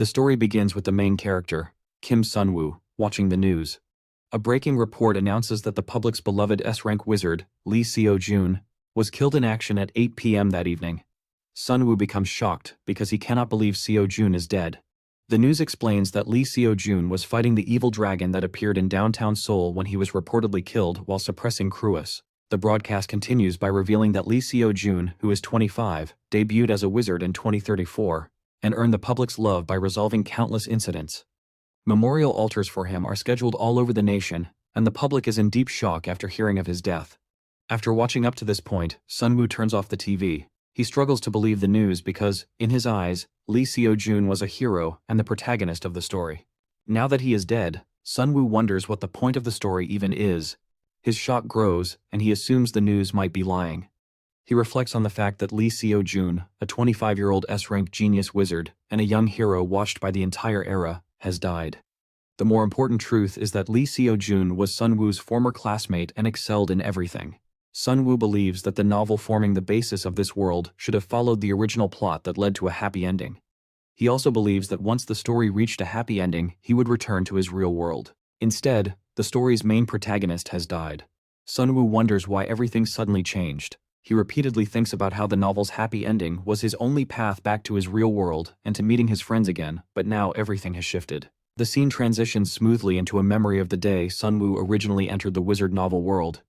The story begins with the main character, Kim Sunwoo, watching the news. A breaking report announces that the public's beloved S-rank wizard, Lee Seo-jun, was killed in action at 8 p.m. that evening. Sunwoo becomes shocked because he cannot believe Seo-jun is dead. The news explains that Lee Seo-jun was fighting the evil dragon that appeared in downtown Seoul when he was reportedly killed while suppressing Cruis. The broadcast continues by revealing that Lee Seo-jun, who is 25, debuted as a wizard in 2034, and earned the public's love by resolving countless incidents. Memorial altars for him are scheduled all over the nation, and the public is in deep shock after hearing of his death. After watching up to this point, Sunwoo turns off the TV. He struggles to believe the news because, in his eyes, Lee Seo-jun was a hero and the protagonist of the story. Now that he is dead, Sunwoo wonders what the point of the story even is. His shock grows, and he assumes the news might be lying. He reflects on the fact that Lee Seo-jun, a 25-year-old S-rank genius wizard and a young hero watched by the entire era, has died. The more important truth is that Lee Seo-jun was Sunwoo's former classmate and excelled in everything. Sunwoo believes that the novel forming the basis of this world should have followed the original plot that led to a happy ending. He also believes that once the story reached a happy ending, he would return to his real world. Instead, the story's main protagonist has died. Sunwoo wonders why everything suddenly changed. He repeatedly thinks about how the novel's happy ending was his only path back to his real world and to meeting his friends again, but now everything has shifted. The scene transitions smoothly into a memory of the day Sunwoo originally entered the wizard novel world.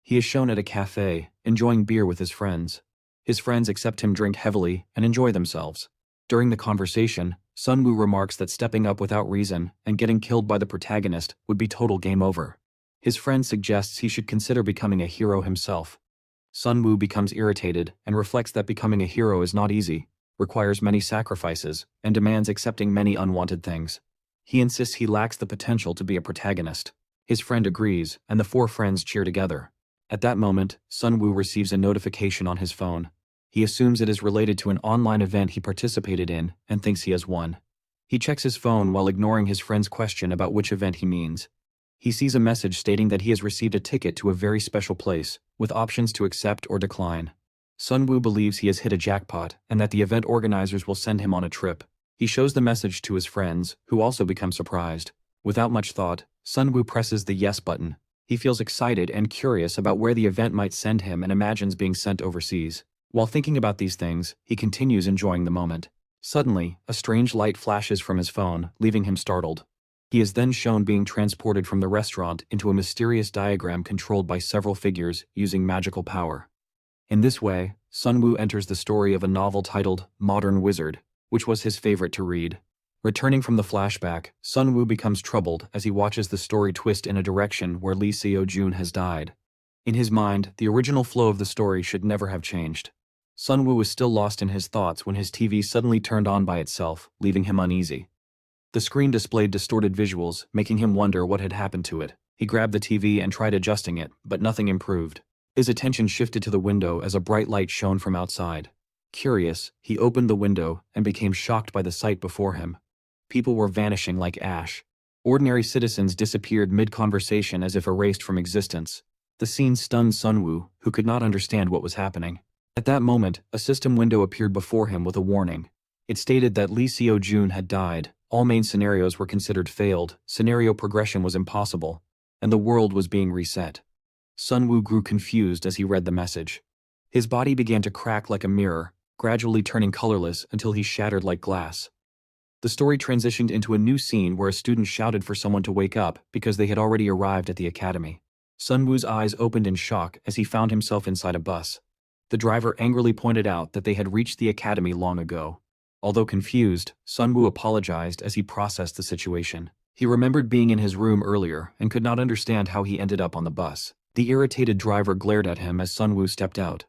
He is shown at a cafe, enjoying beer with his friends. His friends accept him drink heavily and enjoy themselves. During the conversation, Sunwoo remarks that stepping up without reason and getting killed by the protagonist would be total game over. His friend suggests he should consider becoming a hero himself. Sunwoo becomes irritated and reflects that becoming a hero is not easy, requires many sacrifices, and demands accepting many unwanted things. He insists he lacks the potential to be a protagonist. His friend agrees, and the four friends cheer together. At that moment, Sunwoo receives a notification on his phone. He assumes it is related to an online event he participated in and thinks he has won. He checks his phone while ignoring his friend's question about which event he means. He sees a message stating that he has received a ticket to a very special place, with options to accept or decline. Sunwoo believes he has hit a jackpot and that the event organizers will send him on a trip. He shows the message to his friends, who also become surprised. Without much thought, Sunwoo presses the yes button. He feels excited and curious about where the event might send him and imagines being sent overseas. While thinking about these things, he continues enjoying the moment. Suddenly, a strange light flashes from his phone, leaving him startled. He is then shown being transported from the restaurant into a mysterious diagram controlled by several figures using magical power. In this way, Sunwoo enters the story of a novel titled Modern Wizard, which was his favorite to read. Returning from the flashback, Sunwoo becomes troubled as he watches the story twist in a direction where Lee Seo-jun has died. In his mind, the original flow of the story should never have changed. Sunwoo was still lost in his thoughts when his TV suddenly turned on by itself, leaving him uneasy. The screen displayed distorted visuals, making him wonder what had happened to it. He grabbed the TV and tried adjusting it, but nothing improved. His attention shifted to the window as a bright light shone from outside. Curious, he opened the window and became shocked by the sight before him. People were vanishing like ash. Ordinary citizens disappeared mid-conversation as if erased from existence. The scene stunned Sunwoo, who could not understand what was happening. At that moment, a system window appeared before him with a warning. It stated that Lee Seo-jun had died, all main scenarios were considered failed, scenario progression was impossible, and the world was being reset. Sunwoo grew confused as he read the message. His body began to crack like a mirror, gradually turning colorless until he shattered like glass. The story transitioned into a new scene where a student shouted for someone to wake up because they had already arrived at the academy. Sunwoo's eyes opened in shock as he found himself inside a bus. The driver angrily pointed out that they had reached the academy long ago. Although confused, Sunwoo apologized as he processed the situation. He remembered being in his room earlier and could not understand how he ended up on the bus. The irritated driver glared at him as Sunwoo stepped out.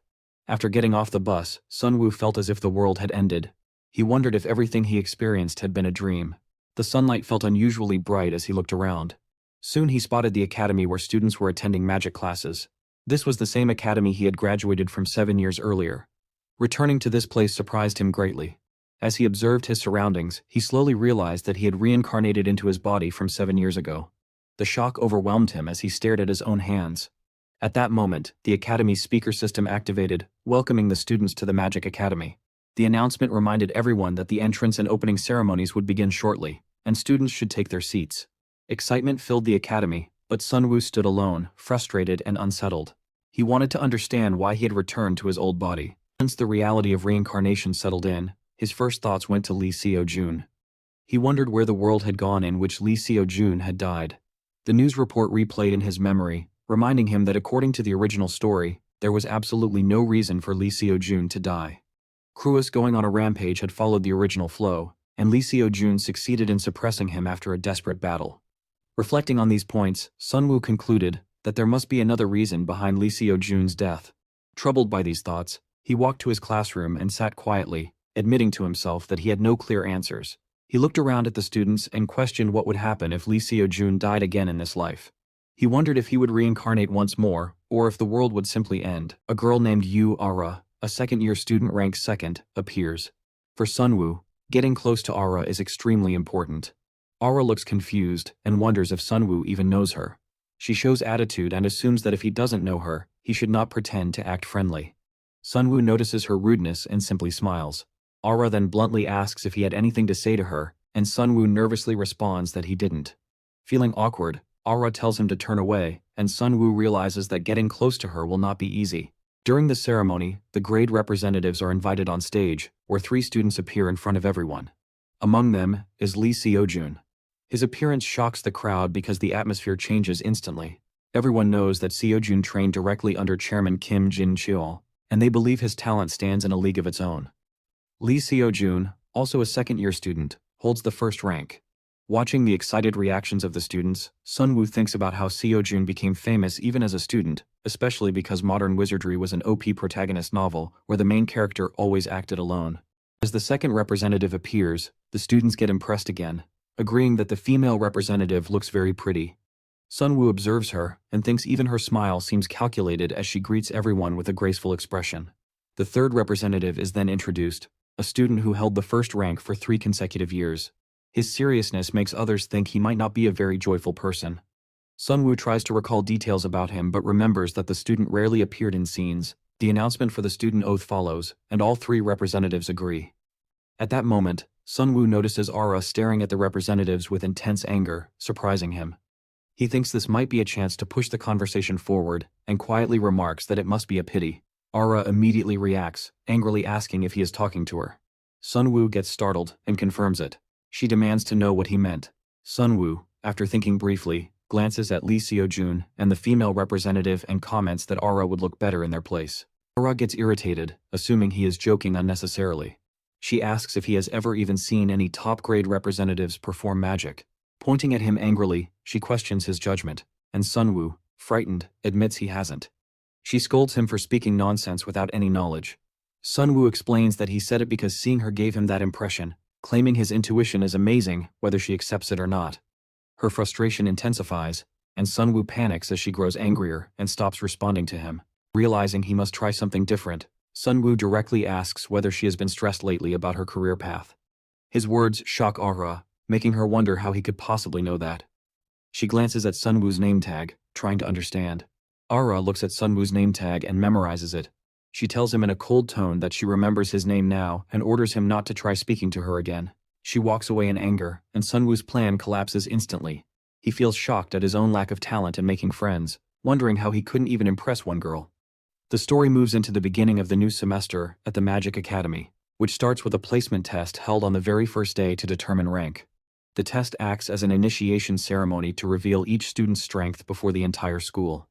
After getting off the bus, Sunwoo felt as if the world had ended. He wondered if everything he experienced had been a dream. The sunlight felt unusually bright as he looked around. Soon he spotted the academy where students were attending magic classes. This was the same academy he had graduated from 7 years earlier. Returning to this place surprised him greatly. As he observed his surroundings, he slowly realized that he had reincarnated into his body from 7 years ago. The shock overwhelmed him as he stared at his own hands. At that moment, the academy's speaker system activated, welcoming the students to the Magic Academy. The announcement reminded everyone that the entrance and opening ceremonies would begin shortly, and students should take their seats. Excitement filled the academy, but Sunwoo stood alone, frustrated and unsettled. He wanted to understand why he had returned to his old body. Once the reality of reincarnation settled in, his first thoughts went to Lee Seo-jun. He wondered where the world had gone in which Lee Seo-jun had died. The news report replayed in his memory, reminding him that according to the original story, there was absolutely no reason for Lee Seo-jun to die. Cruis going on a rampage had followed the original flow, and Lee Seo-jun succeeded in suppressing him after a desperate battle. Reflecting on these points, Sunwoo concluded that there must be another reason behind Lee Seo-jun's death. Troubled by these thoughts, he walked to his classroom and sat quietly, admitting to himself that he had no clear answers. He looked around at the students and questioned what would happen if Lee Seo-jun died again in this life. He wondered if he would reincarnate once more, or if the world would simply end. A girl named Ara, a second-year student ranked second, appears. For Sunwoo, getting close to Ara is extremely important. Ara looks confused and wonders if Sunwoo even knows her. She shows attitude and assumes that if he doesn't know her, he should not pretend to act friendly. Sunwoo notices her rudeness and simply smiles. Ara then bluntly asks if he had anything to say to her, and Sunwoo nervously responds that he didn't. Feeling awkward, Ara tells him to turn away, and Sunwoo realizes that getting close to her will not be easy. During the ceremony, the grade representatives are invited on stage, where 3 students appear in front of everyone. Among them is Lee Seo-jun. His appearance shocks the crowd because the atmosphere changes instantly. Everyone knows that Seo-jun trained directly under Chairman Kim Jin-cheol, and they believe his talent stands in a league of its own. Lee Seo-jun, also a second-year student, holds the first rank. Watching the excited reactions of the students, Sunwoo thinks about how Seo-jun became famous even as a student, especially because Modern Wizardry was an OP protagonist novel where the main character always acted alone. As the second representative appears, the students get impressed again, agreeing that the female representative looks very pretty. Sunwoo observes her and thinks even her smile seems calculated as she greets everyone with a graceful expression. The third representative is then introduced, a student who held the first rank for 3 consecutive years. His seriousness makes others think he might not be a very joyful person. Sunwoo tries to recall details about him but remembers that the student rarely appeared in scenes. The announcement for the student oath follows, and all 3 representatives agree. At that moment, Sunwoo notices Ara staring at the representatives with intense anger, surprising him. He thinks this might be a chance to push the conversation forward, and quietly remarks that it must be a pity. Ara immediately reacts, angrily asking if he is talking to her. Sunwoo gets startled and confirms it. She demands to know what he meant. Sunwoo, after thinking briefly, glances at Lee Seo-jun and the female representative and comments that Ara would look better in their place. Ara gets irritated, assuming he is joking unnecessarily. She asks if he has ever even seen any top-grade representatives perform magic. Pointing at him angrily, she questions his judgment, and Sunwoo, frightened, admits he hasn't. She scolds him for speaking nonsense without any knowledge. Sunwoo explains that he said it because seeing her gave him that impression, claiming his intuition is amazing whether she accepts it or not. Her frustration intensifies, and Sunwoo panics as she grows angrier and stops responding to him. Realizing he must try something different, Sunwoo directly asks whether she has been stressed lately about her career path. His words shock Ara, making her wonder how he could possibly know that. She glances at Sunwoo's name tag, trying to understand. Ara looks at Sunwoo's name tag and memorizes it. She tells him in a cold tone that she remembers his name now and orders him not to try speaking to her again. She walks away in anger, and Sunwoo's plan collapses instantly. He feels shocked at his own lack of talent in making friends, wondering how he couldn't even impress one girl. The story moves into the beginning of the new semester at the Magic Academy, which starts with a placement test held on the very first day to determine rank. The test acts as an initiation ceremony to reveal each student's strength before the entire school.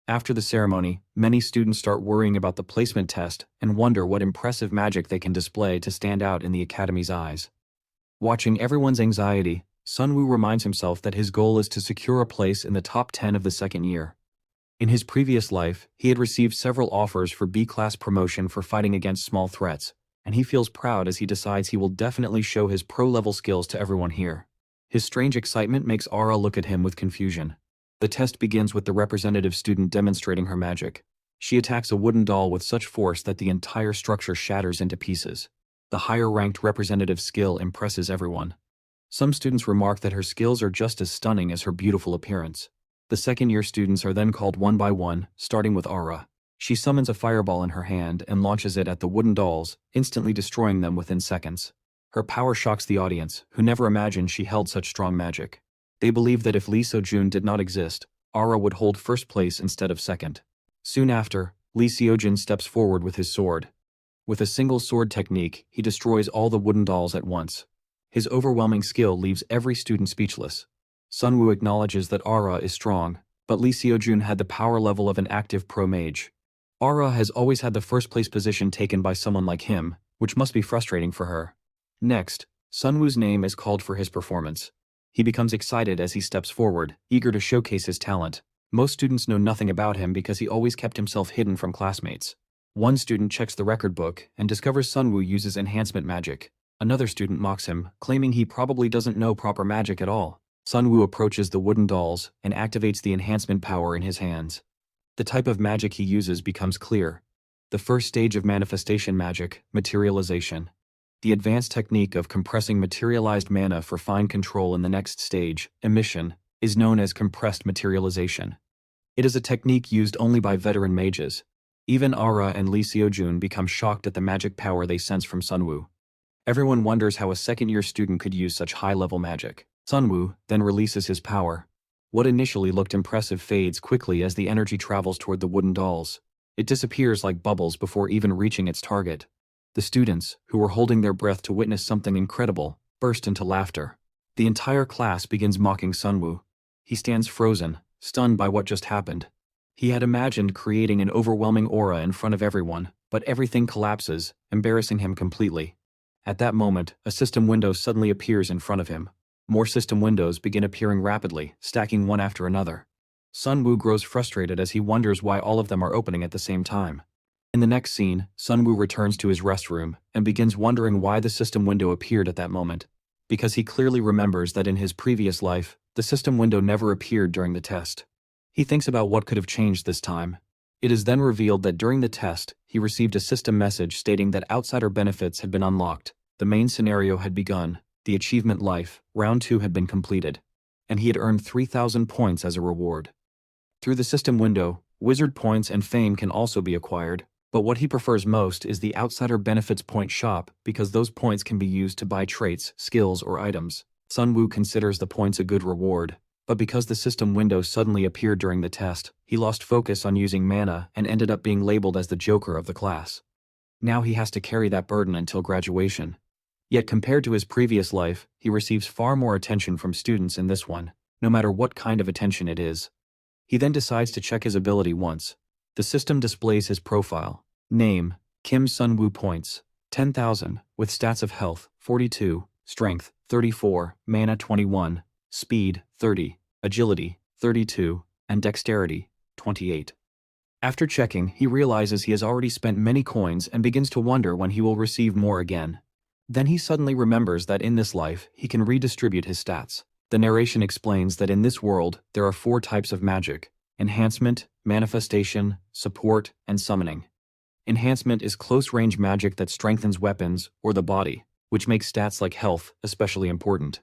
After the ceremony, many students start worrying about the placement test and wonder what impressive magic they can display to stand out in the Academy's eyes. Watching everyone's anxiety, Sunwoo reminds himself that his goal is to secure a place in the top 10 of the second year. In his previous life, he had received several offers for B-class promotion for fighting against small threats, and he feels proud as he decides he will definitely show his pro-level skills to everyone here. His strange excitement makes Ara look at him with confusion. The test begins with the representative student demonstrating her magic. She attacks a wooden doll with such force that the entire structure shatters into pieces. The higher-ranked representative's skill impresses everyone. Some students remark that her skills are just as stunning as her beautiful appearance. The second-year students are then called one by one, starting with Ara. She summons a fireball in her hand and launches it at the wooden dolls, instantly destroying them within seconds. Her power shocks the audience, who never imagined she held such strong magic. They believe that if Lee Seo-jun did not exist, Ara would hold first place instead of second. Soon after, Lee Seo-jun steps forward with his sword. With a single sword technique, he destroys all the wooden dolls at once. His overwhelming skill leaves every student speechless. Sunwoo acknowledges that Ara is strong, but Lee Seo-jun had the power level of an active pro mage. Ara has always had the first place position taken by someone like him, which must be frustrating for her. Next, Sunwoo's name is called for his performance. He becomes excited as he steps forward, eager to showcase his talent. Most students know nothing about him because he always kept himself hidden from classmates. One student checks the record book and discovers Sunwoo uses enhancement magic. Another student mocks him, claiming he probably doesn't know proper magic at all. Sunwoo approaches the wooden dolls and activates the enhancement power in his hands. The type of magic he uses becomes clear. The first stage of manifestation magic, materialization. The advanced technique of compressing materialized mana for fine control in the next stage, emission, is known as compressed materialization. It is a technique used only by veteran mages. Even Ara and Lee Seo-jun become shocked at the magic power they sense from Sunwoo. Everyone wonders how a second-year student could use such high-level magic. Sunwoo then releases his power. What initially looked impressive fades quickly as the energy travels toward the wooden dolls. It disappears like bubbles before even reaching its target. The students, who were holding their breath to witness something incredible, burst into laughter. The entire class begins mocking Sunwoo. He stands frozen, stunned by what just happened. He had imagined creating an overwhelming aura in front of everyone, but everything collapses, embarrassing him completely. At that moment, a system window suddenly appears in front of him. More system windows begin appearing rapidly, stacking one after another. Sunwoo grows frustrated as he wonders why all of them are opening at the same time. In the next scene, Sunwoo returns to his restroom and begins wondering why the system window appeared at that moment. Because he clearly remembers that in his previous life, the system window never appeared during the test. He thinks about what could have changed this time. It is then revealed that during the test, he received a system message stating that outsider benefits had been unlocked, the main scenario had begun, the achievement life, round 2 had been completed, and he had earned 3,000 points as a reward. Through the system window, wizard points and fame can also be acquired, but what he prefers most is the outsider benefits point shop because those points can be used to buy traits, skills, or items. Sunwoo considers the points a good reward, but because the system window suddenly appeared during the test, he lost focus on using mana and ended up being labeled as the joker of the class. Now he has to carry that burden until graduation. Yet compared to his previous life, he receives far more attention from students in this one, no matter what kind of attention it is. He then decides to check his ability once. The system displays his profile. Name, Kim Sunwoo points, 10,000, with stats of health, 42, strength, 34, mana 21, speed, 30, agility, 32, and dexterity, 28. After checking, he realizes he has already spent many coins and begins to wonder when he will receive more again. Then he suddenly remembers that in this life, he can redistribute his stats. The narration explains that in this world, there are 4 types of magic: enhancement, manifestation, support, and summoning. Enhancement is close-range magic that strengthens weapons or the body, which makes stats like health especially important.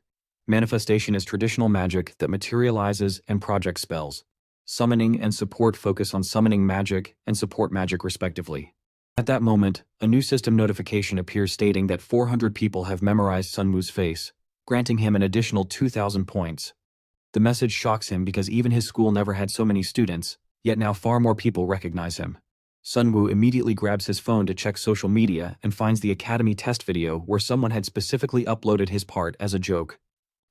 Manifestation is traditional magic that materializes and projects spells. Summoning and support focus on summoning magic and support magic respectively. At that moment, a new system notification appears stating that 400 people have memorized Sunwoo's face, granting him an additional 2,000 points. The message shocks him because even his school never had so many students, yet now far more people recognize him. Sunwoo immediately grabs his phone to check social media and finds the Academy test video where someone had specifically uploaded his part as a joke.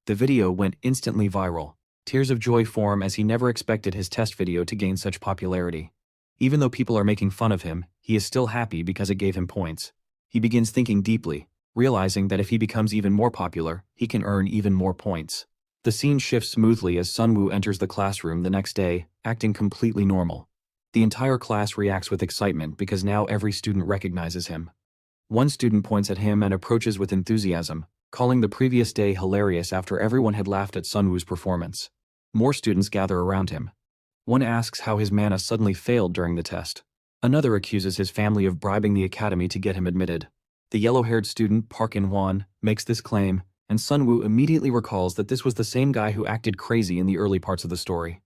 The video went instantly viral. Tears of joy form as he never expected his test video to gain such popularity. Even though people are making fun of him, he is still happy because it gave him points. He begins thinking deeply, realizing that if he becomes even more popular, he can earn even more points. The scene shifts smoothly as Sunwoo enters the classroom the next day, acting completely normal. The entire class reacts with excitement because now every student recognizes him. One student points at him and approaches with enthusiasm, calling the previous day hilarious after everyone had laughed at Sunwoo's performance. More students gather around him. One asks how his mana suddenly failed during the test. Another accuses his family of bribing the academy to get him admitted. The yellow-haired student, Park In-won, makes this claim, and Sunwoo immediately recalls that this was the same guy who acted crazy in the early parts of the story.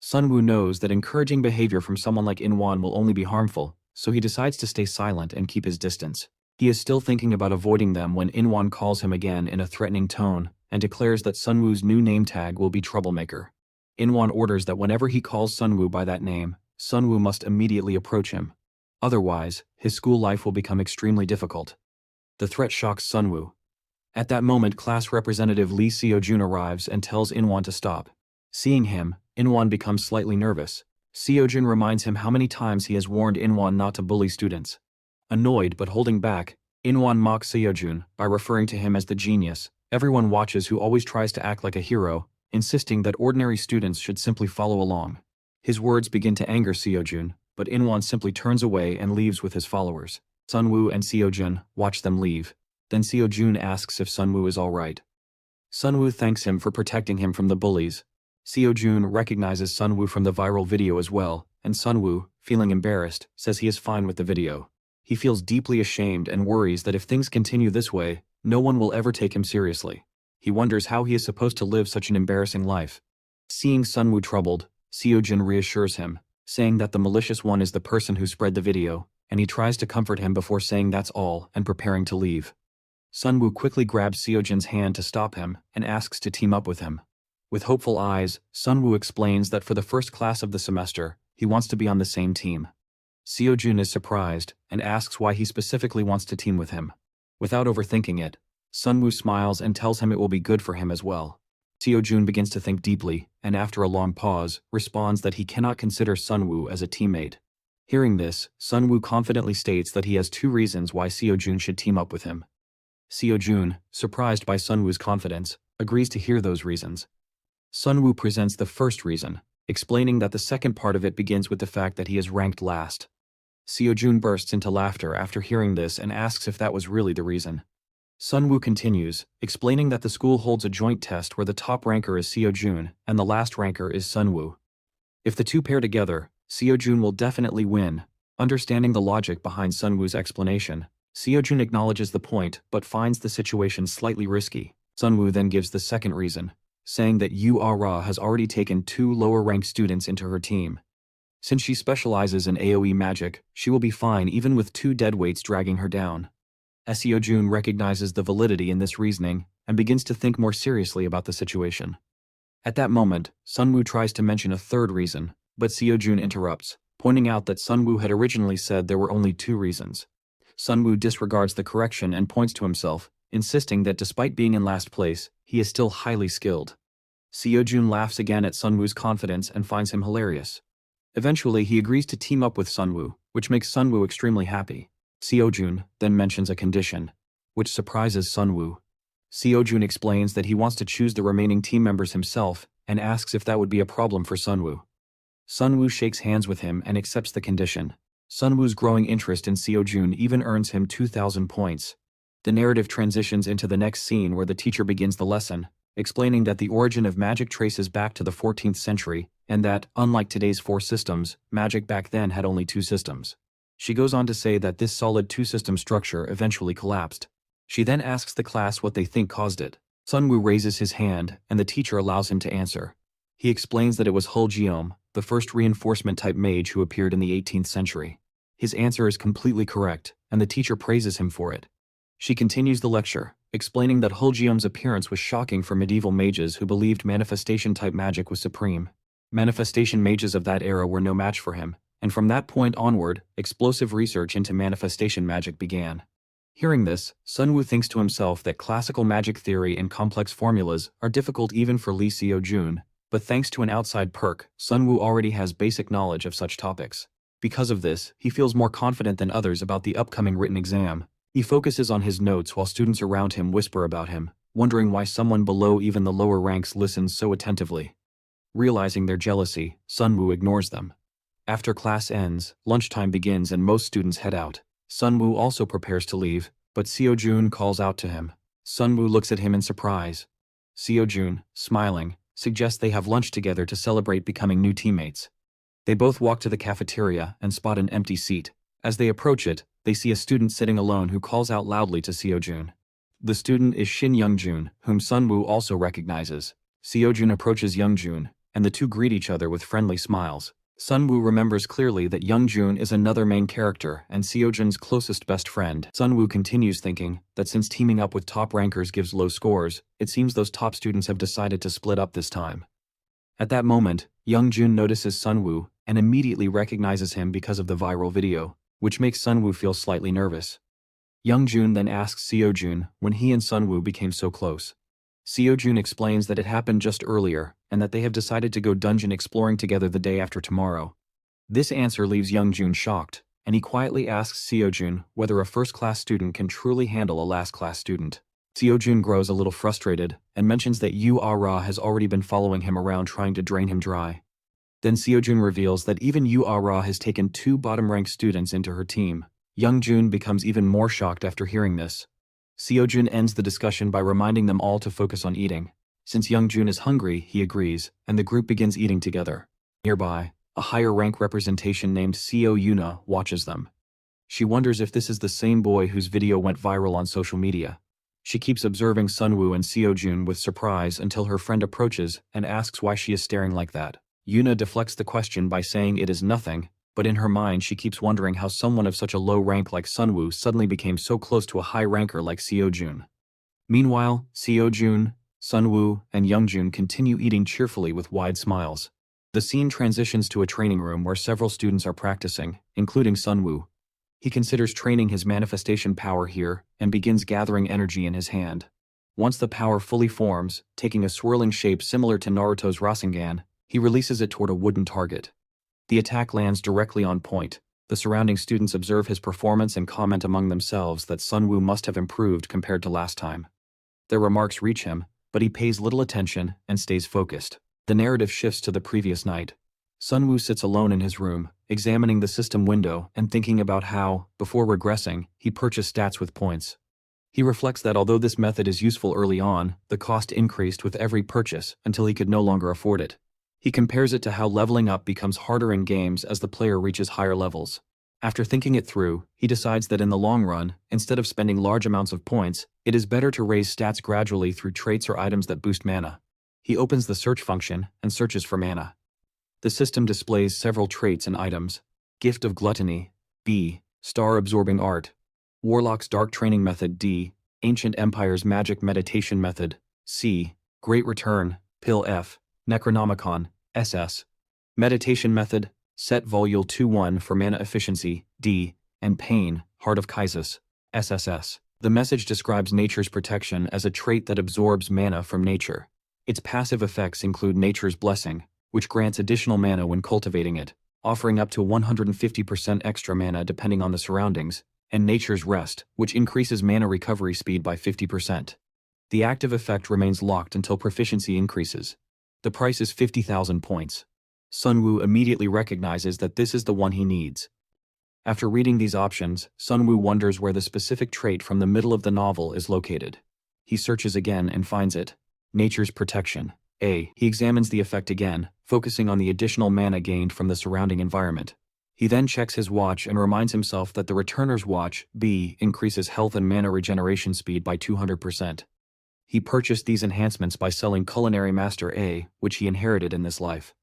Sunwoo knows that encouraging behavior from someone like Inwon will only be harmful, so he decides to stay silent and keep his distance. He is still thinking about avoiding them when Inwon calls him again in a threatening tone and declares that Sunwoo's new name tag will be Troublemaker. Inwon orders that whenever he calls Sunwoo by that name, Sunwoo must immediately approach him. Otherwise, his school life will become extremely difficult. The threat shocks Sunwoo. At that moment, class representative Lee Seo-jun arrives and tells Inwon to stop. Seeing him, Inwon becomes slightly nervous. Seo-jun reminds him how many times he has warned Inwon not to bully students. Annoyed but holding back, Inwon mocks Seo-jun by referring to him as the genius everyone watches who always tries to act like a hero, insisting that ordinary students should simply follow along. His words begin to anger Seo-jun, but Inwon simply turns away and leaves with his followers. Sunwoo and Seo-jun watch them leave. Then Seo-jun asks if Sunwoo is alright. Sunwoo thanks him for protecting him from the bullies. Seo-jun recognizes Sunwoo from the viral video as well, and Sunwoo, feeling embarrassed, says he is fine with the video. He feels deeply ashamed and worries that if things continue this way, no one will ever take him seriously. He wonders how he is supposed to live such an embarrassing life. Seeing Sunwoo troubled, Seo-jun reassures him, saying that the malicious one is the person who spread the video, and he tries to comfort him before saying that's all and preparing to leave. Sunwoo quickly grabs Seo-jun's hand to stop him and asks to team up with him. With hopeful eyes, Sunwoo explains that for the first class of the semester, he wants to be on the same team. Seo-jun is surprised and asks why he specifically wants to team with him. Without overthinking it, Sunwoo smiles and tells him it will be good for him as well. Seo-jun begins to think deeply and after a long pause, responds that he cannot consider Sunwoo as a teammate. Hearing this, Sunwoo confidently states that he has 2 reasons why Seo-jun should team up with him. Seo-jun, surprised by Sunwoo's confidence, agrees to hear those reasons. Sunwoo presents the first reason, explaining that the second part of it begins with the fact that he is ranked last. Seo-jun bursts into laughter after hearing this and asks if that was really the reason. Sunwoo continues, explaining that the school holds a joint test where the top ranker is Seo-jun and the last ranker is Sunwoo. If the two pair together, Seo-jun will definitely win. Understanding the logic behind Sunwoo's explanation, Seo-jun acknowledges the point but finds the situation slightly risky. Sunwoo then gives the second reason, saying that Asura has already taken 2 lower-ranked students into her team. Since she specializes in AoE magic, she will be fine even with 2 deadweights dragging her down. Seo-jun recognizes the validity in this reasoning and begins to think more seriously about the situation. At that moment, Sunwoo tries to mention a third reason, but Seo-jun interrupts, pointing out that Sunwoo had originally said there were only 2 reasons. Sunwoo disregards the correction and points to himself, insisting that despite being in last place, he is still highly skilled. Seo-jun laughs again at Sunwoo's confidence and finds him hilarious. Eventually, he agrees to team up with Sunwoo, which makes Sunwoo extremely happy. Seo-jun then mentions a condition, which surprises Sunwoo. Seo-jun explains that he wants to choose the remaining team members himself and asks if that would be a problem for Sunwoo. Sunwoo shakes hands with him and accepts the condition. Sunwoo's growing interest in Seo-jun even earns him 2,000 points. The narrative transitions into the next scene where the teacher begins the lesson, explaining that the origin of magic traces back to the 14th century, and that, unlike today's 4 systems, magic back then had only 2 systems. She goes on to say that this solid 2-system structure eventually collapsed. She then asks the class what they think caused it. Sunwoo raises his hand, and the teacher allows him to answer. He explains that it was Huljeom, the first reinforcement-type mage who appeared in the 18th century. His answer is completely correct, and the teacher praises him for it. She continues the lecture, explaining that Huljeom's appearance was shocking for medieval mages who believed manifestation-type magic was supreme. Manifestation mages of that era were no match for him, and from that point onward, explosive research into manifestation magic began. Hearing this, Sunwoo thinks to himself that classical magic theory and complex formulas are difficult even for Lee Seo-jun, but thanks to an outside perk, Sunwoo already has basic knowledge of such topics. Because of this, he feels more confident than others about the upcoming written exam. He focuses on his notes while students around him whisper about him, wondering why someone below even the lower ranks listens so attentively. Realizing their jealousy, Sunwoo ignores them. After class ends, lunchtime begins and most students head out. Sunwoo also prepares to leave, but Seo-jun calls out to him. Sunwoo looks at him in surprise. Seo-jun, smiling, suggests they have lunch together to celebrate becoming new teammates. They both walk to the cafeteria and spot an empty seat. As they approach it, they see a student sitting alone who calls out loudly to Seo-jun. The student is Shin Young-jun, whom Sunwoo also recognizes. Seo-jun approaches Young-jun and the two greet each other with friendly smiles. Sunwoo remembers clearly that Youngjun is another main character and Seojun's closest best friend. Sunwoo continues thinking that since teaming up with top rankers gives low scores, it seems those top students have decided to split up this time. At that moment, Youngjun notices Sunwoo and immediately recognizes him because of the viral video, which makes Sunwoo feel slightly nervous. Youngjun then asks Seojun when he and Sunwoo became so close. Seojun explains that it happened just earlier and that they have decided to go dungeon exploring together the day after tomorrow. This answer leaves Youngjun shocked, and he quietly asks Seojun whether a first-class student can truly handle a last-class student. Seojun grows a little frustrated and mentions that Yu Ah-ra has already been following him around trying to drain him dry. Then Seojun reveals that even Yu Ah-ra has taken 2 bottom-ranked students into her team. Youngjun becomes even more shocked after hearing this. Seojun ends the discussion by reminding them all to focus on eating. Since Youngjun is hungry, he agrees, and the group begins eating together. Nearby, a higher rank representation named Seo Yuna watches them. She wonders if this is the same boy whose video went viral on social media. She keeps observing Sunwoo and Seojun with surprise until her friend approaches and asks why she is staring like that. Yuna deflects the question by saying it is nothing, but in her mind she keeps wondering how someone of such a low rank like Sunwoo suddenly became so close to a high ranker like Seojun. Meanwhile, Seojun, Sunwoo, and Youngjun continue eating cheerfully with wide smiles. The scene transitions to a training room where several students are practicing, including Sunwoo. He considers training his manifestation power here and begins gathering energy in his hand. Once the power fully forms, taking a swirling shape similar to Naruto's Rasengan, he releases it toward a wooden target. The attack lands directly on point. The surrounding students observe his performance and comment among themselves that Sunwoo must have improved compared to last time. Their remarks reach him, but he pays little attention and stays focused. The narrative shifts to the previous night. Sunwoo sits alone in his room, examining the system window and thinking about how, before regressing, he purchased stats with points. He reflects that although this method is useful early on, the cost increased with every purchase until he could no longer afford it. He compares it to how leveling up becomes harder in games as the player reaches higher levels. After thinking it through, he decides that in the long run, instead of spending large amounts of points, it is better to raise stats gradually through traits or items that boost mana. He opens the search function and searches for mana. The system displays several traits and items: Gift of Gluttony, B, Star-Absorbing Art, Warlock's Dark Training Method, D, Ancient Empire's Magic Meditation Method, C, Great Return, Pill, F, Necronomicon, SS, Meditation Method, Set Volule 2-1 for Mana Efficiency, D, and Pain, Heart of Kaisis, SSS. The message describes Nature's Protection as a trait that absorbs mana from nature. Its passive effects include Nature's Blessing, which grants additional mana when cultivating it, offering up to 150% extra mana depending on the surroundings, and Nature's Rest, which increases mana recovery speed by 50%. The active effect remains locked until proficiency increases. The price is 50,000 points. Sunwoo immediately recognizes that this is the one he needs. After reading these options, Sunwoo wonders where the specific trait from the middle of the novel is located. He searches again and finds it: Nature's Protection, A. He examines the effect again, focusing on the additional mana gained from the surrounding environment. He then checks his watch and reminds himself that the Returner's Watch, B, increases health and mana regeneration speed by 200%. He purchased these enhancements by selling Culinary Master A, which he inherited in this life.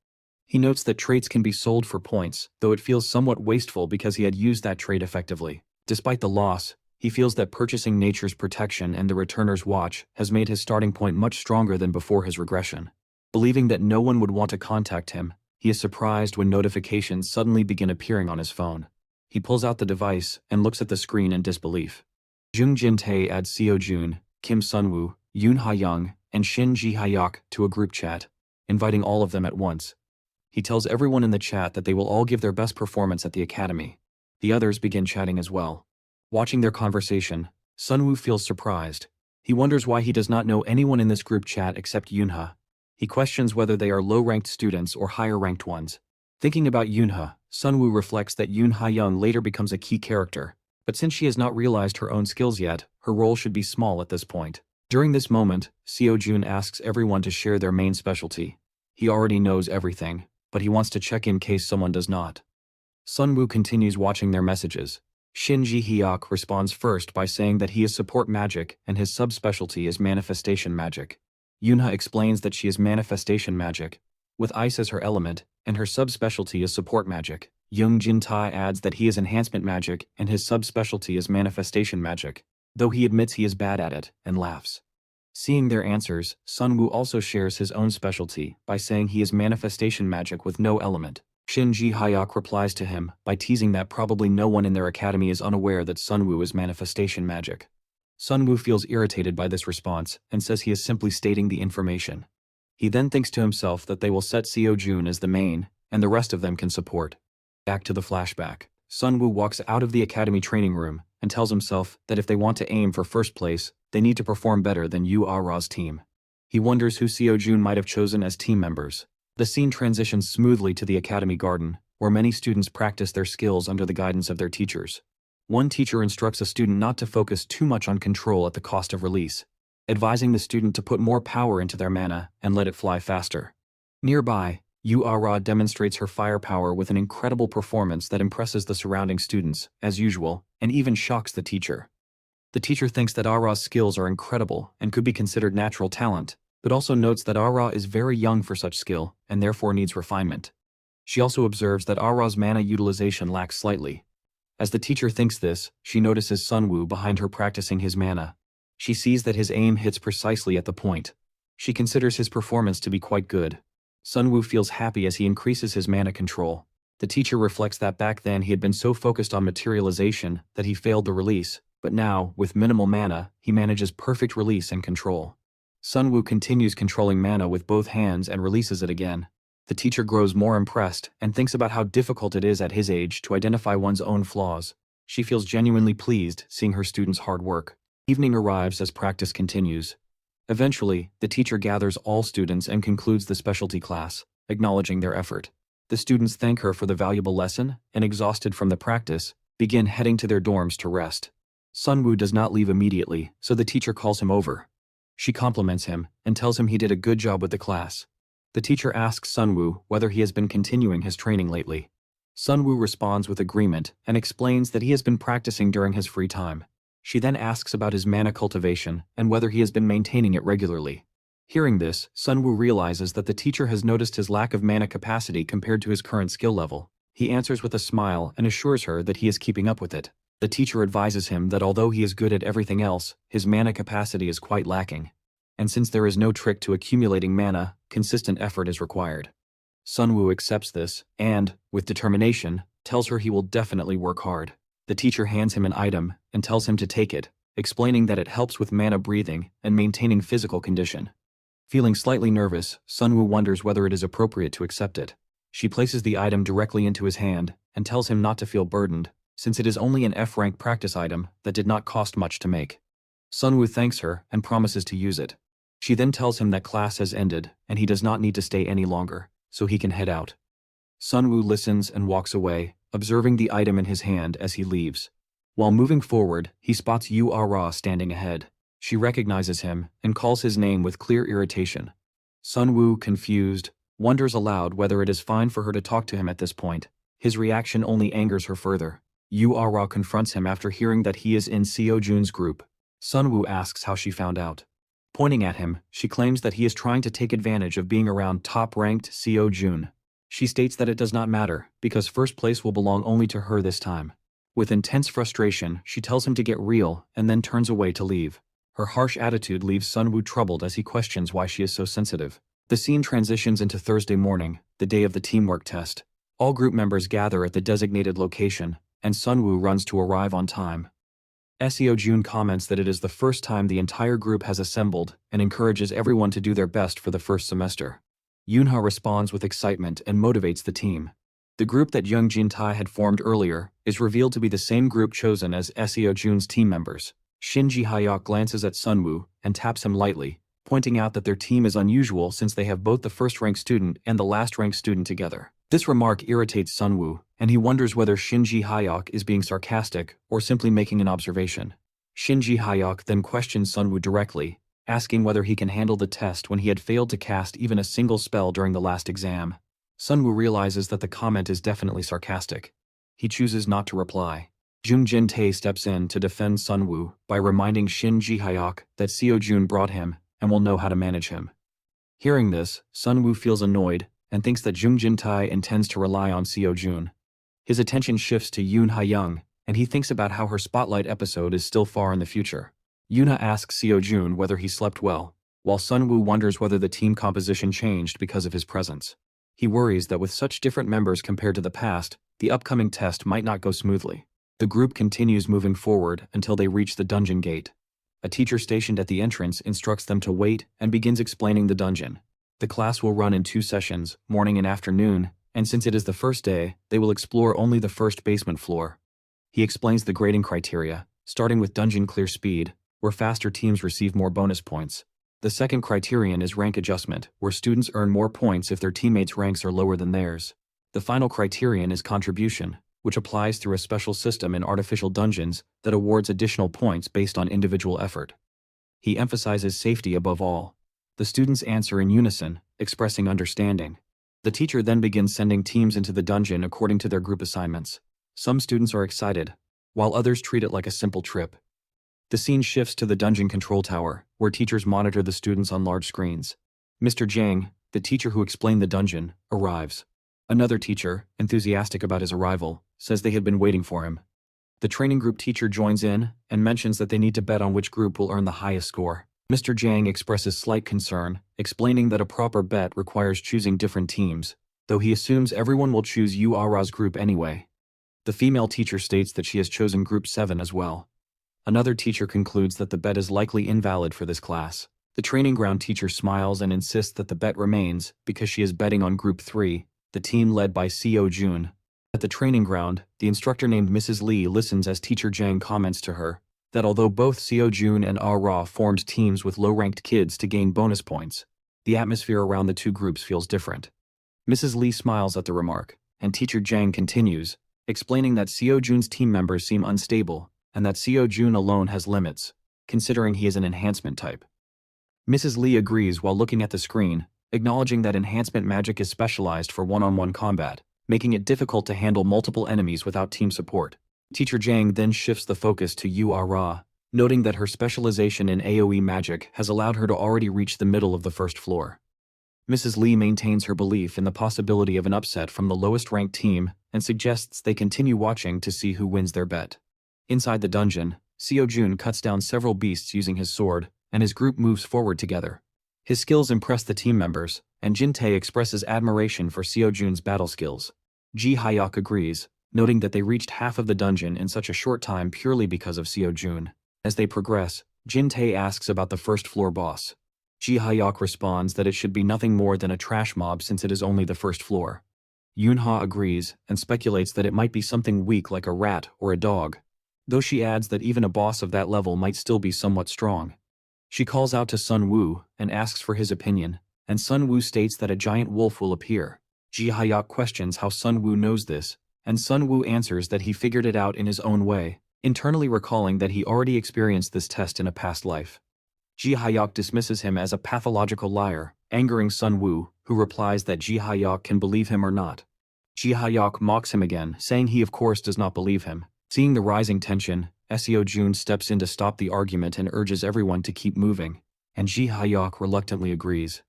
He notes that traits can be sold for points, though it feels somewhat wasteful because he had used that trait effectively. Despite the loss, he feels that purchasing Nature's Protection and the Returner's Watch has made his starting point much stronger than before his regression. Believing that no one would want to contact him, he is surprised when notifications suddenly begin appearing on his phone. He pulls out the device and looks at the screen in disbelief. Jung Jin-tae adds Seojun, Kim Sunwoo, Yoon Ha-young, and Shin Ji-hyuk to a group chat, inviting all of them at once. He tells everyone in the chat that they will all give their best performance at the academy. The others begin chatting as well. Watching their conversation, Sunwoo feels surprised. He wonders why he does not know anyone in this group chat except Yoonha. He questions whether they are low-ranked students or higher-ranked ones. Thinking about Yoonha, Sunwoo reflects that Yoon Ha-young later becomes a key character, but since she has not realized her own skills yet, her role should be small at this point. During this moment, Seojun asks everyone to share their main specialty. He already knows everything, but he wants to check in case someone does not. Sunwoo continues watching their messages. Shin Ji-hyuk responds first by saying that he is support magic and his subspecialty is manifestation magic. Yoonha explains that she is manifestation magic, with ice as her element, and her subspecialty is support magic. Young Jin-tae adds that he is enhancement magic and his subspecialty is manifestation magic, though he admits he is bad at it, and laughs. Seeing their answers, Sunwoo also shares his own specialty by saying he is manifestation magic with no element. Shin Ji-hyuk replies to him by teasing that probably no one in their academy is unaware that Sunwoo is manifestation magic. Sunwoo feels irritated by this response and says he is simply stating the information. He then thinks to himself that they will set Seo-jun as the main, and the rest of them can support. Back to the flashback. Sunwoo walks out of the academy training room and tells himself that if they want to aim for first place, they need to perform better than Yu Ah-ra's team. He wonders who Seo-jun might have chosen as team members. The scene transitions smoothly to the academy garden, where many students practice their skills under the guidance of their teachers. One teacher instructs a student not to focus too much on control at the cost of release, advising the student to put more power into their mana and let it fly faster. Nearby, Yu Ah-ra demonstrates her firepower with an incredible performance that impresses the surrounding students, as usual, and even shocks the teacher. The teacher thinks that Ah-ra's skills are incredible and could be considered natural talent, but also notes that Ah-ra is very young for such skill and therefore needs refinement. She also observes that Ah-ra's mana utilization lacks slightly. As the teacher thinks this, she notices Sunwoo behind her practicing his mana. She sees that his aim hits precisely at the point. She considers his performance to be quite good. Sunwoo feels happy as he increases his mana control. The teacher reflects that back then he had been so focused on materialization that he failed the release, but now, with minimal mana, he manages perfect release and control. Sunwoo continues controlling mana with both hands and releases it again. The teacher grows more impressed and thinks about how difficult it is at his age to identify one's own flaws. She feels genuinely pleased seeing her students' hard work. Evening arrives as practice continues. Eventually, the teacher gathers all students and concludes the specialty class, acknowledging their effort. The students thank her for the valuable lesson and, exhausted from the practice, begin heading to their dorms to rest. Sunwoo does not leave immediately, so the teacher calls him over. She compliments him and tells him he did a good job with the class. The teacher asks Sunwoo whether he has been continuing his training lately. Sunwoo responds with agreement and explains that he has been practicing during his free time. She then asks about his mana cultivation and whether he has been maintaining it regularly. Hearing this, Sunwoo realizes that the teacher has noticed his lack of mana capacity compared to his current skill level. He answers with a smile and assures her that he is keeping up with it. The teacher advises him that although he is good at everything else, his mana capacity is quite lacking. And since there is no trick to accumulating mana, consistent effort is required. Sunwoo accepts this and, with determination, tells her he will definitely work hard. The teacher hands him an item and tells him to take it, explaining that it helps with mana breathing and maintaining physical condition. Feeling slightly nervous, Sunwoo wonders whether it is appropriate to accept it. She places the item directly into his hand and tells him not to feel burdened, since it is only an F-rank practice item that did not cost much to make. Sunwoo thanks her and promises to use it. She then tells him that class has ended and he does not need to stay any longer, so he can head out. Sunwoo listens and walks away, observing the item in his hand as he leaves. While moving forward, he spots Yu Ah-ra standing ahead. She recognizes him and calls his name with clear irritation. Sunwoo, confused, wonders aloud whether it is fine for her to talk to him at this point. His reaction only angers her further. Yu Ah-ra confronts him after hearing that he is in Seo-jun's group. Sunwoo asks how she found out. Pointing at him, she claims that he is trying to take advantage of being around top-ranked Seo-jun. She states that it does not matter, because first place will belong only to her this time. With intense frustration, she tells him to get real and then turns away to leave. Her harsh attitude leaves Sunwoo troubled as he questions why she is so sensitive. The scene transitions into Thursday morning, the day of the teamwork test. All group members gather at the designated location, and Sunwoo runs to arrive on time. Seo-jun comments that it is the first time the entire group has assembled and encourages everyone to do their best for the first semester. Yoonha responds with excitement and motivates the team. The group that Young Jin-tae had formed earlier is revealed to be the same group chosen as Seo-jun's team members. Shin Ji-hyuk glances at Sunwoo and taps him lightly, pointing out that their team is unusual since they have both the first-ranked student and the last-ranked student together. This remark irritates Sunwoo, and he wonders whether Shin Ji-hyuk is being sarcastic or simply making an observation. Shin Ji-hyuk then questions Sunwoo directly, asking whether he can handle the test when he had failed to cast even a single spell during the last exam. Sunwoo realizes that the comment is definitely sarcastic. He chooses not to reply. Jung Jin-tae steps in to defend Sunwoo by reminding Shin Ji-hyuk that Seo-jun brought him and will know how to manage him. Hearing this, Sunwoo feels annoyed and thinks that Jung Jin-tae intends to rely on Seo Jun. His attention shifts to Yoon Ha-young, and he thinks about how her spotlight episode is still far in the future. Yoona asks Seo Jun whether he slept well, while Sunwoo wonders whether the team composition changed because of his presence. He worries that with such different members compared to the past, the upcoming test might not go smoothly. The group continues moving forward until they reach the dungeon gate. A teacher stationed at the entrance instructs them to wait and begins explaining the dungeon. The class will run in 2 sessions, morning and afternoon, and since it is the first day, they will explore only the first basement floor. He explains the grading criteria, starting with dungeon clear speed, where faster teams receive more bonus points. The second criterion is rank adjustment, where students earn more points if their teammates' ranks are lower than theirs. The final criterion is contribution, which applies through a special system in artificial dungeons that awards additional points based on individual effort. He emphasizes safety above all. The students answer in unison, expressing understanding. The teacher then begins sending teams into the dungeon according to their group assignments. Some students are excited, while others treat it like a simple trip. The scene shifts to the dungeon control tower, where teachers monitor the students on large screens. Mr. Jang, the teacher who explained the dungeon, arrives. Another teacher, enthusiastic about his arrival, says they had been waiting for him. The training group teacher joins in and mentions that they need to bet on which group will earn the highest score. Mr. Jang expresses slight concern, explaining that a proper bet requires choosing different teams, though he assumes everyone will choose Yu Ara's group anyway. The female teacher states that she has chosen Group 7 as well. Another teacher concludes that the bet is likely invalid for this class. The training ground teacher smiles and insists that the bet remains because she is betting on Group 3, the team led by Seo Jun. At the training ground, the instructor named Mrs. Lee listens as Teacher Jang comments to her that although both Seo Jun and Ah-ra formed teams with low-ranked kids to gain bonus points, the atmosphere around the two groups feels different. Mrs. Lee smiles at the remark, and Teacher Jang continues, explaining that Seo Jun's team members seem unstable and that Seo Jun alone has limits, considering he is an enhancement type. Mrs. Lee agrees while looking at the screen, acknowledging that enhancement magic is specialized for one-on-one combat, making it difficult to handle multiple enemies without team support. Teacher Jang then shifts the focus to Yu Ah-ra, noting that her specialization in AoE magic has allowed her to already reach the middle of the first floor. Mrs. Lee maintains her belief in the possibility of an upset from the lowest-ranked team and suggests they continue watching to see who wins their bet. Inside the dungeon, Seo Jun cuts down several beasts using his sword, and his group moves forward together. His skills impress the team members, and Jin-tae expresses admiration for Seo Jun's battle skills. Ji Hyuk agrees, noting that they reached half of the dungeon in such a short time purely because of Seo Jun. As they progress, Jin-tae asks about the first-floor boss. Ji Hyuk responds that it should be nothing more than a trash mob since it is only the first floor. Yoon-ha agrees and speculates that it might be something weak like a rat or a dog, though she adds that even a boss of that level might still be somewhat strong. She calls out to Sun Woo and asks for his opinion, and Sun Woo states that a giant wolf will appear. Ji Hyuk questions how Sun Woo knows this, and Sun Woo answers that he figured it out in his own way, internally recalling that he already experienced this test in a past life. Ji Hyuk dismisses him as a pathological liar, angering Sun Woo, who replies that Ji Hyuk can believe him or not. Ji Hyuk mocks him again, saying he of course does not believe him. Seeing the rising tension, Seo Jun steps in to stop the argument and urges everyone to keep moving, and Ji Hyuk reluctantly agrees.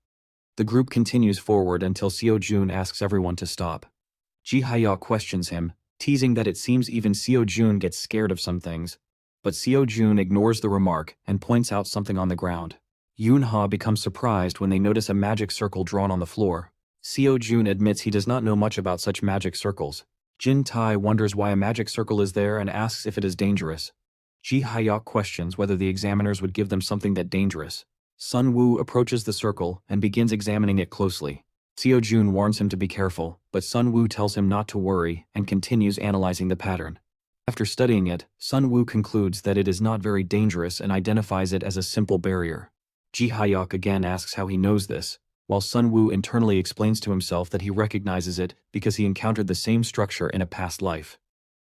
The group continues forward until Seo Jun asks everyone to stop. Ji Hyuk questions him, teasing that it seems even Seo Jun gets scared of some things, but Seo Jun ignores the remark and points out something on the ground. Yoon-ha becomes surprised when they notice a magic circle drawn on the floor. Seo Jun admits he does not know much about such magic circles. Jin-tae wonders why a magic circle is there and asks if it is dangerous. Ji Hyuk questions whether the examiners would give them something that dangerous. Sun Woo approaches the circle and begins examining it closely. Seo Jun warns him to be careful, but Sun Woo tells him not to worry and continues analyzing the pattern. After studying it, Sun Woo concludes that it is not very dangerous and identifies it as a simple barrier. Ji Hyuk again asks how he knows this, while Sun Woo internally explains to himself that he recognizes it because he encountered the same structure in a past life.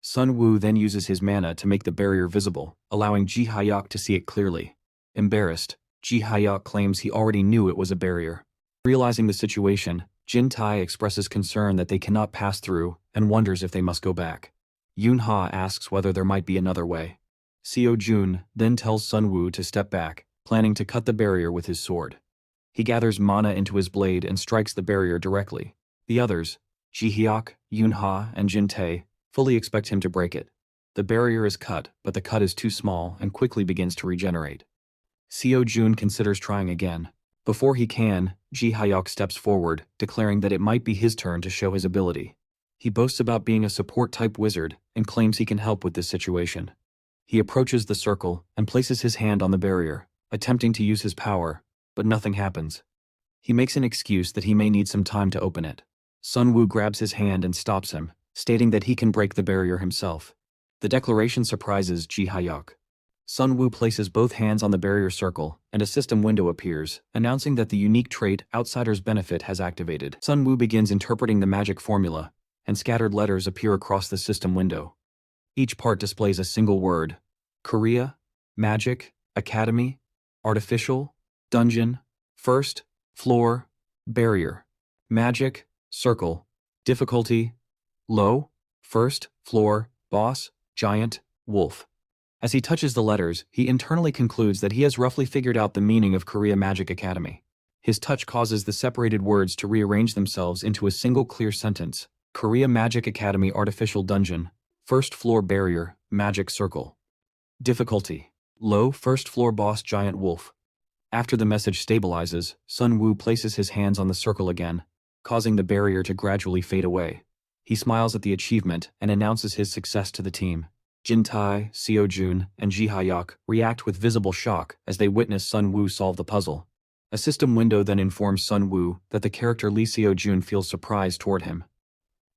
Sun Woo then uses his mana to make the barrier visible, allowing Ji Hyuk to see it clearly. Embarrassed, Ji Hyuk claims he already knew it was a barrier. Realizing the situation, Jin-tae expresses concern that they cannot pass through and wonders if they must go back. Yoon-ha asks whether there might be another way. Seo Jun then tells Sun Woo to step back, planning to cut the barrier with his sword. He gathers mana into his blade and strikes the barrier directly, The others, Ji-hyuk, Yoon-ha, and Jin-tae, fully expect him to break it. The barrier is cut, but the cut is too small and quickly begins to regenerate. Seo-jun considers trying again. Before he can, Ji-hyuk steps forward, declaring that it might be his turn to show his ability. He boasts about being a support-type wizard and claims he can help with this situation. He approaches the circle and places his hand on the barrier, attempting to use his power, but nothing happens. He makes an excuse that he may need some time to open it. Sunwoo grabs his hand and stops him, stating that he can break the barrier himself. The declaration surprises Ji-hyuk. Sunwoo places both hands on the barrier circle, and a system window appears, announcing that the unique trait Outsider's Benefit has activated. Sunwoo begins interpreting the magic formula, and scattered letters appear across the system window. Each part displays a single word: Korea, Magic, Academy, Artificial, Dungeon, First, Floor, Barrier, Magic, Circle, Difficulty, Low, First, Floor, Boss, Giant, Wolf. As he touches the letters, he internally concludes that he has roughly figured out the meaning of Korea Magic Academy. His touch causes the separated words to rearrange themselves into a single clear sentence: Korea Magic Academy Artificial Dungeon, First Floor Barrier, Magic Circle. Difficulty: Low, First Floor Boss, Giant Wolf. After the message stabilizes, Sunwoo places his hands on the circle again, causing the barrier to gradually fade away. He smiles at the achievement and announces his success to the team. Jin-tae, Seo-jun, and Ji-hyuk react with visible shock as they witness Sunwoo solve the puzzle. A system window then informs Sunwoo that the character Lee Seo-jun feels surprise toward him.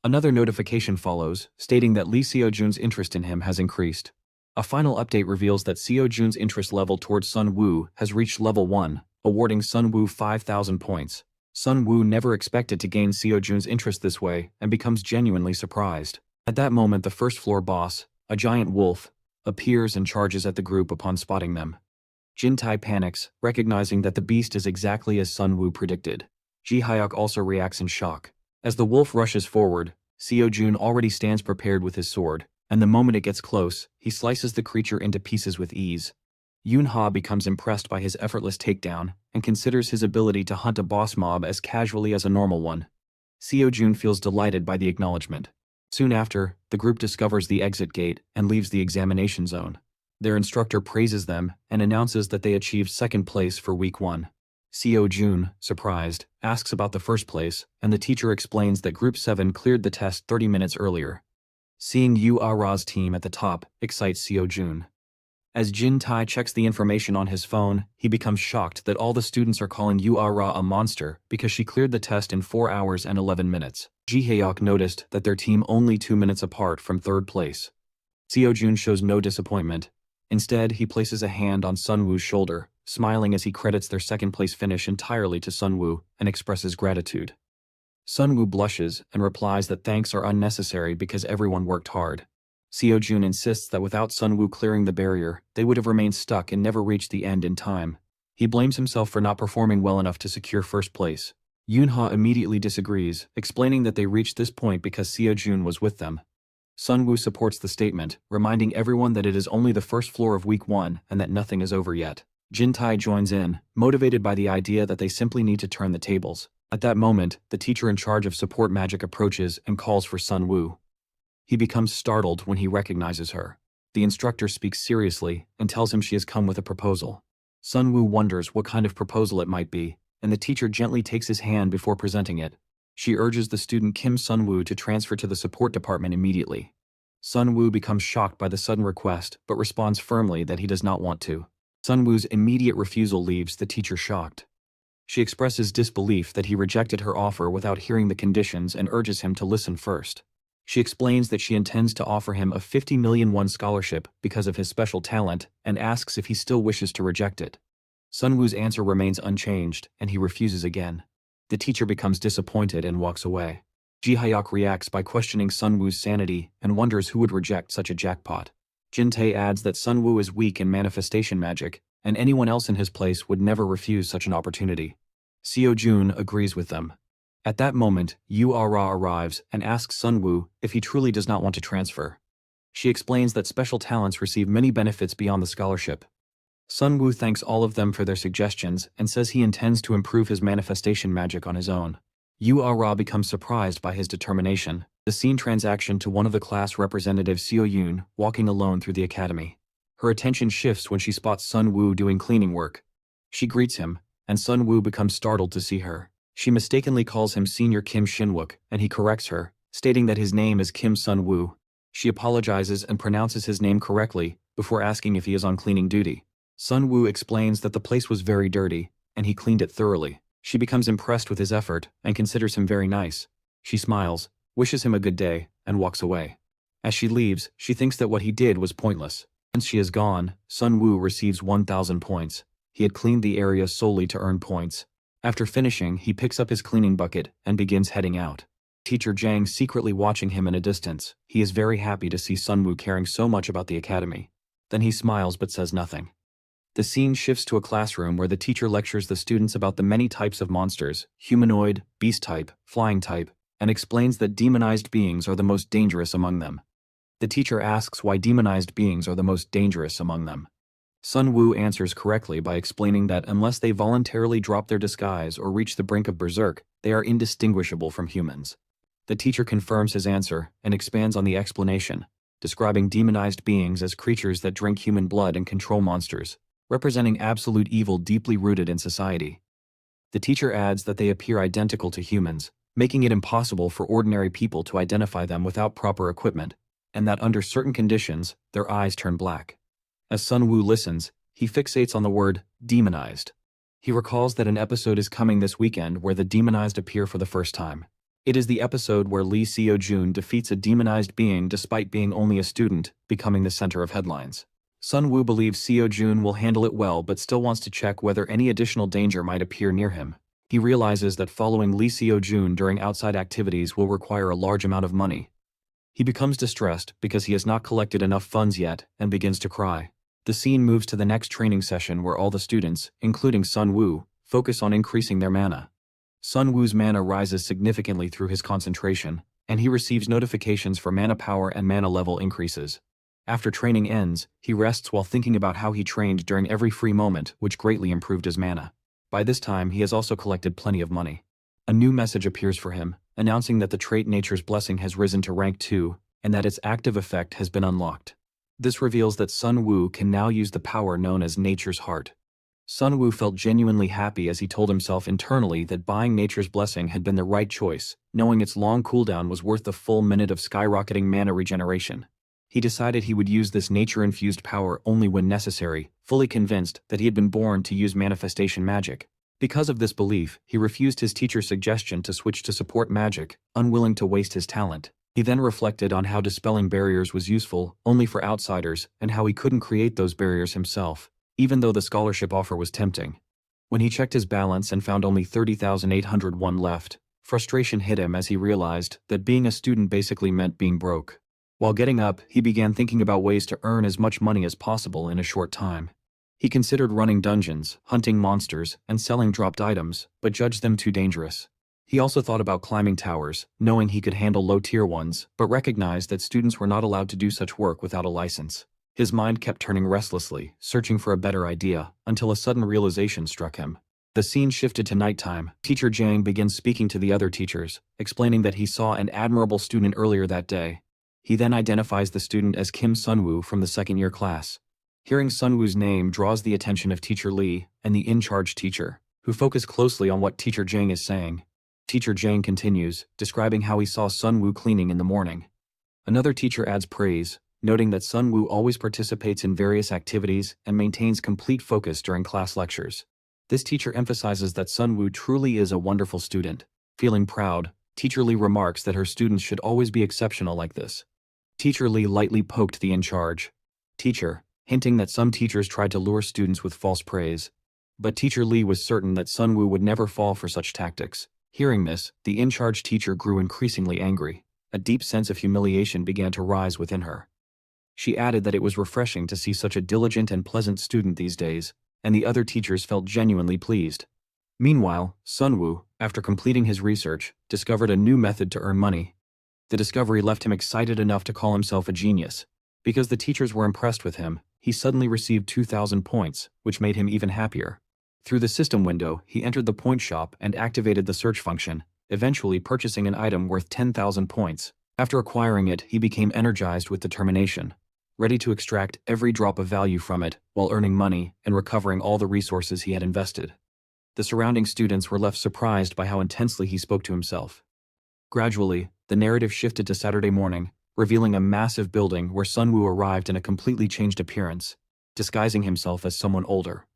Another notification follows, stating that Lee Seo-jun's interest in him has increased. A final update reveals that Seo-jun's interest level towards Sunwoo has reached level 1, awarding Sunwoo 5,000 points. Sunwoo never expected to gain Seo-jun's interest this way and becomes genuinely surprised. At that moment, the first floor boss, a giant wolf, appears and charges at the group upon spotting them. Jin-tae panics, recognizing that the beast is exactly as Sunwoo predicted. Ji-hyuk also reacts in shock. As the wolf rushes forward, Seo-jun already stands prepared with his sword, and the moment it gets close, he slices the creature into pieces with ease. Yoon-ha becomes impressed by his effortless takedown and considers his ability to hunt a boss mob as casually as a normal one. Seo-jun feels delighted by the acknowledgement. Soon after, the group discovers the exit gate and leaves the examination zone. Their instructor praises them and announces that they achieved second place for week 1. Seo-jun, surprised, asks about the first place, and the teacher explains that Group 7 cleared the test 30 minutes earlier. Seeing Yu-ara's team at the top excites Seo-jun. As Jin-tae checks the information on his phone, he becomes shocked that all the students are calling Yu-ara a monster because she cleared the test in 4 hours and 11 minutes. Ji-hyuk noticed that their team only 2 minutes apart from third place. Seo-jun shows no disappointment. Instead, he places a hand on Sunwoo's shoulder, smiling as he credits their second-place finish entirely to Sunwoo and expresses gratitude. Sunwoo blushes and replies that thanks are unnecessary because everyone worked hard. Seo-jun insists that without Sunwoo clearing the barrier, they would have remained stuck and never reached the end in time. He blames himself for not performing well enough to secure first place. Yoon-ha immediately disagrees, explaining that they reached this point because Seo-jun was with them. Sunwoo supports the statement, reminding everyone that it is only the first floor of week 1 and that nothing is over yet. Jin-tae joins in, motivated by the idea that they simply need to turn the tables. At that moment, the teacher in charge of support magic approaches and calls for Sunwoo. He becomes startled when he recognizes her. The instructor speaks seriously and tells him she has come with a proposal. Sunwoo wonders what kind of proposal it might be, and the teacher gently takes his hand before presenting it. She urges the student Kim Sunwoo to transfer to the support department immediately. Sunwoo becomes shocked by the sudden request but responds firmly that he does not want to. Sunwoo's immediate refusal leaves the teacher shocked. She expresses disbelief that he rejected her offer without hearing the conditions and urges him to listen first. She explains that she intends to offer him a 50 million won scholarship because of his special talent and asks if he still wishes to reject it. Sunwoo's answer remains unchanged, and he refuses again. The teacher becomes disappointed and walks away. Ji-hyuk reacts by questioning Sunwoo's sanity and wonders who would reject such a jackpot. Jin-tae adds that Sunwoo is weak in manifestation magic, and anyone else in his place would never refuse such an opportunity. Seo-jun agrees with them. At that moment, Yu-ara arrives and asks Sunwoo if he truly does not want to transfer. She explains that special talents receive many benefits beyond the scholarship. Sunwoo thanks all of them for their suggestions and says he intends to improve his manifestation magic on his own. Ra becomes surprised by his determination. The scene transition to one of the class representatives, Seo Yoon, walking alone through the academy. Her attention shifts when she spots Sun Woo doing cleaning work. She greets him, and Sun Woo becomes startled to see her. She mistakenly calls him Senior Kim Shinwook, and he corrects her, stating that his name is Kim Sun Woo. She apologizes and pronounces his name correctly, before asking if he is on cleaning duty. Sun Woo explains that the place was very dirty, and he cleaned it thoroughly. She becomes impressed with his effort, and considers him very nice. She smiles, wishes him a good day, and walks away. As she leaves, she thinks that what he did was pointless. Once she is gone, Sun Woo receives 1,000 points. He had cleaned the area solely to earn points. After finishing, he picks up his cleaning bucket and begins heading out. Teacher Jang secretly watching him in a distance. He is very happy to see Sun Woo caring so much about the academy. Then he smiles but says nothing. The scene shifts to a classroom where the teacher lectures the students about the many types of monsters, humanoid, beast type, flying type, and explains that demonized beings are the most dangerous among them. The teacher asks why demonized beings are the most dangerous among them. Sun Woo answers correctly by explaining that unless they voluntarily drop their disguise or reach the brink of berserk, they are indistinguishable from humans. The teacher confirms his answer and expands on the explanation, describing demonized beings as creatures that drink human blood and control monsters, representing absolute evil deeply rooted in society. The teacher adds that they appear identical to humans, making it impossible for ordinary people to identify them without proper equipment, and that under certain conditions, their eyes turn black. As Sun Woo listens, he fixates on the word demonized. He recalls that an episode is coming this weekend where the demonized appear for the first time. It is the episode where Lee Seo-jun defeats a demonized being despite being only a student, becoming the center of headlines. Sun Woo believes Seo-jun will handle it well but still wants to check whether any additional danger might appear near him. He realizes that following Lee Seo-jun during outside activities will require a large amount of money. He becomes distressed because he has not collected enough funds yet and begins to cry. The scene moves to the next training session where all the students, including Sun Woo, focus on increasing their mana. Sun Woo's mana rises significantly through his concentration, and he receives notifications for mana power and mana level increases. After training ends, he rests while thinking about how he trained during every free moment, which greatly improved his mana. By this time, he has also collected plenty of money. A new message appears for him, announcing that the trait Nature's Blessing has risen to rank 2, and that its active effect has been unlocked. This reveals that Sun Woo can now use the power known as Nature's Heart. Sun Woo felt genuinely happy as he told himself internally that buying Nature's Blessing had been the right choice, knowing its long cooldown was worth the full minute of skyrocketing mana regeneration. He decided he would use this nature-infused power only when necessary, fully convinced that he had been born to use manifestation magic. Because of this belief, he refused his teacher's suggestion to switch to support magic, unwilling to waste his talent. He then reflected on how dispelling barriers was useful only for outsiders and how he couldn't create those barriers himself, even though the scholarship offer was tempting. When he checked his balance and found only 30,801 left, frustration hit him as he realized that being a student basically meant being broke. While getting up, he began thinking about ways to earn as much money as possible in a short time. He considered running dungeons, hunting monsters, and selling dropped items, but judged them too dangerous. He also thought about climbing towers, knowing he could handle low-tier ones, but recognized that students were not allowed to do such work without a license. His mind kept turning restlessly, searching for a better idea, until a sudden realization struck him. The scene shifted to nighttime. Teacher Jang begins speaking to the other teachers, explaining that he saw an admirable student earlier that day. He then identifies the student as Kim Sunwoo from the second-year class. Hearing Sunwoo's name draws the attention of Teacher Lee and the in-charge teacher, who focus closely on what Teacher Jang is saying. Teacher Jang continues, describing how he saw Sunwoo cleaning in the morning. Another teacher adds praise, noting that Sunwoo always participates in various activities and maintains complete focus during class lectures. This teacher emphasizes that Sunwoo truly is a wonderful student. Feeling proud, Teacher Lee remarks that her students should always be exceptional like this. Teacher Lee lightly poked the in-charge teacher, hinting that some teachers tried to lure students with false praise. But Teacher Lee was certain that Sunwoo would never fall for such tactics. Hearing this, the in-charge teacher grew increasingly angry. A deep sense of humiliation began to rise within her. She added that it was refreshing to see such a diligent and pleasant student these days, and the other teachers felt genuinely pleased. Meanwhile, Sunwoo, after completing his research, discovered a new method to earn money. The discovery left him excited enough to call himself a genius. Because the teachers were impressed with him, he suddenly received 2,000 points, which made him even happier. Through the system window, he entered the point shop and activated the search function, eventually purchasing an item worth 10,000 points. After acquiring it, he became energized with determination, ready to extract every drop of value from it while earning money and recovering all the resources he had invested. The surrounding students were left surprised by how intensely he spoke to himself. Gradually, the narrative shifted to Saturday morning, revealing a massive building where Sunwoo arrived in a completely changed appearance, disguising himself as someone older.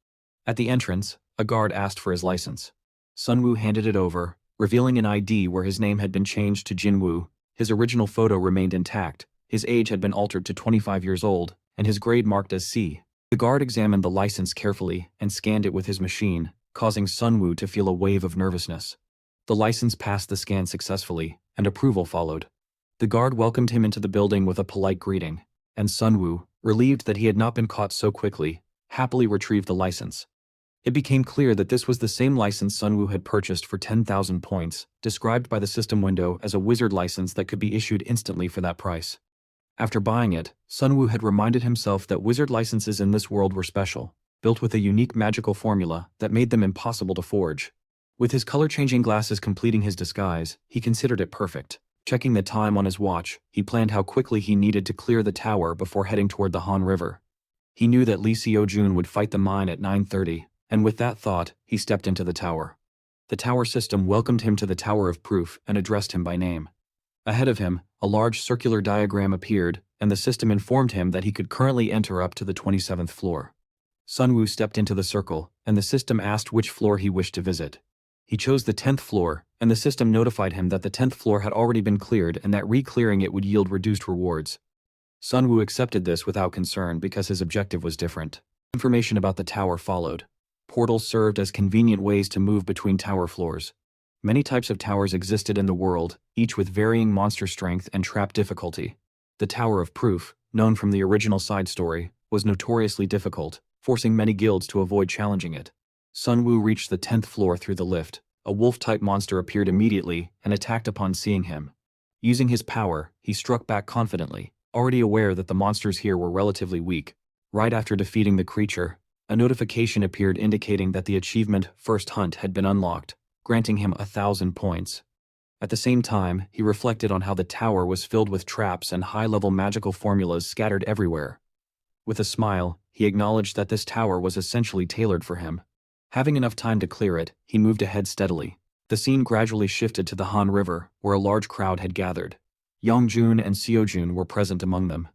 At the entrance, a guard asked for his license. Sunwoo handed it over, revealing an ID where his name had been changed to Jinwoo. His original photo remained intact, his age had been altered to 25 years old, and his grade marked as C. The guard examined the license carefully and scanned it with his machine, causing Sunwoo to feel a wave of nervousness. The license passed the scan successfully, and approval followed. The guard welcomed him into the building with a polite greeting, and Sunwoo, relieved that he had not been caught so quickly, happily retrieved the license. It became clear that this was the same license Sunwoo had purchased for 10,000 points, described by the system window as a wizard license that could be issued instantly for that price. After buying it, Sunwoo had reminded himself that wizard licenses in this world were special, built with a unique magical formula that made them impossible to forge. With his color-changing glasses completing his disguise, he considered it perfect. Checking the time on his watch, he planned how quickly he needed to clear the tower before heading toward the Han River. He knew that Lee Seo-jun would fight the mine at 9:30, and with that thought, he stepped into the tower. The tower system welcomed him to the Tower of Proof and addressed him by name. Ahead of him, a large circular diagram appeared, and the system informed him that he could currently enter up to the 27th floor. Sunwoo stepped into the circle, and the system asked which floor he wished to visit. He chose the 10th floor, and the system notified him that the 10th floor had already been cleared and that re-clearing it would yield reduced rewards. Sunwoo accepted this without concern because his objective was different. Information about the tower followed. Portals served as convenient ways to move between tower floors. Many types of towers existed in the world, each with varying monster strength and trap difficulty. The Tower of Proof, known from the original side story, was notoriously difficult, forcing many guilds to avoid challenging it. Sunwoo reached the 10th floor through the lift. A wolf-type monster appeared immediately and attacked upon seeing him. Using his power, he struck back confidently, already aware that the monsters here were relatively weak. Right after defeating the creature, a notification appeared indicating that the achievement First Hunt had been unlocked, granting him 1,000 points. At the same time, he reflected on how the tower was filled with traps and high-level magical formulas scattered everywhere. With a smile, he acknowledged that this tower was essentially tailored for him. Having enough time to clear it, he moved ahead steadily. The scene gradually shifted to the Han River, where a large crowd had gathered. Yongjun and Seo-jun were present among them.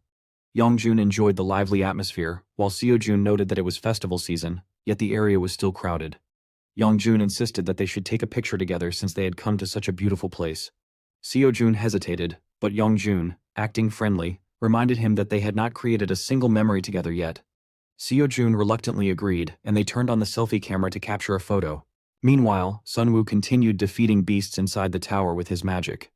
Yongjun enjoyed the lively atmosphere, while Seo-jun noted that it was festival season, yet the area was still crowded. Yongjun insisted that they should take a picture together since they had come to such a beautiful place. Seo-jun hesitated, but Yongjun, acting friendly, reminded him that they had not created a single memory together yet. Seo-jun reluctantly agreed, and they turned on the selfie camera to capture a photo. Meanwhile, Sunwoo continued defeating beasts inside the tower with his magic.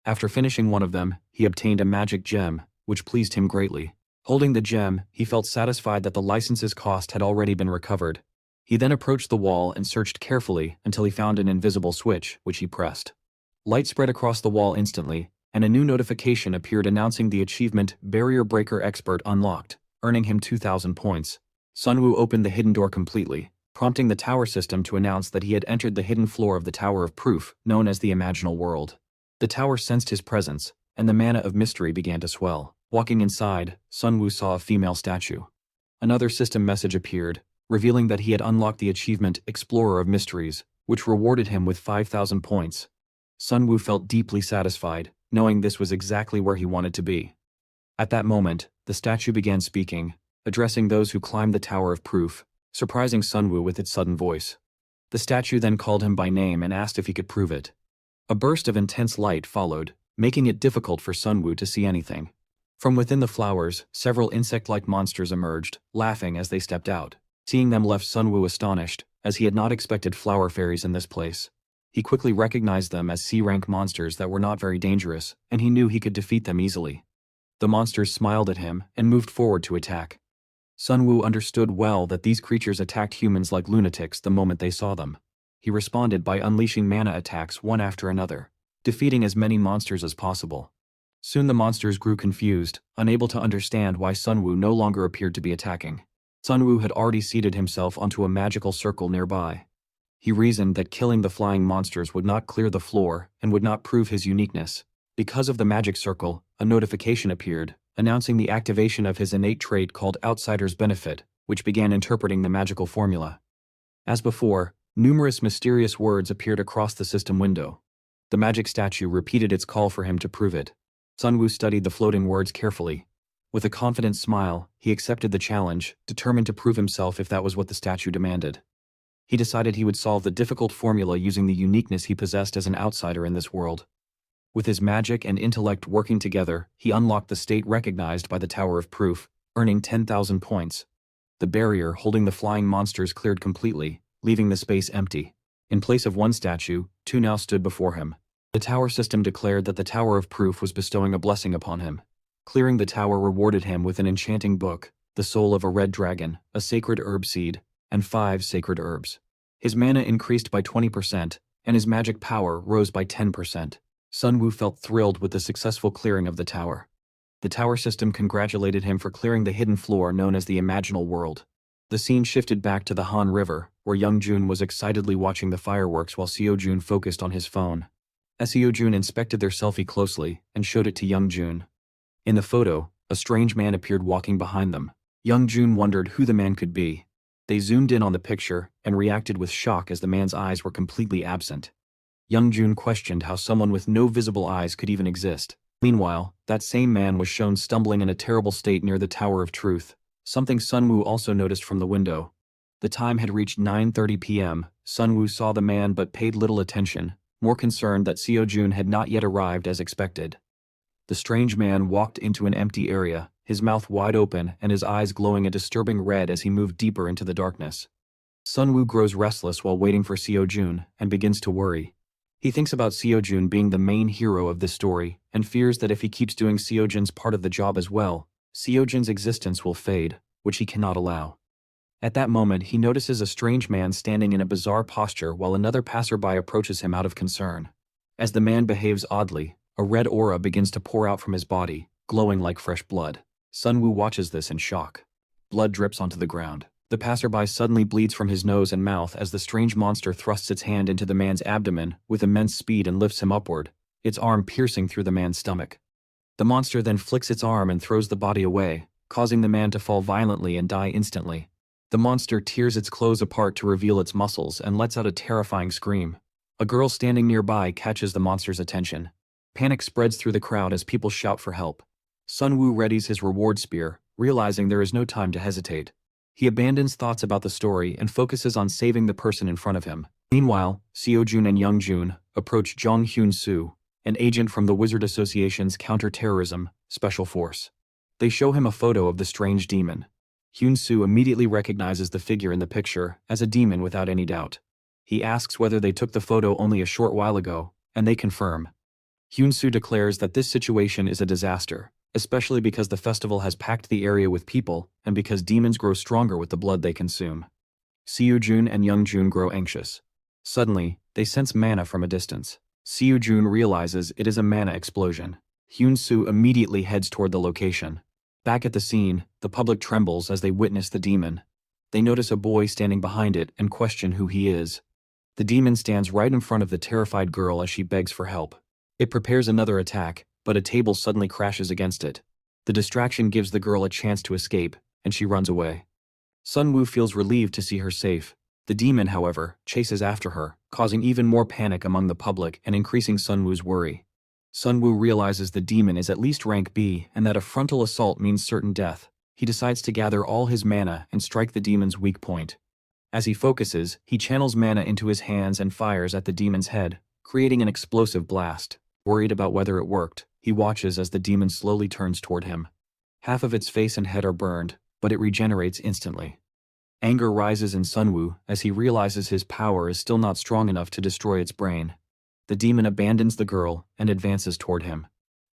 After finishing one of them, he obtained a magic gem, which pleased him greatly. Holding the gem, he felt satisfied that the license's cost had already been recovered. He then approached the wall and searched carefully until he found an invisible switch, which he pressed. Light spread across the wall instantly, and a new notification appeared announcing the achievement Barrier Breaker Expert unlocked, earning him 2,000 points. Sunwoo opened the hidden door completely, prompting the tower system to announce that he had entered the hidden floor of the Tower of Proof, known as the Imaginal World. The tower sensed his presence, and the mana of mystery began to swell. Walking inside, Sunwoo saw a female statue. Another system message appeared, revealing that he had unlocked the achievement Explorer of Mysteries, which rewarded him with 5,000 points. Sunwoo felt deeply satisfied, knowing this was exactly where he wanted to be. At that moment, the statue began speaking, addressing those who climbed the Tower of Proof, surprising Sunwoo with its sudden voice. The statue then called him by name and asked if he could prove it. A burst of intense light followed, making it difficult for Sunwoo to see anything. From within the flowers, several insect-like monsters emerged, laughing as they stepped out. Seeing them left Sunwoo astonished, as he had not expected flower fairies in this place. He quickly recognized them as C-rank monsters that were not very dangerous, and he knew he could defeat them easily. The monsters smiled at him and moved forward to attack. Sunwoo understood well that these creatures attacked humans like lunatics the moment they saw them. He responded by unleashing mana attacks one after another, defeating as many monsters as possible. Soon the monsters grew confused, unable to understand why Sunwoo no longer appeared to be attacking. Sunwoo had already seated himself onto a magical circle nearby. He reasoned that killing the flying monsters would not clear the floor and would not prove his uniqueness. Because of the magic circle, a notification appeared, announcing the activation of his innate trait called Outsider's Benefit, which began interpreting the magical formula. As before, numerous mysterious words appeared across the system window. The magic statue repeated its call for him to prove it. Sunwoo studied the floating words carefully. With a confident smile, he accepted the challenge, determined to prove himself if that was what the statue demanded. He decided he would solve the difficult formula using the uniqueness he possessed as an outsider in this world. With his magic and intellect working together, he unlocked the state recognized by the Tower of Proof, earning 10,000 points. The barrier holding the flying monsters cleared completely, leaving the space empty. In place of one statue, two now stood before him. The tower system declared that the Tower of Proof was bestowing a blessing upon him. Clearing the tower rewarded him with an enchanting book, the soul of a red dragon, a sacred herb seed, and 5 sacred herbs. His mana increased by 20%, and his magic power rose by 10%. Sunwoo felt thrilled with the successful clearing of the tower. The tower system congratulated him for clearing the hidden floor known as the Imaginal World. The scene shifted back to the Han River, where Youngjun was excitedly watching the fireworks while Seojun focused on his phone. Seojun inspected their selfie closely and showed it to Youngjun. In the photo, a strange man appeared walking behind them. Youngjun wondered who the man could be. They zoomed in on the picture and reacted with shock as the man's eyes were completely absent. Youngjun questioned how someone with no visible eyes could even exist. Meanwhile, that same man was shown stumbling in a terrible state near the Tower of Truth, something Sunwoo also noticed from the window. The time had reached 9:30 p.m. Sunwoo saw the man but paid little attention, more concerned that Seojun had not yet arrived as expected. The strange man walked into an empty area, his mouth wide open and his eyes glowing a disturbing red as he moved deeper into the darkness. Sunwoo grows restless while waiting for Seojun and begins to worry. He thinks about Seojun being the main hero of this story and fears that if he keeps doing Seojun's part of the job as well, Seojun's existence will fade, which he cannot allow. At that moment, he notices a strange man standing in a bizarre posture while another passerby approaches him out of concern. As the man behaves oddly, a red aura begins to pour out from his body, glowing like fresh blood. Sunwoo watches this in shock. Blood drips onto the ground. The passerby suddenly bleeds from his nose and mouth as the strange monster thrusts its hand into the man's abdomen with immense speed and lifts him upward, its arm piercing through the man's stomach. The monster then flicks its arm and throws the body away, causing the man to fall violently and die instantly. The monster tears its clothes apart to reveal its muscles and lets out a terrifying scream. A girl standing nearby catches the monster's attention. Panic spreads through the crowd as people shout for help. Sunwoo readies his reward spear, realizing there is no time to hesitate. He abandons thoughts about the story and focuses on saving the person in front of him. Meanwhile, Seojun and Youngjun approach Jong Hyun-soo, an agent from the Wizard Association's counter-terrorism special force. They show him a photo of the strange demon. Hyun-soo immediately recognizes the figure in the picture as a demon without any doubt. He asks whether they took the photo only a short while ago, and they confirm. Hyun-soo declares that this situation is a disaster, especially because the festival has packed the area with people and because demons grow stronger with the blood they consume. Seojun and Youngjun grow anxious. Suddenly, they sense mana from a distance. Seojun realizes it is a mana explosion. Hyun-soo immediately heads toward the location. Back at the scene, the public trembles as they witness the demon. They notice a boy standing behind it and question who he is. The demon stands right in front of the terrified girl as she begs for help. It prepares another attack, but a table suddenly crashes against it. The distraction gives the girl a chance to escape, and she runs away. Sunwoo feels relieved to see her safe. The demon, however, chases after her, causing even more panic among the public and increasing Sunwoo's worry. Sunwoo realizes the demon is at least rank B and that a frontal assault means certain death. He decides to gather all his mana and strike the demon's weak point. As he focuses, he channels mana into his hands and fires at the demon's head, creating an explosive blast. Worried about whether it worked, he watches as the demon slowly turns toward him. Half of its face and head are burned, but it regenerates instantly. Anger rises in Sunwoo as he realizes his power is still not strong enough to destroy its brain. The demon abandons the girl and advances toward him.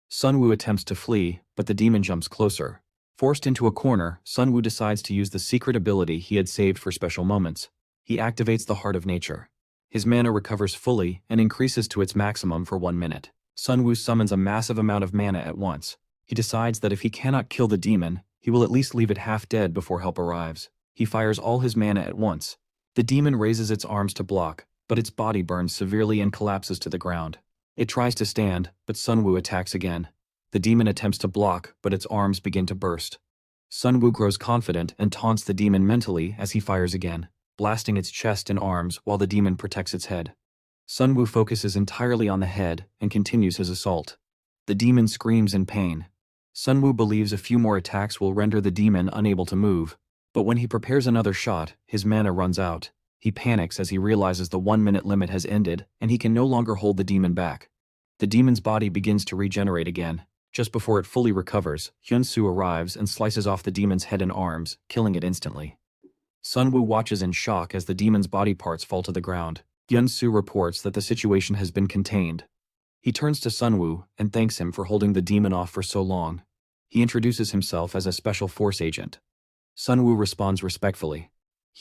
Sunwoo attempts to flee, but the demon jumps closer. Forced into a corner, Sunwoo decides to use the secret ability he had saved for special moments. He activates the Heart of Nature. His mana recovers fully and increases to its maximum for 1 minute. Sunwoo summons a massive amount of mana at once. He decides that if he cannot kill the demon, he will at least leave it half dead before help arrives. He fires all his mana at once. The demon raises its arms to block, but its body burns severely and collapses to the ground. It tries to stand, but Sunwoo attacks again. The demon attempts to block, but its arms begin to burst. Sunwoo grows confident and taunts the demon mentally as he fires again, blasting its chest and arms while the demon protects its head. Sunwoo focuses entirely on the head and continues his assault. The demon screams in pain. Sunwoo believes a few more attacks will render the demon unable to move, but when he prepares another shot, his mana runs out. He panics as he realizes the 1-minute limit has ended and he can no longer hold the demon back. The demon's body begins to regenerate again. Just before it fully recovers, Hyunsoo arrives and slices off the demon's head and arms, killing it instantly. Sunwoo watches in shock as the demon's body parts fall to the ground. Hyunsoo reports that the situation has been contained. He turns to Sunwoo and thanks him for holding the demon off for so long. He introduces himself as a special force agent. Sunwoo responds respectfully.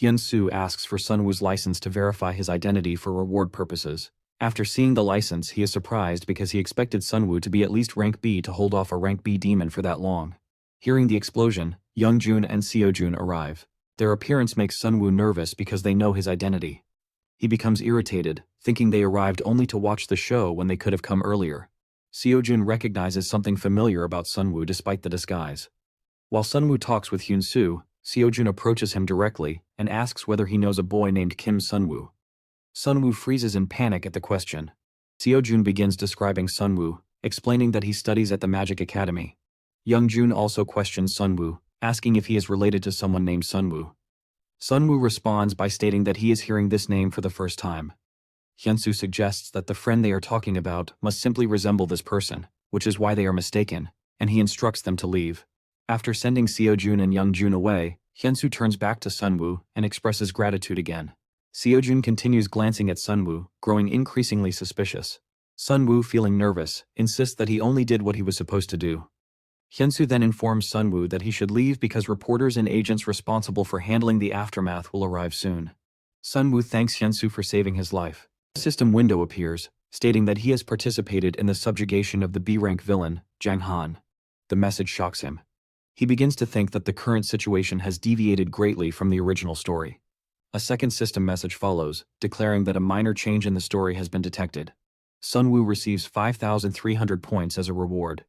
Hyunsoo asks for Sunwoo's license to verify his identity for reward purposes. After seeing the license, he is surprised because he expected Sunwoo to be at least rank B to hold off a rank B demon for that long. Hearing the explosion, Youngjun and Seojun arrive. Their appearance makes Sunwoo nervous because they know his identity. He becomes irritated, thinking they arrived only to watch the show when they could have come earlier. Seojun recognizes something familiar about Sunwoo despite the disguise. While Sunwoo talks with Hyunsoo, Seojun approaches him directly and asks whether he knows a boy named Kim Sunwoo. Sunwoo freezes in panic at the question. Seojun begins describing Sunwoo, explaining that he studies at the Magic Academy. Youngjun also questions Sunwoo, asking if he is related to someone named Sunwoo. Sunwoo responds by stating that he is hearing this name for the first time. Hyunsoo suggests that the friend they are talking about must simply resemble this person, which is why they are mistaken, and he instructs them to leave. After sending Seojun and Youngjun away, Hyunsoo turns back to Sunwoo and expresses gratitude again. Seojun continues glancing at Sunwoo, growing increasingly suspicious. Sunwoo, feeling nervous, insists that he only did what he was supposed to do. Hyunsoo then informs Sunwoo that he should leave because reporters and agents responsible for handling the aftermath will arrive soon. Sunwoo thanks Hyunsoo for saving his life. A system window appears, stating that he has participated in the subjugation of the B-rank villain, Jang Han. The message shocks him. He begins to think that the current situation has deviated greatly from the original story. A second system message follows, declaring that a minor change in the story has been detected. Sunwoo receives 5,300 points as a reward.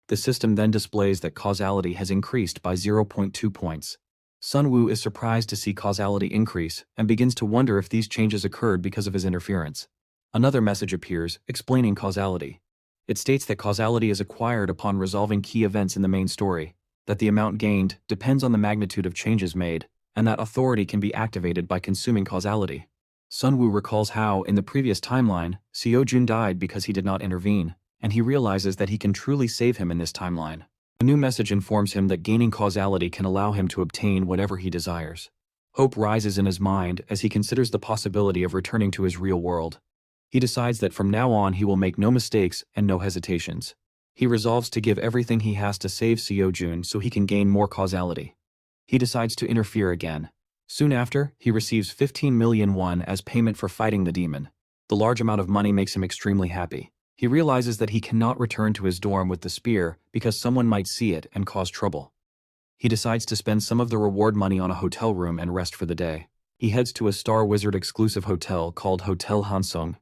The system then displays that causality has increased by 0.2 points. Sunwoo is surprised to see causality increase and begins to wonder if these changes occurred because of his interference. Another message appears, explaining causality. It states that causality is acquired upon resolving key events in the main story, that the amount gained depends on the magnitude of changes made, and that authority can be activated by consuming causality. Sunwoo recalls how, in the previous timeline, Seojun died because he did not intervene, and he realizes that he can truly save him in this timeline. A new message informs him that gaining causality can allow him to obtain whatever he desires. Hope rises in his mind as he considers the possibility of returning to his real world. He decides that from now on he will make no mistakes and no hesitations. He resolves to give everything he has to save Seojun so he can gain more causality. He decides to interfere again. Soon after, he receives 15 million won as payment for fighting the demon. The large amount of money makes him extremely happy. He realizes that he cannot return to his dorm with the spear because someone might see it and cause trouble. He decides to spend some of the reward money on a hotel room and rest for the day. He heads to a Star Wizard exclusive hotel called Hotel Hansung.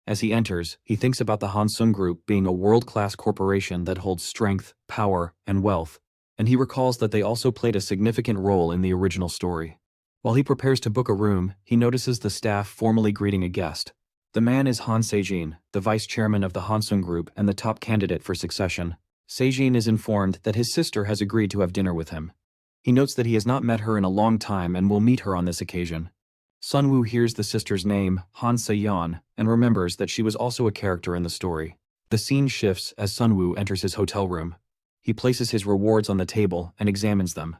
As he enters, he thinks about the Hansung Group being a world-class corporation that holds strength, power, and wealth, and he recalls that they also played a significant role in the original story. While he prepares to book a room, he notices the staff formally greeting a guest. The man is Han Seijin, the vice chairman of the Hansung Group and the top candidate for succession. Seijin is informed that his sister has agreed to have dinner with him. He notes that he has not met her in a long time and will meet her on this occasion. Sunwoo hears the sister's name, Han Se-yeon, and remembers that she was also a character in the story. The scene shifts as Sunwoo enters his hotel room. He places his rewards on the table and examines them.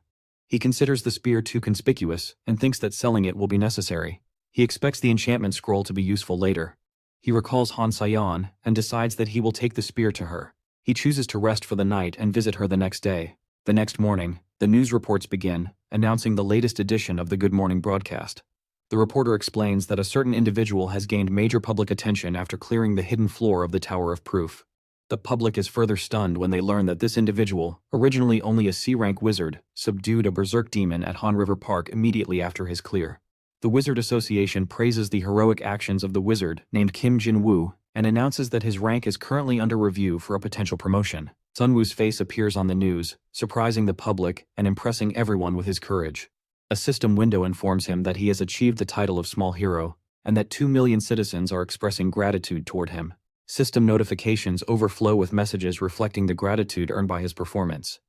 He considers the spear too conspicuous and thinks that selling it will be necessary. He expects the enchantment scroll to be useful later. He recalls Han Se-yeon and decides that he will take the spear to her. He chooses to rest for the night and visit her the next day. The next morning, the news reports begin, announcing the latest edition of the Good Morning broadcast. The reporter explains that a certain individual has gained major public attention after clearing the hidden floor of the Tower of Proof. The public is further stunned when they learn that this individual, originally only a C-rank wizard, subdued a berserk demon at Han River Park immediately after his clear. The Wizard Association praises the heroic actions of the wizard named Kim Jin-woo and announces that his rank is currently under review for a potential promotion. Sunwoo's face appears on the news, surprising the public and impressing everyone with his courage. A system window informs him that he has achieved the title of small hero, and that 2 million citizens are expressing gratitude toward him. System notifications overflow with messages reflecting the gratitude earned by his performance.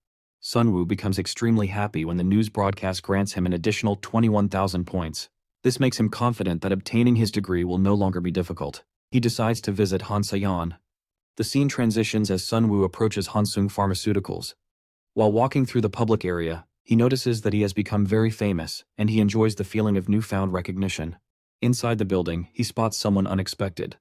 Sunwoo becomes extremely happy when the news broadcast grants him an additional 21,000 points. This makes him confident that obtaining his degree will no longer be difficult. He decides to visit Hansayon. The scene transitions as Sunwoo approaches Hansung Pharmaceuticals. While walking through the public area, he notices that he has become very famous, and he enjoys the feeling of newfound recognition. Inside the building, he spots someone unexpected.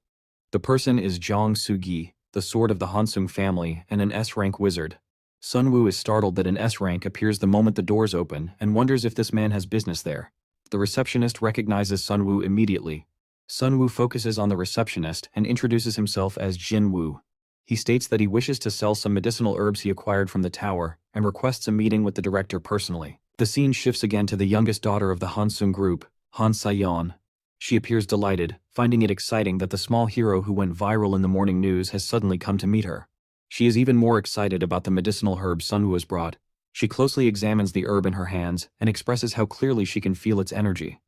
The person is Jong Soo-gi, the sword of the Hansung family and an S-rank wizard. Sunwoo is startled that an S-rank appears the moment the doors open and wonders if this man has business there. The receptionist recognizes Sunwoo immediately. Sunwoo focuses on the receptionist and introduces himself as Jin-woo. He states that he wishes to sell some medicinal herbs he acquired from the tower and requests a meeting with the director personally. The scene shifts again to the youngest daughter of the Hansung group, Han Sayeon. She appears delighted, finding it exciting that the small hero who went viral in the morning news has suddenly come to meet her. She is even more excited about the medicinal herb Sunwoo has brought. She closely examines the herb in her hands and expresses how clearly she can feel its energy.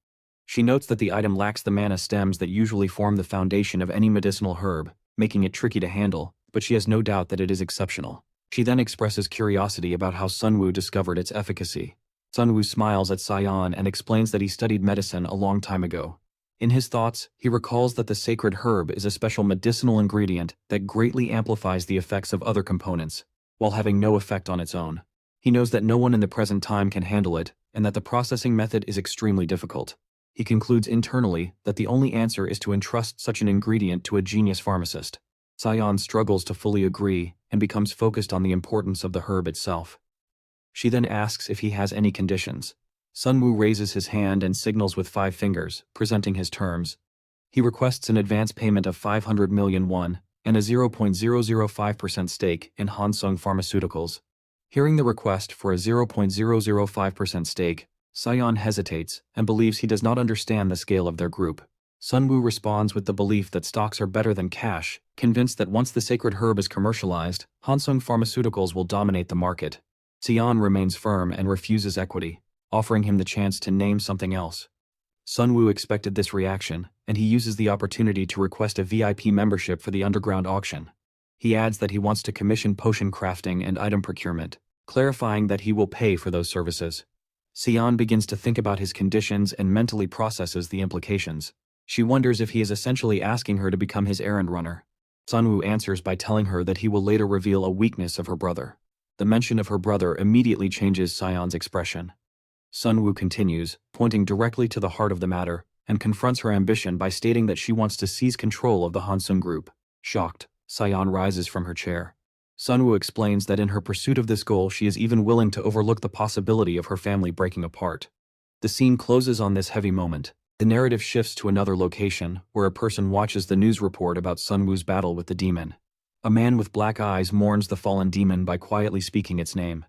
She notes that the item lacks the mana stems that usually form the foundation of any medicinal herb, making it tricky to handle, but she has no doubt that it is exceptional. She then expresses curiosity about how Sunwoo discovered its efficacy. Sunwoo smiles at Sayeon and explains that he studied medicine a long time ago. In his thoughts, he recalls that the sacred herb is a special medicinal ingredient that greatly amplifies the effects of other components, while having no effect on its own. He knows that no one in the present time can handle it, and that the processing method is extremely difficult. He concludes internally that the only answer is to entrust such an ingredient to a genius pharmacist. Sayeon struggles to fully agree and becomes focused on the importance of the herb itself. She then asks if he has any conditions. Sunwoo raises his hand and signals with 5 fingers, presenting his terms. He requests an advance payment of 500 million won and a 0.005% stake in Hansung Pharmaceuticals. Hearing the request for a 0.005% stake, Sayeon hesitates and believes he does not understand the scale of their group. Sunwoo responds with the belief that stocks are better than cash, convinced that once the sacred herb is commercialized, Hansung Pharmaceuticals will dominate the market. Sayeon remains firm and refuses equity, offering him the chance to name something else. Sunwoo expected this reaction, and he uses the opportunity to request a VIP membership for the underground auction. He adds that he wants to commission potion crafting and item procurement, clarifying that he will pay for those services. Sayeon begins to think about his conditions and mentally processes the implications. She wonders if he is essentially asking her to become his errand runner. Sunwoo answers by telling her that he will later reveal a weakness of her brother. The mention of her brother immediately changes Sayeon's expression. Sunwoo continues, pointing directly to the heart of the matter, and confronts her ambition by stating that she wants to seize control of the Hansung group. Shocked, Sayeon rises from her chair. Sunwoo explains that in her pursuit of this goal she is even willing to overlook the possibility of her family breaking apart. The scene closes on this heavy moment. The narrative shifts to another location, where a person watches the news report about Sunwoo's battle with the demon. A man with black eyes mourns the fallen demon by quietly speaking its name.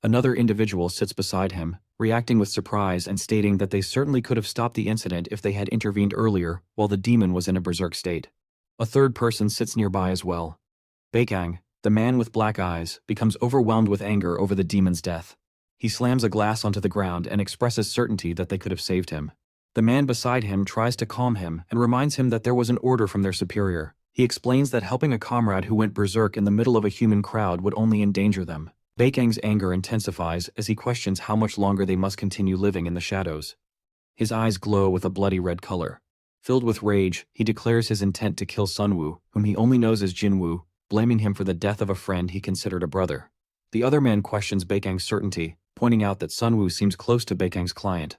Another individual sits beside him, reacting with surprise and stating that they certainly could have stopped the incident if they had intervened earlier while the demon was in a berserk state. A third person sits nearby as well. Baekang, the man with black eyes, becomes overwhelmed with anger over the demon's death. He slams a glass onto the ground and expresses certainty that they could have saved him. The man beside him tries to calm him and reminds him that there was an order from their superior. He explains that helping a comrade who went berserk in the middle of a human crowd would only endanger them. Baekang's anger intensifies as he questions how much longer they must continue living in the shadows. His eyes glow with a bloody red color. Filled with rage, he declares his intent to kill Sunwoo, whom he only knows as Jinwoo, blaming him for the death of a friend he considered a brother. The other man questions Baekang's certainty, pointing out that Sunwoo seems close to Baekang's client.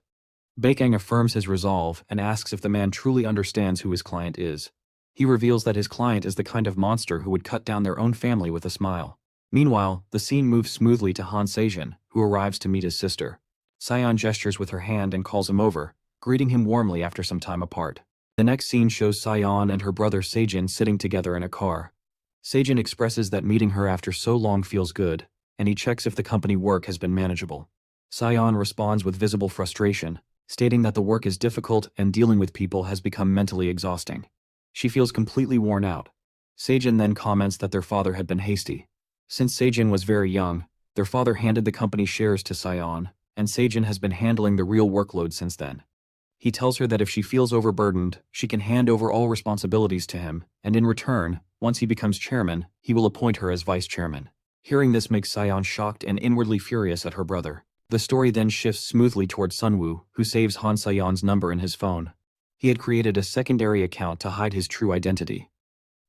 Baekang affirms his resolve and asks if the man truly understands who his client is. He reveals that his client is the kind of monster who would cut down their own family with a smile. Meanwhile, the scene moves smoothly to Han Sejin, who arrives to meet his sister. Sayeon gestures with her hand and calls him over, greeting him warmly after some time apart. The next scene shows Sayeon and her brother Sejin sitting together in a car. Sejin expresses that meeting her after so long feels good, and he checks if the company work has been manageable. Sayeon responds with visible frustration, stating that the work is difficult and dealing with people has become mentally exhausting. She feels completely worn out. Sejin then comments that their father had been hasty. Since Sejin was very young, their father handed the company shares to Sion, and Sejin has been handling the real workload since then. He tells her that if she feels overburdened, she can hand over all responsibilities to him, and in return, once he becomes chairman, he will appoint her as vice chairman. Hearing this makes Sion shocked and inwardly furious at her brother. The story then shifts smoothly towards Sunwoo, who saves Han Sion's number in his phone. He had created a secondary account to hide his true identity.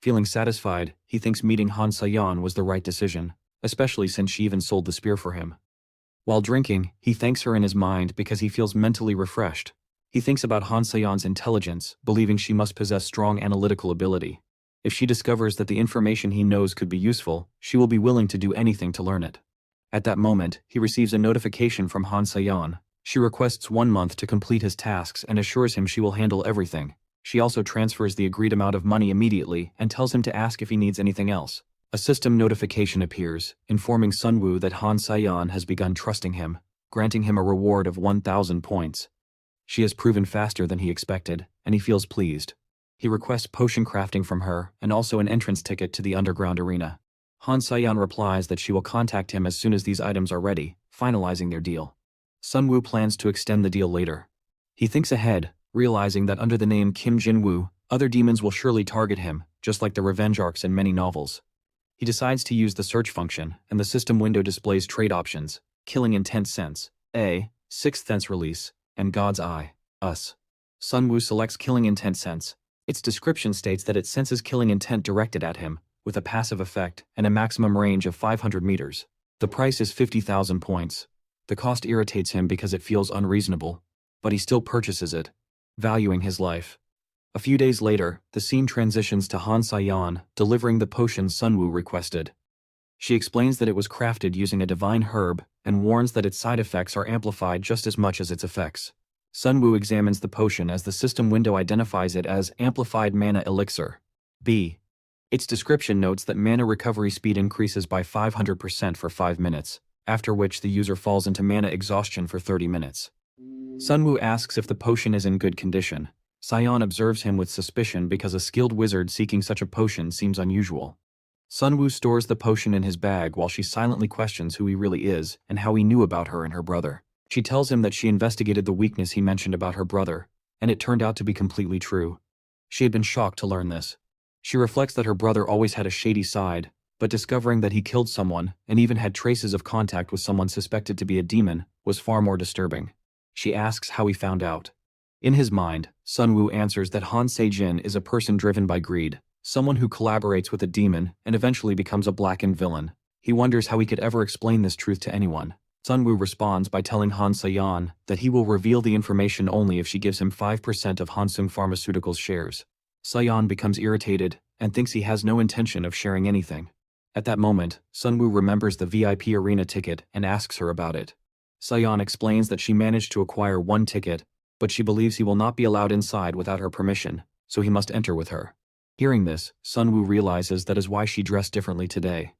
Feeling satisfied, he thinks meeting Han Sion was the right decision, especially since she even sold the spear for him. While drinking, he thanks her in his mind because he feels mentally refreshed. He thinks about Han Sion's intelligence, believing she must possess strong analytical ability. If she discovers that the information he knows could be useful, she will be willing to do anything to learn it. At that moment, he receives a notification from Han Sion. She requests 1 month to complete his tasks and assures him she will handle everything. She also transfers the agreed amount of money immediately and tells him to ask if he needs anything else. A system notification appears, informing Sunwoo that Han Sion has begun trusting him, granting him a reward of 1,000 points. She has proven faster than he expected, and he feels pleased. He requests potion crafting from her and also an entrance ticket to the underground arena. Han Sion replies that she will contact him as soon as these items are ready, finalizing their deal. Sunwoo plans to extend the deal later. He thinks ahead, realizing that under the name Kim Jin-woo, other demons will surely target him, just like the revenge arcs in many novels. He decides to use the search function, and the system window displays trade options: Killing Intent Sense, A, Sixth Sense Release, and God's Eye, Us. Sunwoo selects Killing Intent Sense. Its description states that it senses killing intent directed at him, with a passive effect and a maximum range of 500 meters. The price is 50,000 points. The cost irritates him because it feels unreasonable, but he still purchases it, valuing his life. A few days later, the scene transitions to Han Sion delivering the potion Sunwoo requested. She explains that it was crafted using a divine herb and warns that its side effects are amplified just as much as its effects. Sunwoo examines the potion as the system window identifies it as Amplified Mana Elixir, B. Its description notes that mana recovery speed increases by 500% for 5 minutes, after which the user falls into mana exhaustion for 30 minutes. Sunwoo asks if the potion is in good condition. Sion observes him with suspicion because a skilled wizard seeking such a potion seems unusual. Sunwoo stores the potion in his bag while she silently questions who he really is and how he knew about her and her brother. She tells him that she investigated the weakness he mentioned about her brother, and it turned out to be completely true. She had been shocked to learn this. She reflects that her brother always had a shady side, but discovering that he killed someone and even had traces of contact with someone suspected to be a demon was far more disturbing. She asks how he found out. In his mind, Sunwoo answers that Han Sejin is a person driven by greed, someone who collaborates with a demon and eventually becomes a blackened villain. He wonders how he could ever explain this truth to anyone. Sunwoo responds by telling Han Sion that he will reveal the information only if she gives him 5% of Hansung Pharmaceuticals shares. Sion becomes irritated and thinks he has no intention of sharing anything. At that moment, Sunwoo remembers the VIP arena ticket and asks her about it. Sion explains that she managed to acquire 1 ticket, but she believes he will not be allowed inside without her permission, so he must enter with her. Hearing this, Sunwoo realizes that is why she dressed differently today.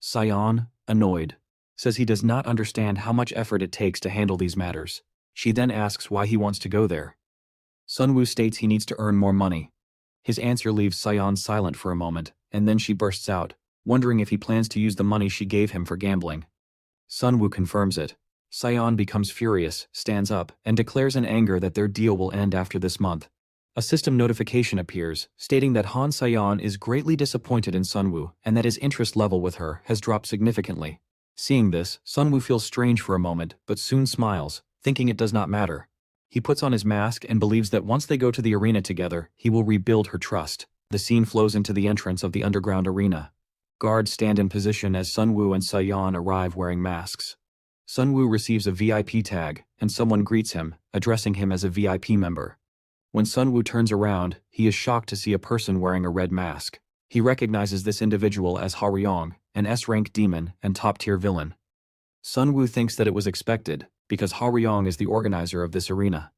Sion, annoyed, says he does not understand how much effort it takes to handle these matters. She then asks why he wants to go there. Sunwoo states he needs to earn more money. His answer leaves Sion silent for a moment, and then she bursts out, wondering if he plans to use the money she gave him for gambling. Sunwoo confirms it. Sion becomes furious, stands up, and declares in anger that their deal will end after this month. A system notification appears, stating that Han Sion is greatly disappointed in Sunwoo and that his interest level with her has dropped significantly. Seeing this, Sunwoo feels strange for a moment, but soon smiles, thinking it does not matter. He puts on his mask and believes that once they go to the arena together, he will rebuild her trust. The scene flows into the entrance of the underground arena. Guards stand in position as Sunwoo and Sion arrive wearing masks. Sunwoo receives a VIP tag, and someone greets him, addressing him as a VIP member. When Sunwoo turns around, he is shocked to see a person wearing a red mask. He recognizes this individual as Haryong, an S-rank demon and top-tier villain. Sunwoo thinks that it was expected, because Haryong is the organizer of this arena.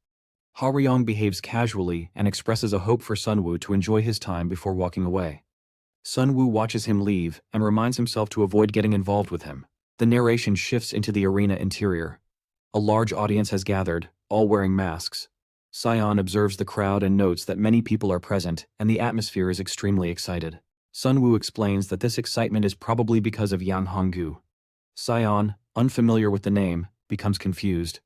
Haryong behaves casually and expresses a hope for Sunwoo to enjoy his time before walking away. Sunwoo watches him leave and reminds himself to avoid getting involved with him. The narration shifts into the arena interior. A large audience has gathered, all wearing masks. Sion observes the crowd and notes that many people are present, and the atmosphere is extremely excited. Sunwoo explains that this excitement is probably because of Yang Honggu. Sion, unfamiliar with the name, becomes confused.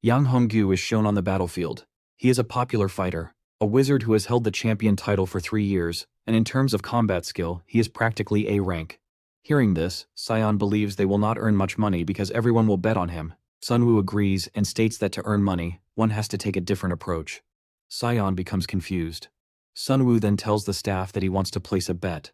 Yang Honggu is shown on the battlefield. He is a popular fighter, a wizard who has held the champion title for 3 years, and in terms of combat skill, he is practically A rank. Hearing this, Sion believes they will not earn much money because everyone will bet on him. Sunwoo agrees and states that to earn money, one has to take a different approach. Sion becomes confused. Sunwoo then tells the staff that he wants to place a bet.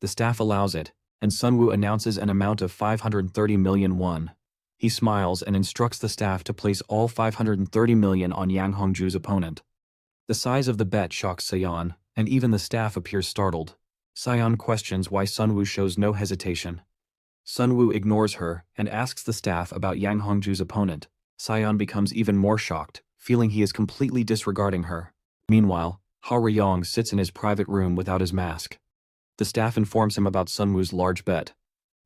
The staff allows it, and Sunwoo announces an amount of 530 million won. He smiles and instructs the staff to place all 530 million on Yang Hongju's opponent. The size of the bet shocks Sion, and even the staff appears startled. Sion questions why Sunwoo shows no hesitation. Sunwoo ignores her and asks the staff about Yang Hongju's opponent. Sion becomes even more shocked, feeling he is completely disregarding her. Meanwhile, Ha Reyong sits in his private room without his mask. The staff informs him about Sunwoo's large bet.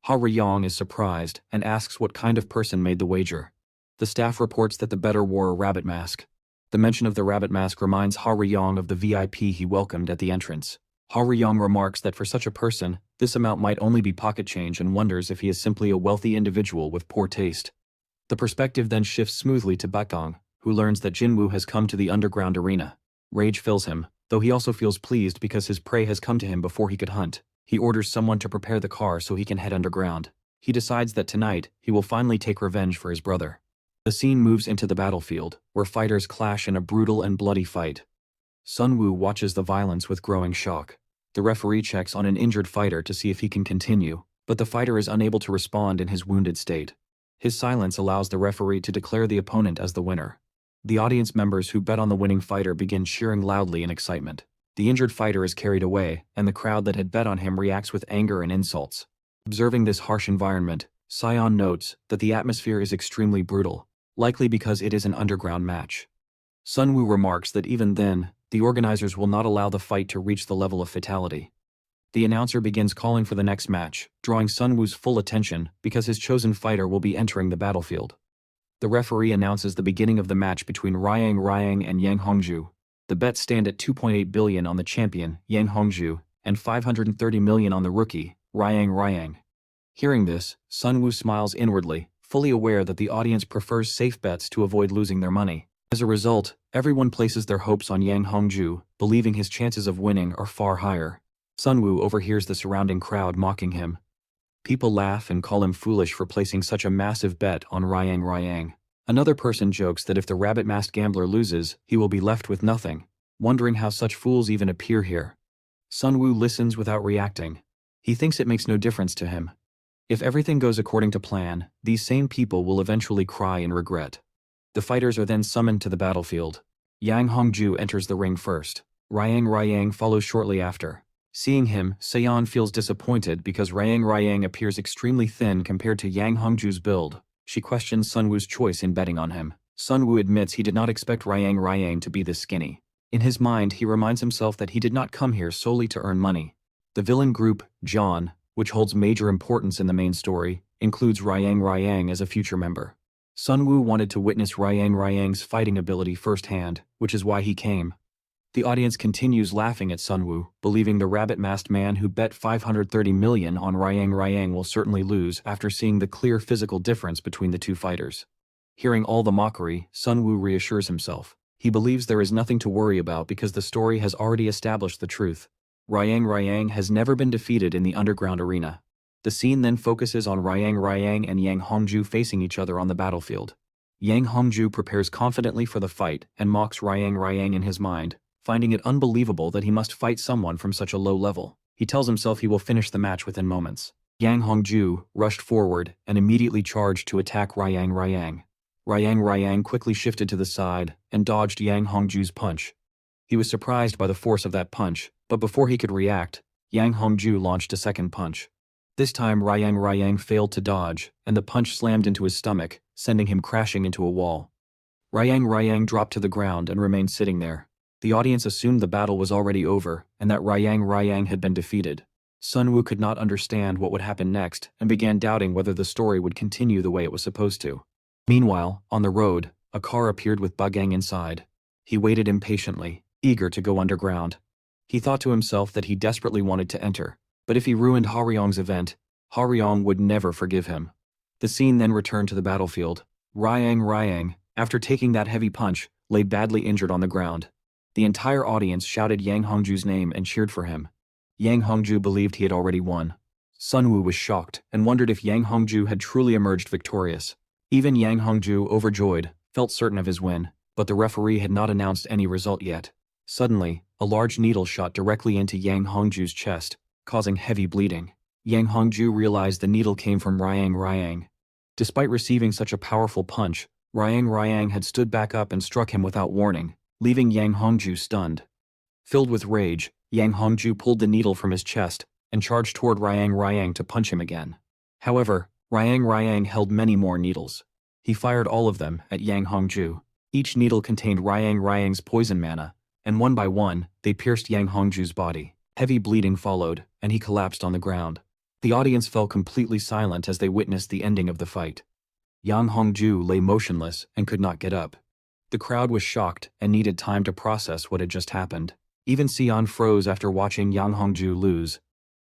Ha Reyong is surprised and asks what kind of person made the wager. The staff reports that the bettor wore a rabbit mask. The mention of the rabbit mask reminds Ha Reyong of the VIP he welcomed at the entrance. Ha Reyong remarks that for such a person, this amount might only be pocket change and wonders if he is simply a wealthy individual with poor taste. The perspective then shifts smoothly to Bakong, who learns that Jinwoo has come to the underground arena. Rage fills him, though he also feels pleased because his prey has come to him before he could hunt. He orders someone to prepare the car so he can head underground. He decides that tonight, he will finally take revenge for his brother. The scene moves into the battlefield, where fighters clash in a brutal and bloody fight. Sunwoo watches the violence with growing shock. The referee checks on an injured fighter to see if he can continue, but the fighter is unable to respond in his wounded state. His silence allows the referee to declare the opponent as the winner. The audience members who bet on the winning fighter begin cheering loudly in excitement. The injured fighter is carried away, and the crowd that had bet on him reacts with anger and insults. Observing this harsh environment, Sion notes that the atmosphere is extremely brutal, likely because it is an underground match. Sunwoo remarks that even then, the organizers will not allow the fight to reach the level of fatality. The announcer begins calling for the next match, drawing Sunwoo's full attention because his chosen fighter will be entering the battlefield. The referee announces the beginning of the match between Ryang and Yang Hongju. The bets stand at 2.8 billion on the champion, Yang Hongju, and 530 million on the rookie, Ryang. Hearing this, Sunwoo smiles inwardly, fully aware that the audience prefers safe bets to avoid losing their money. As a result, everyone places their hopes on Yang Hongju, believing his chances of winning are far higher. Sunwoo overhears the surrounding crowd mocking him. People laugh and call him foolish for placing such a massive bet on Ryang. Another person jokes that if the rabbit-masked gambler loses, he will be left with nothing, wondering how such fools even appear here. Sunwoo listens without reacting. He thinks it makes no difference to him. If everything goes according to plan, these same people will eventually cry in regret. The fighters are then summoned to the battlefield. Yang Hongju enters the ring first. Ryang follows shortly after. Seeing him, Sion feels disappointed because Ryang appears extremely thin compared to Yang Hongju's build. She questions Sunwoo's choice in betting on him. Sunwoo admits he did not expect Ryang to be this skinny. In his mind, he reminds himself that he did not come here solely to earn money. The villain group, John, which holds major importance in the main story, includes Ryang as a future member. Sunwoo wanted to witness Ryang's fighting ability firsthand, which is why he came. The audience continues laughing at Sunwoo, believing the rabbit-masked man who bet 530 million on Ryang will certainly lose after seeing the clear physical difference between the two fighters. Hearing all the mockery, Sunwoo reassures himself. He believes there is nothing to worry about because the story has already established the truth. Ryang has never been defeated in the underground arena. The scene then focuses on Ryang and Yang Hongju facing each other on the battlefield. Yang Hongju prepares confidently for the fight and mocks Ryang in his mind, finding it unbelievable that he must fight someone from such a low level. He tells himself he will finish the match within moments. Yang Hongju rushed forward and immediately charged to attack Ryang. Ryang quickly shifted to the side and dodged Yang Hongju's punch. He was surprised by the force of that punch, but before he could react, Yang Hongju launched a second punch. This time Ryang failed to dodge, and the punch slammed into his stomach, sending him crashing into a wall. Ryang dropped to the ground and remained sitting there. The audience assumed the battle was already over, and that Ryang had been defeated. Sunwoo could not understand what would happen next, and began doubting whether the story would continue the way it was supposed to. Meanwhile, on the road, A car appeared with Bagang inside. He waited impatiently, eager to go underground. He thought to himself that he desperately wanted to enter, but if he ruined Haryong's event, Haryong would never forgive him. The scene then returned to the battlefield. Ryang, after taking that heavy punch, lay badly injured on the ground. The entire audience shouted Yang Hongju's name and cheered for him. Yang Hongju believed he had already won. Sunwoo was shocked and wondered if Yang Hongju had truly emerged victorious. Even Yang Hongju, overjoyed, felt certain of his win, but the referee had not announced any result yet. Suddenly, a large needle shot directly into Yang Hongju's chest, causing heavy bleeding. Yang Hongju realized the needle came from Ryang. Despite receiving such a powerful punch, Ryang had stood back up and struck him without warning, leaving Yang Hongju stunned. Filled with rage, Yang Hongju pulled the needle from his chest and charged toward Ryang to punch him again. However, Ryang held many more needles. He fired all of them at Yang Hongju. Each needle contained Ryang's poison mana, and one by one, they pierced Yang Hongju's body. Heavy bleeding followed, and he collapsed on the ground. The audience fell completely silent as they witnessed the ending of the fight. Yang Hongju lay motionless and could not get up. The crowd was shocked and needed time to process what had just happened. Even Sion froze after watching Yang Hongju lose.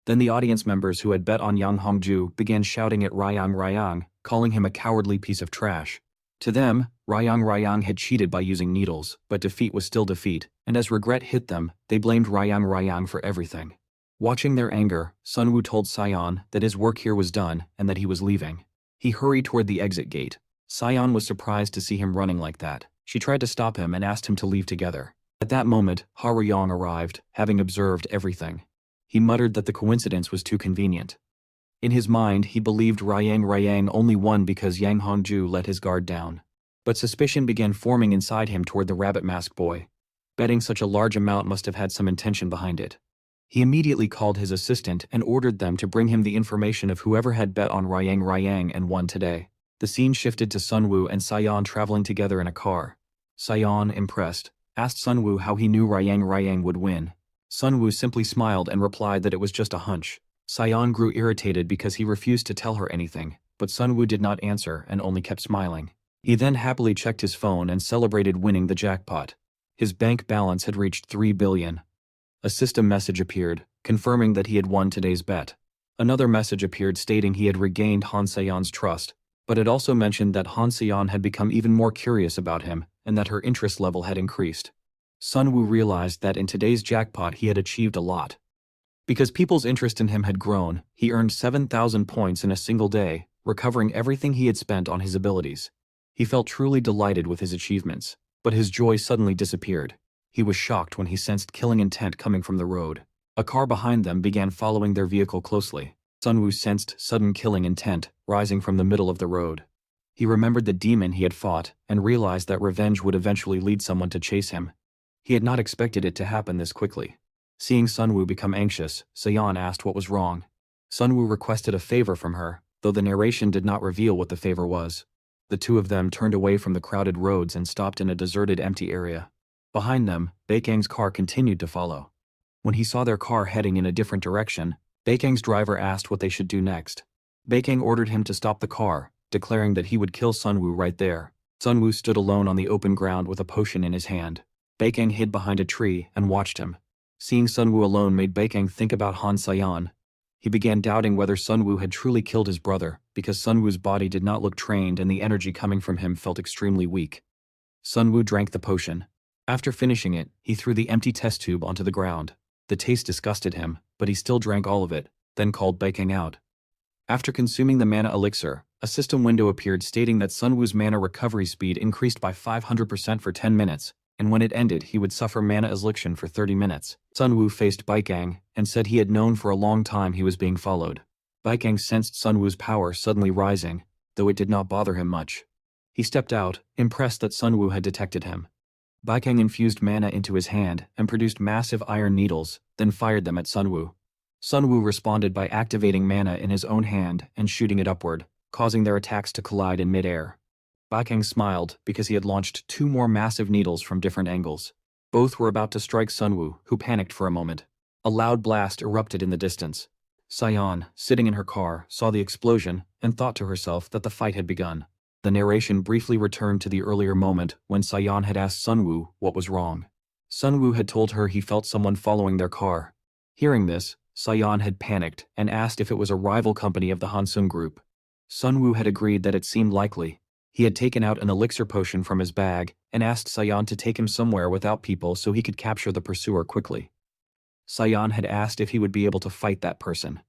Then the audience members who had bet on Yang Hongju began shouting at Ryang, calling him a cowardly piece of trash. To them, Ryang had cheated by using needles, but defeat was still defeat, and as regret hit them, they blamed Ryang for everything. Watching their anger, Sunwoo told Sion that his work here was done and that he was leaving. He hurried toward the exit gate. Sion was surprised to see him running like that. She tried to stop him and asked him to leave together. At that moment, Haryong arrived, having observed everything. He muttered that the coincidence was too convenient. In his mind, he believed Ryang only won because Yang Hongju let his guard down. But suspicion began forming inside him toward the rabbit mask boy. Betting such a large amount must have had some intention behind it. He immediately called his assistant and ordered them to bring him the information of whoever had bet on Ryang and won today. The scene shifted to Sunwoo and Sion traveling together in a car. Sion, impressed, asked Sunwoo how he knew Ryang would win. Sunwoo simply smiled and replied that it was just a hunch. Sion grew irritated because he refused to tell her anything, but Sunwoo did not answer and only kept smiling. He then happily checked his phone and celebrated winning the jackpot. His bank balance had reached 3 billion. A system message appeared, confirming that he had won today's bet. Another message appeared stating he had regained Han Se-yeon's trust, but it also mentioned that Han Se-yeon had become even more curious about him and that her interest level had increased. Sunwoo realized that in today's jackpot he had achieved a lot. Because people's interest in him had grown, he earned 7,000 points in a single day, recovering everything he had spent on his abilities. He felt truly delighted with his achievements, but his joy suddenly disappeared. He was shocked when he sensed killing intent coming from the road. A car behind them began following their vehicle closely. Sunwoo sensed sudden killing intent rising from the middle of the road. He remembered the demon he had fought and realized that revenge would eventually lead someone to chase him. He had not expected it to happen this quickly. Seeing Sunwoo become anxious, Sion asked what was wrong. Sunwoo requested a favor from her, though the narration did not reveal what the favor was. The two of them turned away from the crowded roads and stopped in a deserted, empty area. Behind them, Baekang's car continued to follow. When he saw their car heading in a different direction, Baekang's driver asked what they should do next. Baekang ordered him to stop the car, declaring that he would kill Sunwoo right there. Sunwoo stood alone on the open ground with a potion in his hand. Baekang hid behind a tree and watched him. Seeing Sunwoo alone made Baekang think about Han Se-yeon. He began doubting whether Sunwoo had truly killed his brother, because Sunwoo's body did not look trained and the energy coming from him felt extremely weak. Sunwoo drank the potion. After finishing it, he threw the empty test tube onto the ground. The taste disgusted him, but he still drank all of it, then called Baekang out. After consuming the mana elixir, a system window appeared stating that Sunwoo's mana recovery speed increased by 500% for 10 minutes, and when it ended he would suffer mana affliction for 30 minutes. Sunwoo faced Baekang and said he had known for a long time he was being followed. Baekang sensed Sunwoo's power suddenly rising, though it did not bother him much. He stepped out, impressed that Sunwoo had detected him. Baekang infused mana into his hand and produced massive iron needles, then fired them at Sunwoo. Sunwoo responded by activating mana in his own hand and shooting it upward, causing their attacks to collide in mid-air. Baekang smiled because he had launched 2 more massive needles from different angles. Both were about to strike Sunwoo, who panicked for a moment. A loud blast erupted in the distance. Sion, sitting in her car, saw the explosion and thought to herself that the fight had begun. The narration briefly returned to the earlier moment when Sayan had asked Sunwoo what was wrong. Sunwoo had told her he felt someone following their car. Hearing this, Sayan had panicked and asked if it was a rival company of the Hansung group. Sunwoo had agreed that it seemed likely. He had taken out an elixir potion from his bag and asked Sayan to take him somewhere without people so he could capture the pursuer quickly. Sayan had asked if he would be able to fight that person.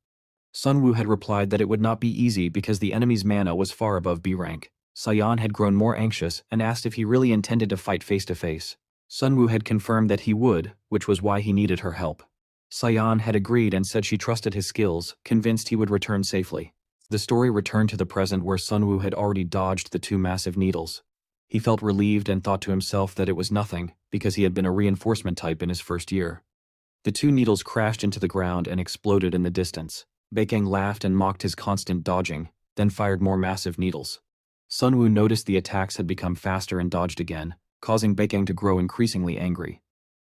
Sunwoo had replied that it would not be easy because the enemy's mana was far above B rank. Sayan had grown more anxious and asked if he really intended to fight face-to-face. Sunwoo had confirmed that he would, which was why he needed her help. Sayan had agreed and said she trusted his skills, convinced he would return safely. The story returned to the present where Sunwoo had already dodged the two massive needles. He felt relieved and thought to himself that it was nothing, because he had been a reinforcement type in his first year. The two needles crashed into the ground and exploded in the distance. Baekhyun laughed and mocked his constant dodging, then fired more massive needles. Sunwoo noticed the attacks had become faster and dodged again, causing Baekhyun to grow increasingly angry.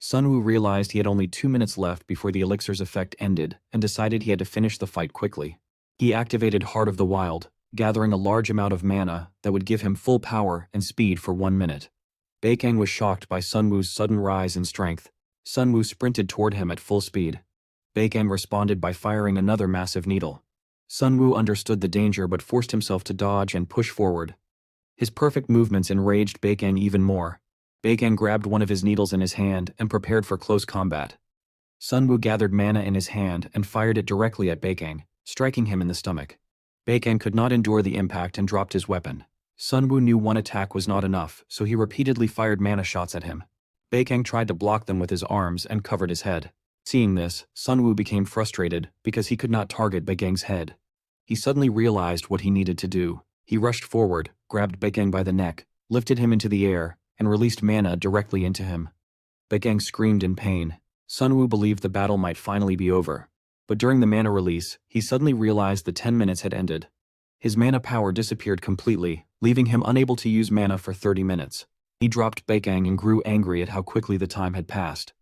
Sunwoo realized he had only 2 minutes left before the elixir's effect ended and decided he had to finish the fight quickly. He activated Heart of the Wild, gathering a large amount of mana that would give him full power and speed for 1 minute. Baekhyun was shocked by Sunwoo's sudden rise in strength. Sunwoo sprinted toward him at full speed. Baekhyun responded by firing another massive needle. Sunwoo understood the danger but forced himself to dodge and push forward. His perfect movements enraged Baekhyun even more. Baekhyun grabbed one of his needles in his hand and prepared for close combat. Sunwoo gathered mana in his hand and fired it directly at Baekhyun, striking him in the stomach. Baekhyun could not endure the impact and dropped his weapon. Sunwoo knew one attack was not enough, so he repeatedly fired mana shots at him. Baekhyun tried to block them with his arms and covered his head. Seeing this, Sunwoo became frustrated because he could not target Baekhyun's head. He suddenly realized what he needed to do. He rushed forward, grabbed Baekhyun by the neck, lifted him into the air, and released mana directly into him. Baekhyun screamed in pain. Sunwoo believed the battle might finally be over. But during the mana release, he suddenly realized the 10 minutes had ended. His mana power disappeared completely, leaving him unable to use mana for 30 minutes. He dropped Baekhyun and grew angry at how quickly the time had passed.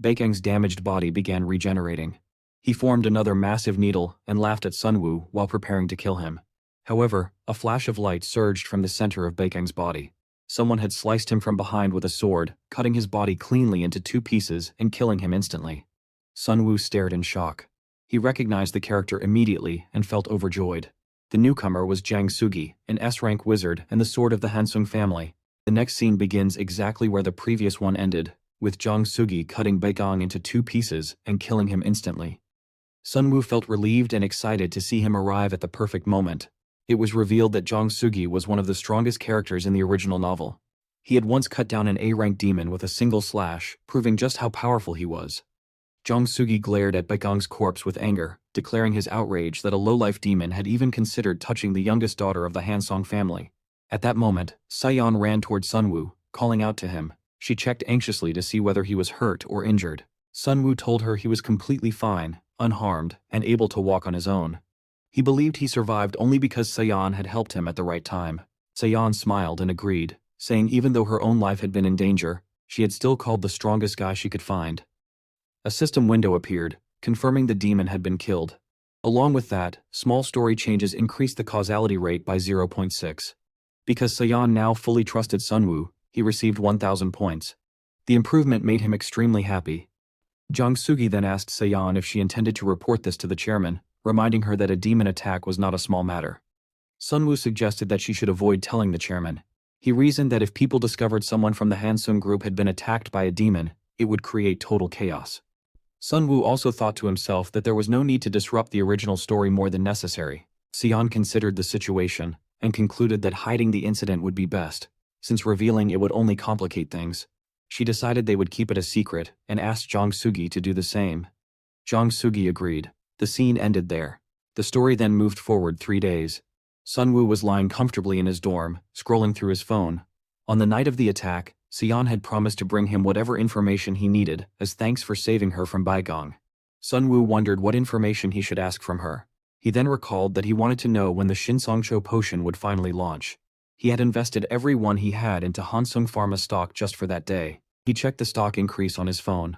Baekhyun's damaged body began regenerating. He formed another massive needle and laughed at Sunwoo while preparing to kill him. However, a flash of light surged from the center of Baekhyun's body. Someone had sliced him from behind with a sword, cutting his body cleanly into 2 pieces and killing him instantly. Sunwoo stared in shock. He recognized the character immediately and felt overjoyed. The newcomer was Jang Sugi, an S-rank wizard and the sword of the Hansung family. The next scene begins exactly where the previous one ended, with Jang Sugi cutting Baekhyun into 2 pieces and killing him instantly. Sunwoo felt relieved and excited to see him arrive at the perfect moment. It was revealed that Jang Sugi was one of the strongest characters in the original novel. He had once cut down an A-rank demon with a single slash, proving just how powerful he was. Jang Sugi glared at Baekhyun's corpse with anger, declaring his outrage that a low-life demon had even considered touching the youngest daughter of the Hansong family. At that moment, Sayan ran toward Sunwoo, calling out to him. She checked anxiously to see whether he was hurt or injured. Sunwoo told her he was completely fine, unharmed, and able to walk on his own. He believed he survived only because Sayan had helped him at the right time. Sayan smiled and agreed, saying even though her own life had been in danger, she had still called the strongest guy she could find. A system window appeared, confirming the demon had been killed. Along with that, small story changes increased the causality rate by 0.6. Because Sayan now fully trusted Sunwoo, he received 1,000 points. The improvement made him extremely happy. Jang Sugi then asked Sayan if she intended to report this to the chairman, reminding her that a demon attack was not a small matter. Sunwoo suggested that she should avoid telling the chairman. He reasoned that if people discovered someone from the Hansung group had been attacked by a demon, it would create total chaos. Sunwoo also thought to himself that there was no need to disrupt the original story more than necessary. Sayan considered the situation and concluded that hiding the incident would be best, since revealing it would only complicate things. She decided they would keep it a secret and asked Jang Sugi to do the same. Jang Sugi agreed. The scene ended there. The story then moved forward 3 days. Sunwoo was lying comfortably in his dorm, scrolling through his phone. On the night of the attack, Sayan had promised to bring him whatever information he needed as thanks for saving her from Baekhyun. Sunwoo wondered what information he should ask from her. He then recalled that he wanted to know when the Shinsongcho potion would finally launch. He had invested every one he had into Hansung Pharma stock just for that day. He checked the stock increase on his phone.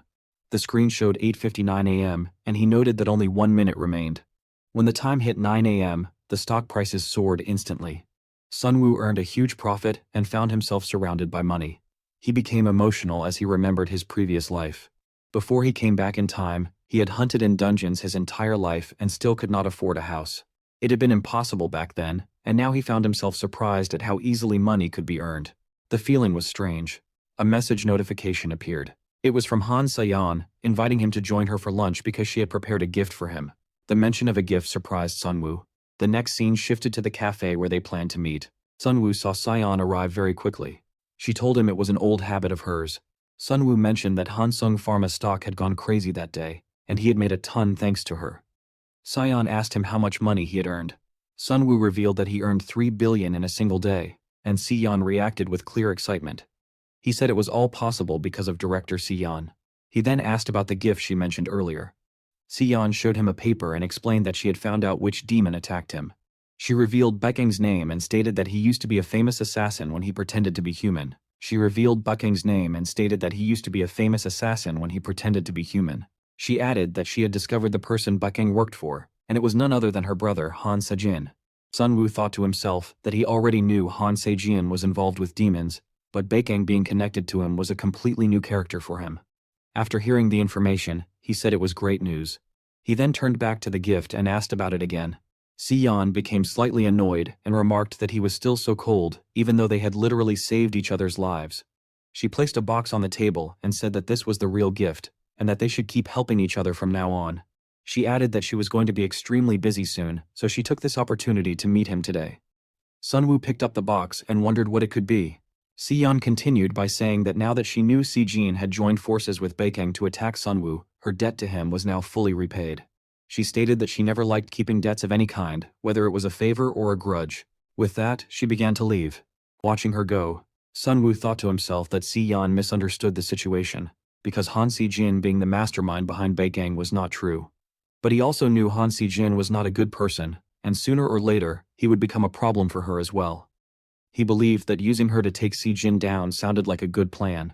The screen showed 8:59 a.m., and he noted that only 1 minute remained. When the time hit 9 a.m., the stock prices soared instantly. Sunwoo earned a huge profit and found himself surrounded by money. He became emotional as he remembered his previous life. Before he came back in time, he had hunted in dungeons his entire life and still could not afford a house. It had been impossible back then, and now he found himself surprised at how easily money could be earned. The feeling was strange. A message notification appeared. It was from Han Sayan, inviting him to join her for lunch because she had prepared a gift for him. The mention of a gift surprised Sunwoo. The next scene shifted to the cafe where they planned to meet. Sunwoo saw Sayan arrive very quickly. She told him it was an old habit of hers. Sunwoo mentioned that Hansung Pharma stock had gone crazy that day, and he had made a ton thanks to her. Sayan asked him how much money he had earned. Sunwoo revealed that he earned 3 billion in a single day, and Siyan reacted with clear excitement. He said it was all possible because of director Siyan. He then asked about the gift she mentioned earlier. Siyan showed him a paper and explained that she had found out which demon attacked him. She revealed Bekeng's name and stated that he used to be a famous assassin when he pretended to be human. She added that she had discovered the person Bekeng worked for, and it was none other than her brother Han Sejin. Sunwoo thought to himself that he already knew Han Sejin was involved with demons, but Bekeng being connected to him was a completely new character for him. After hearing the information, he said it was great news. He then turned back to the gift and asked about it again. Siyan became slightly annoyed and remarked that he was still so cold, even though they had literally saved each other's lives. She placed a box on the table and said that this was the real gift, and that they should keep helping each other from now on. She added that she was going to be extremely busy soon, so she took this opportunity to meet him today. Sunwoo picked up the box and wondered what it could be. Siyan continued by saying that now that she knew Sejin had joined forces with Bekeng to attack Sunwoo, her debt to him was now fully repaid. She stated that she never liked keeping debts of any kind, whether it was a favor or a grudge. With that, she began to leave. Watching her go, Sunwoo thought to himself that Siyan misunderstood the situation, because Han Sejin being the mastermind behind Bekeng was not true. But he also knew Han Sejin was not a good person, and sooner or later, he would become a problem for her as well. He believed that using her to take Sejin down sounded like a good plan.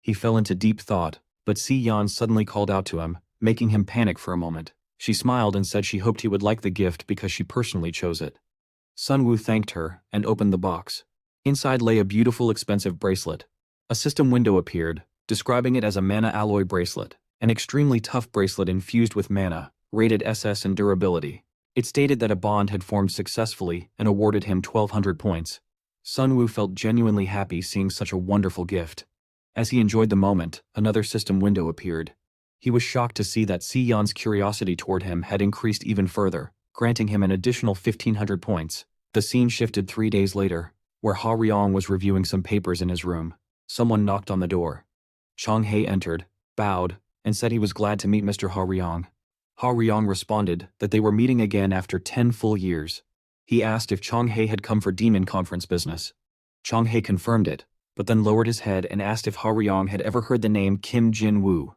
He fell into deep thought, but Siyan suddenly called out to him, making him panic for a moment. She smiled and said she hoped he would like the gift because she personally chose it. Sunwoo thanked her and opened the box. Inside lay a beautiful expensive bracelet. A system window appeared, describing it as a mana alloy bracelet, an extremely tough bracelet infused with mana, rated SS in durability. It stated that a bond had formed successfully and awarded him 1,200 points. Sunwoo felt genuinely happy seeing such a wonderful gift. As he enjoyed the moment, another system window appeared. He was shocked to see that Siyan's curiosity toward him had increased even further, granting him an additional 1,500 points. The scene shifted 3 days later, where Ha Ryong was reviewing some papers in his room. Someone knocked on the door. Chong-hae entered, bowed, and said he was glad to meet Mr. Ha Ryong. Ha Ryong responded that they were meeting again after 10 full years. He asked if Chong-hae had come for demon conference business. Chong-hae confirmed it, but then lowered his head and asked if Ha Ryong had ever heard the name Kim Jin-woo.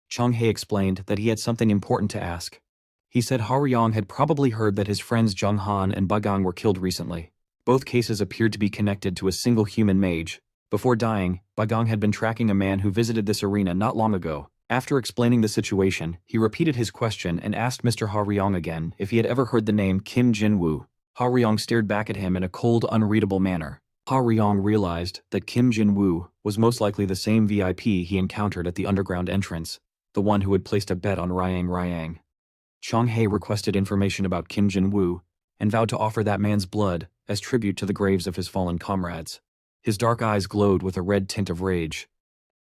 Chong-hae explained that he had something important to ask. He said Ha Ryong had probably heard that his friends Jung Han and Bagang were killed recently. Both cases appeared to be connected to a single human mage. Before dying, Bagang had been tracking a man who visited this arena not long ago. After explaining the situation, he repeated his question and asked Mr. Ha Ryong again if he had ever heard the name Kim Jin-woo. Ha Ryong stared back at him in a cold, unreadable manner. Ha Ryong realized that Kim Jin-woo was most likely the same VIP he encountered at the underground entrance, the one who had placed a bet on Ryang. Chong-hae requested information about Kim Jin-woo and vowed to offer that man's blood as tribute to the graves of his fallen comrades. His dark eyes glowed with a red tint of rage.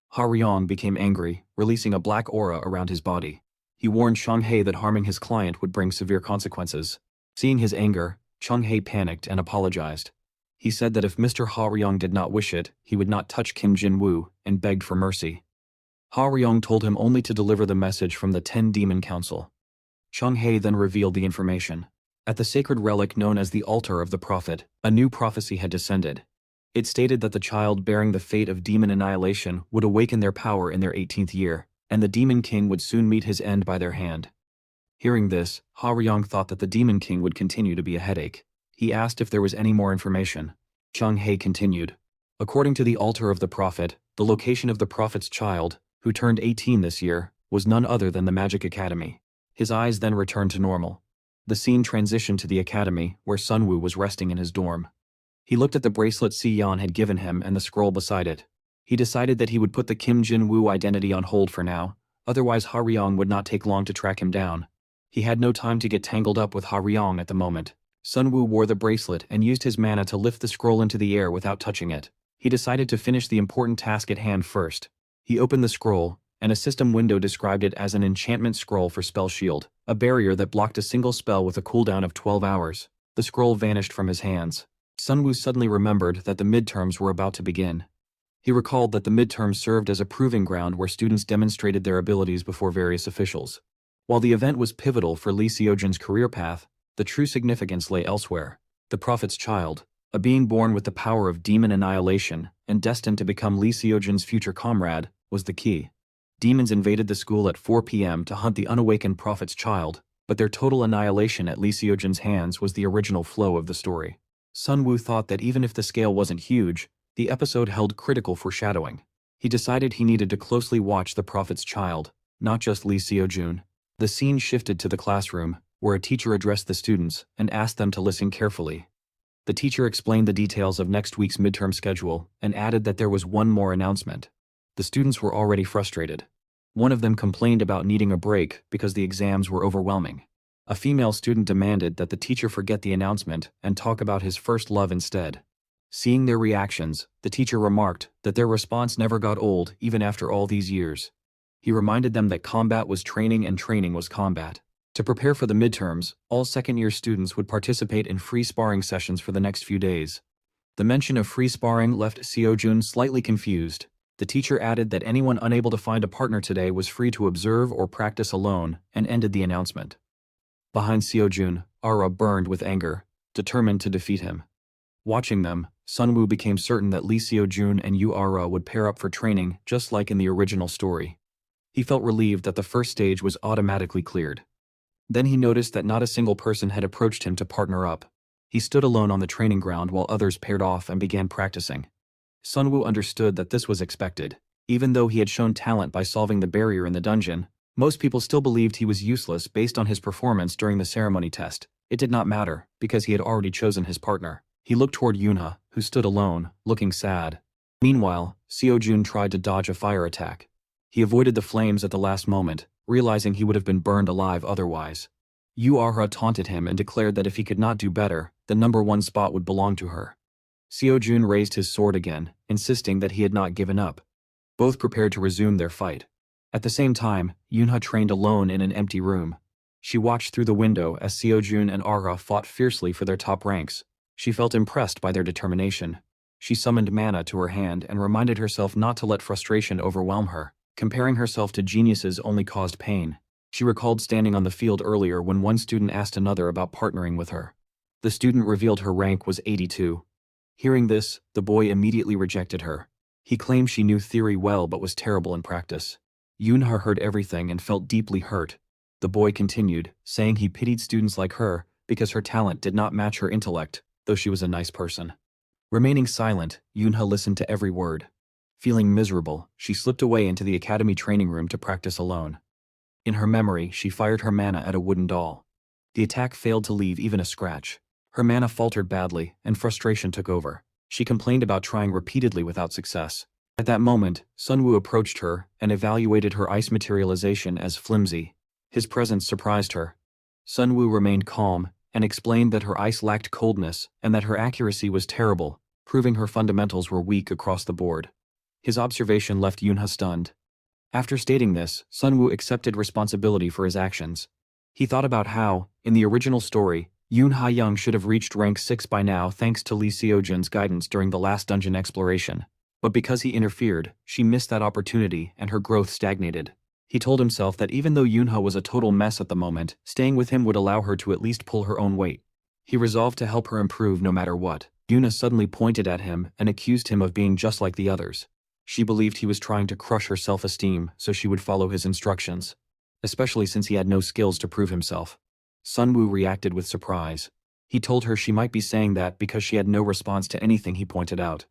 Ha Ryong became angry, releasing a black aura around his body. He warned Chong-hae that harming his client would bring severe consequences. Seeing his anger, Chong-hae panicked and apologized. He said that if Mr. Ha Ryong did not wish it, he would not touch Kim Jin-woo, and begged for mercy. Ha Ryong told him only to deliver the message from the 10 Demon Council. Chong-hae then revealed the information. At the sacred relic known as the Altar of the Prophet, a new prophecy had descended. It stated that the child bearing the fate of demon annihilation would awaken their power in their 18th year, and the Demon King would soon meet his end by their hand. Hearing this, Ha Ryong thought that the Demon King would continue to be a headache. He asked if there was any more information. Chong-hae continued. According to the Altar of the Prophet, the location of the Prophet's child, who turned 18 this year, was none other than the Magic Academy. His eyes then returned to normal. The scene transitioned to the academy, where Sunwoo was resting in his dorm. He looked at the bracelet Si-yeon had given him and the scroll beside it. He decided that he would put the Kim Jin-woo identity on hold for now, otherwise Ha Ryong would not take long to track him down. He had no time to get tangled up with Ha Ryong at the moment. Sunwoo wore the bracelet and used his mana to lift the scroll into the air without touching it. He decided to finish the important task at hand first. He opened the scroll, and a system window described it as an enchantment scroll for Spell Shield, a barrier that blocked a single spell with a cooldown of 12 hours. The scroll vanished from his hands. Sunwoo suddenly remembered that the midterms were about to begin. He recalled that the midterms served as a proving ground where students demonstrated their abilities before various officials. While the event was pivotal for Lee Seo-jun's career path, the true significance lay elsewhere. The Prophet's Child, a being born with the power of demon annihilation and destined to become Lee Seo-jun's future comrade, was the key. Demons invaded the school at 4 p.m. to hunt the unawakened Prophet's Child, but their total annihilation at Lee Seo-jun's hands was the original flow of the story. Sunwoo thought that even if the scale wasn't huge, the episode held critical foreshadowing. He decided he needed to closely watch the Prophet's Child, not just Lee Seo-jun. The scene shifted to the classroom, where a teacher addressed the students and asked them to listen carefully. The teacher explained the details of next week's midterm schedule and added that there was one more announcement. The students were already frustrated. One of them complained about needing a break because the exams were overwhelming. A female student demanded that the teacher forget the announcement and talk about his first love instead. Seeing their reactions, the teacher remarked that their response never got old even after all these years. He reminded them that combat was training and training was combat. To prepare for the midterms, all second-year students would participate in free sparring sessions for the next few days. The mention of free sparring left Seo-jun slightly confused. The teacher added that anyone unable to find a partner today was free to observe or practice alone, and ended the announcement. Behind Seo-jun, Ara burned with anger, determined to defeat him. Watching them, Sunwoo became certain that Lee Seo-jun and Yu Ara would pair up for training just like in the original story. He felt relieved that the first stage was automatically cleared. Then he noticed that not a single person had approached him to partner up. He stood alone on the training ground while others paired off and began practicing. Sunwoo understood that this was expected. Even though he had shown talent by solving the barrier in the dungeon, most people still believed he was useless based on his performance during the ceremony test. It did not matter, because he had already chosen his partner. He looked toward Yoonha, who stood alone, looking sad. Meanwhile, Seo-jun tried to dodge a fire attack. He avoided the flames at the last moment, realizing he would have been burned alive otherwise. Yu Ara taunted him and declared that if he could not do better, the #1 spot would belong to her. Seo-jun raised his sword again, insisting that he had not given up. Both prepared to resume their fight. At the same time, Yoonha trained alone in an empty room. She watched through the window as Seo-jun and Ara fought fiercely for their top ranks. She felt impressed by their determination. She summoned mana to her hand and reminded herself not to let frustration overwhelm her. Comparing herself to geniuses only caused pain. She recalled standing on the field earlier when one student asked another about partnering with her. The student revealed her rank was 82. Hearing this, the boy immediately rejected her. He claimed she knew theory well but was terrible in practice. Yoonha heard everything and felt deeply hurt. The boy continued, saying he pitied students like her because her talent did not match her intellect, though she was a nice person. Remaining silent, Yoonha listened to every word. Feeling miserable, she slipped away into the academy training room to practice alone. In her memory, she fired her mana at a wooden doll. The attack failed to leave even a scratch. Her mana faltered badly, and frustration took over. She complained about trying repeatedly without success. At that moment, Sunwoo approached her and evaluated her ice materialization as flimsy. His presence surprised her. Sunwoo remained calm and explained that her ice lacked coldness and that her accuracy was terrible, proving her fundamentals were weak across the board. His observation left Yoonha stunned. After stating this, Sunwoo accepted responsibility for his actions. He thought about how, in the original story, Yoon Ha-young should have reached rank 6 by now thanks to Lee Seo-jun's guidance during the last dungeon exploration. But because he interfered, she missed that opportunity and her growth stagnated. He told himself that even though Yoonha was a total mess at the moment, staying with him would allow her to at least pull her own weight. He resolved to help her improve no matter what. Yoonha suddenly pointed at him and accused him of being just like the others. She believed he was trying to crush her self-esteem so she would follow his instructions, especially since he had no skills to prove himself. Sunwoo reacted with surprise. He told her she might be saying that because she had no response to anything he pointed out.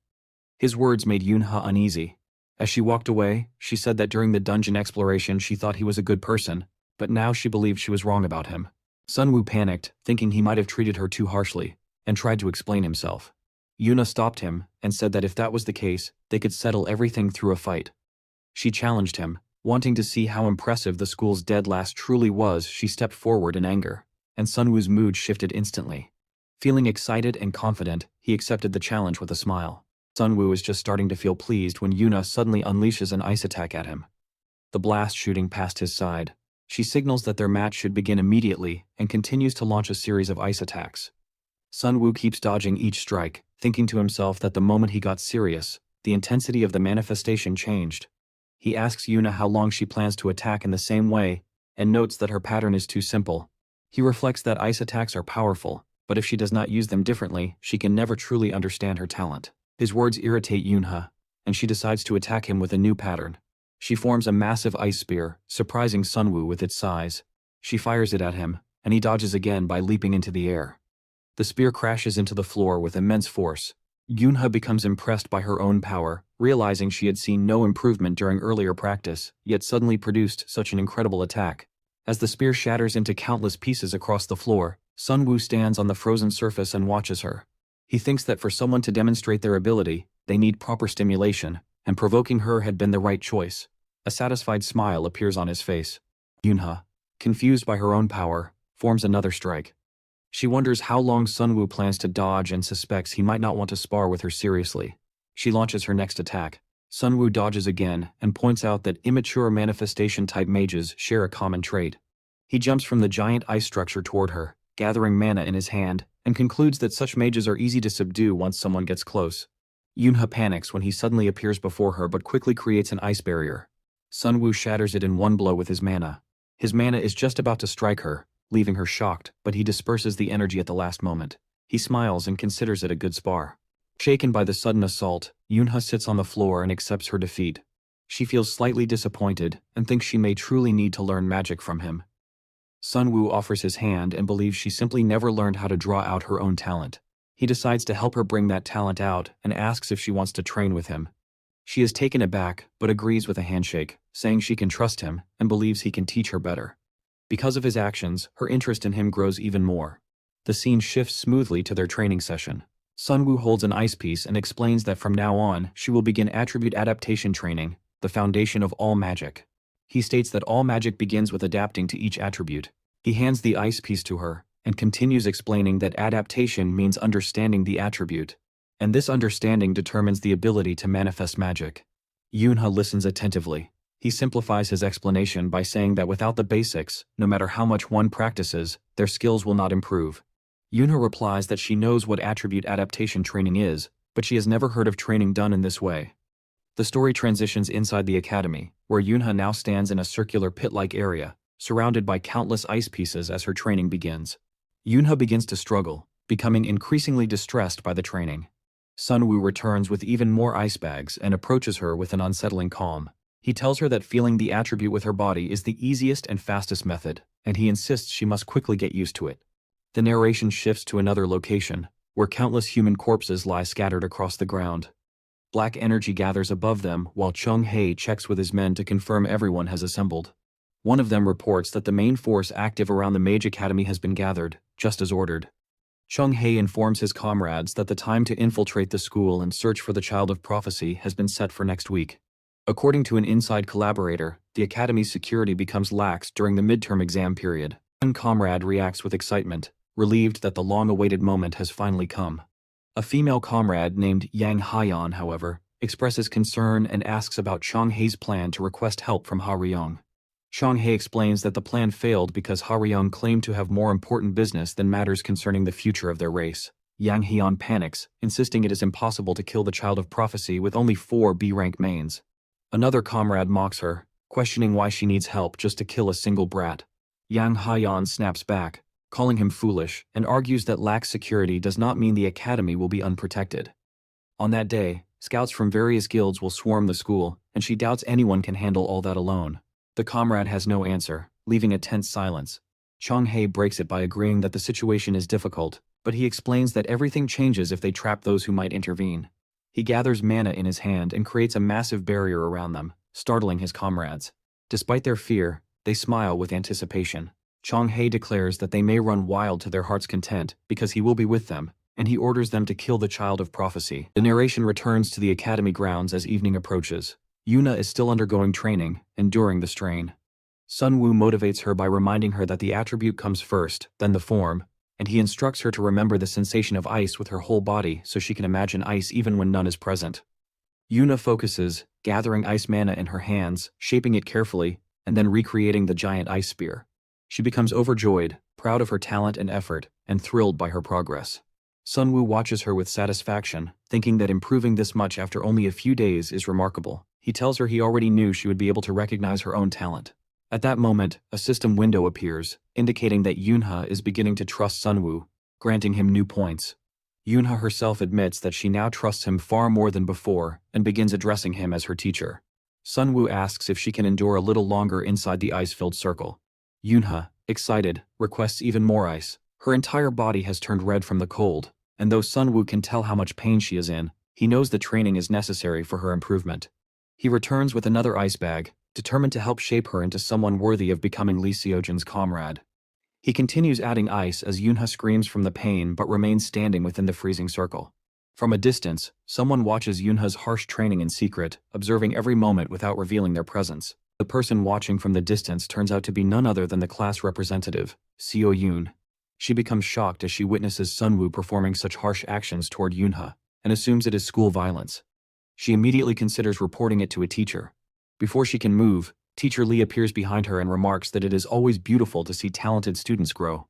His words made Yoonha uneasy. As she walked away, she said that during the dungeon exploration she thought he was a good person, but now she believed she was wrong about him. Sunwoo panicked, thinking he might have treated her too harshly, and tried to explain himself. Yuna stopped him and said that if that was the case, they could settle everything through a fight. She challenged him, wanting to see how impressive the school's dead last truly was. She stepped forward in anger, and Sunwoo's mood shifted instantly. Feeling excited and confident, he accepted the challenge with a smile. Sunwoo is just starting to feel pleased when Yuna suddenly unleashes an ice attack at him. The blast shooting past his side. She signals that their match should begin immediately and continues to launch a series of ice attacks. Sunwoo keeps dodging each strike, thinking to himself that the moment he got serious, the intensity of the manifestation changed. He asks Yuna how long she plans to attack in the same way, and notes that her pattern is too simple. He reflects that ice attacks are powerful, but if she does not use them differently, she can never truly understand her talent. His words irritate Yuna, and she decides to attack him with a new pattern. She forms a massive ice spear, surprising Sunwoo with its size. She fires it at him, and he dodges again by leaping into the air. The spear crashes into the floor with immense force. Yuna becomes impressed by her own power, realizing she had seen no improvement during earlier practice, yet suddenly produced such an incredible attack. As the spear shatters into countless pieces across the floor, Sunwoo stands on the frozen surface and watches her. He thinks that for someone to demonstrate their ability, they need proper stimulation, and provoking her had been the right choice. A satisfied smile appears on his face. Yuna, confused by her own power, forms another strike. She wonders how long Sunwoo plans to dodge and suspects he might not want to spar with her seriously. She launches her next attack. Sunwoo dodges again and points out that immature manifestation-type mages share a common trait. He jumps from the giant ice structure toward her, gathering mana in his hand, and concludes that such mages are easy to subdue once someone gets close. Yuna panics when he suddenly appears before her but quickly creates an ice barrier. Sunwoo shatters it in one blow with his mana. His mana is just about to strike her, leaving her shocked, but he disperses the energy at the last moment. He smiles and considers it a good spar. Shaken by the sudden assault, Yuna sits on the floor and accepts her defeat. She feels slightly disappointed and thinks she may truly need to learn magic from him. Sunwoo offers his hand and believes she simply never learned how to draw out her own talent. He decides to help her bring that talent out and asks if she wants to train with him. She is taken aback but agrees with a handshake, saying she can trust him and believes he can teach her better. Because of his actions, her interest in him grows even more. The scene shifts smoothly to their training session. Sunwoo holds an ice piece and explains that from now on, she will begin attribute adaptation training, the foundation of all magic. He states that all magic begins with adapting to each attribute. He hands the ice piece to her, and continues explaining that adaptation means understanding the attribute, and this understanding determines the ability to manifest magic. Yuna listens attentively. He simplifies his explanation by saying that without the basics, no matter how much one practices, their skills will not improve. Yuna replies that she knows what attribute adaptation training is, but she has never heard of training done in this way. The story transitions inside the academy, where Yuna now stands in a circular pit-like area, surrounded by countless ice pieces as her training begins. Yuna begins to struggle, becoming increasingly distressed by the training. Sunwoo returns with even more ice bags and approaches her with an unsettling calm. He tells her that feeling the attribute with her body is the easiest and fastest method, and he insists she must quickly get used to it. The narration shifts to another location, where countless human corpses lie scattered across the ground. Black energy gathers above them while Chung-hae checks with his men to confirm everyone has assembled. One of them reports that the main force active around the Mage Academy has been gathered, just as ordered. Chung-hae informs his comrades that the time to infiltrate the school and search for the Child of Prophecy has been set for next week. According to an inside collaborator, the Academy's security becomes lax during the midterm exam period. One comrade reacts with excitement, relieved that the long-awaited moment has finally come. A female comrade named Yang Hayan, however, expresses concern and asks about Chung-hae's plan to request help from Ha Ryung. Chung-hae explains that the plan failed because Ha Ryung claimed to have more important business than matters concerning the future of their race. Yang Hayan panics, insisting it is impossible to kill the Child of Prophecy with only 4 B-rank mains. Another comrade mocks her, questioning why she needs help just to kill a single brat. Yang Hayan snaps back, calling him foolish, and argues that lax security does not mean the academy will be unprotected. On that day, scouts from various guilds will swarm the school, and she doubts anyone can handle all that alone. The comrade has no answer, leaving a tense silence. Chung-hae breaks it by agreeing that the situation is difficult, but he explains that everything changes if they trap those who might intervene. He gathers mana in his hand and creates a massive barrier around them, startling his comrades. Despite their fear, they smile with anticipation. Chung-hae declares that they may run wild to their heart's content because he will be with them, and he orders them to kill the child of prophecy. The narration returns to the academy grounds as evening approaches. Yuna is still undergoing training, enduring the strain. Sunwoo motivates her by reminding her that the attribute comes first, then the form, and he instructs her to remember the sensation of ice with her whole body so she can imagine ice even when none is present. Yuna focuses, gathering ice mana in her hands, shaping it carefully, and then recreating the giant ice spear. She becomes overjoyed, proud of her talent and effort, and thrilled by her progress. Sunwoo watches her with satisfaction, thinking that improving this much after only a few days is remarkable. He tells her he already knew she would be able to recognize her own talent. At that moment, a system window appears, indicating that Yunha is beginning to trust Sunwoo, granting him new points. Yunha herself admits that she now trusts him far more than before and begins addressing him as her teacher. Sunwoo asks if she can endure a little longer inside the ice-filled circle. Yunha, excited, requests even more ice. Her entire body has turned red from the cold, and though Sunwoo can tell how much pain she is in, he knows the training is necessary for her improvement. He returns with another ice bag, determined to help shape her into someone worthy of becoming Lee Seojin's comrade. He continues adding ice as Yunha screams from the pain but remains standing within the freezing circle. From a distance, someone watches Yunha's harsh training in secret, observing every moment without revealing their presence. The person watching from the distance turns out to be none other than the class representative, Seo Yoon. She becomes shocked as she witnesses Sunwoo performing such harsh actions toward Yunha, and assumes it is school violence. She immediately considers reporting it to a teacher. Before she can move, Teacher Lee appears behind her and remarks that it is always beautiful to see talented students grow.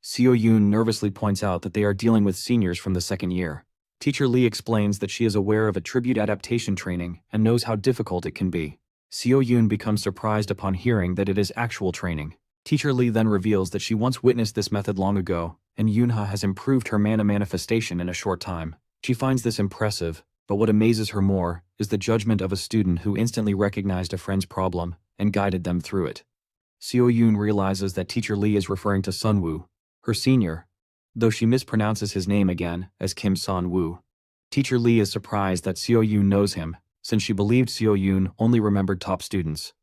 Seo Yoon nervously points out that they are dealing with seniors from the second year. Teacher Lee explains that she is aware of attribute adaptation training and knows how difficult it can be. Seo Yoon becomes surprised upon hearing that it is actual training. Teacher Lee then reveals that she once witnessed this method long ago, and Yunha has improved her mana manifestation in a short time. She finds this impressive, but what amazes her more is the judgment of a student who instantly recognized a friend's problem and guided them through it. Seo Yoon realizes that Teacher Lee is referring to Sunwoo, her senior, though she mispronounces his name again as Kim Sun-woo. Teacher Lee is surprised that Seo Yoon knows him, since she believed Seo Yoon only remembered top students.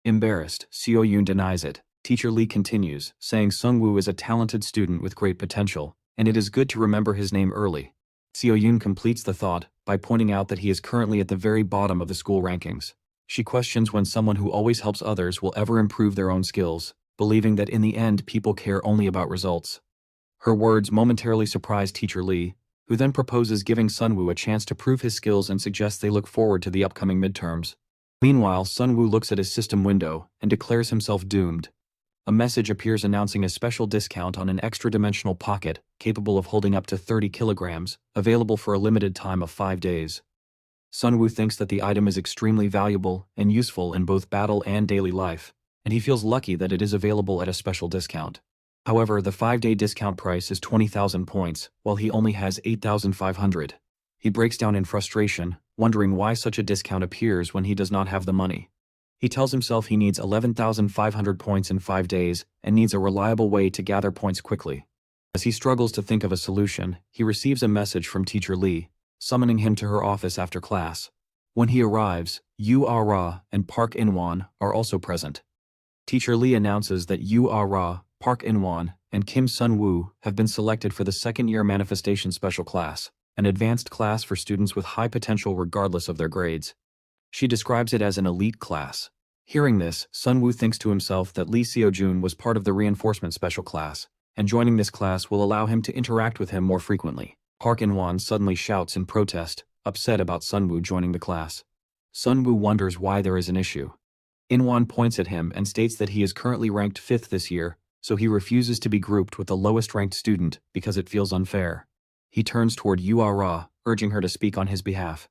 Embarrassed, Seo Yoon denies it. Teacher Lee continues, saying Sungwoo is a talented student with great potential, and it is good to remember his name early. Seo Yoon completes the thought by pointing out that he is currently at the very bottom of the school rankings. She questions when someone who always helps others will ever improve their own skills, believing that in the end people care only about results. Her words momentarily surprise Teacher Lee, who then proposes giving Sunwoo a chance to prove his skills and suggests they look forward to the upcoming midterms. Meanwhile, Sunwoo looks at his system window and declares himself doomed. A message appears announcing a special discount on an extra-dimensional pocket capable of holding up to 30 kilograms, available for a limited time of 5 days. Sunwoo thinks that the item is extremely valuable and useful in both battle and daily life, and he feels lucky that it is available at a special discount. However, the 5-day discount price is 20,000 points, while he only has 8,500. He breaks down in frustration, wondering why such a discount appears when he does not have the money. He tells himself he needs 11,500 points in 5 days and needs a reliable way to gather points quickly. As he struggles to think of a solution, he receives a message from Teacher Lee, summoning him to her office after class. When he arrives, Yu Ah-ra and Park In-won are also present. Teacher Lee announces that Yu Ah-ra, Park In-won, and Kim Sun-woo have been selected for the second-year Manifestation Special Class, an advanced class for students with high potential regardless of their grades. She describes it as an elite class. Hearing this, Sunwoo thinks to himself that Lee Seojun was part of the reinforcement special class, and joining this class will allow him to interact with him more frequently. Park In-won suddenly shouts in protest, upset about Sunwoo joining the class. Sunwoo wonders why there is an issue. In-won points at him and states that he is currently ranked 5th this year, so he refuses to be grouped with the lowest-ranked student because it feels unfair. He turns toward Yu Ah-ra, urging her to speak on his behalf.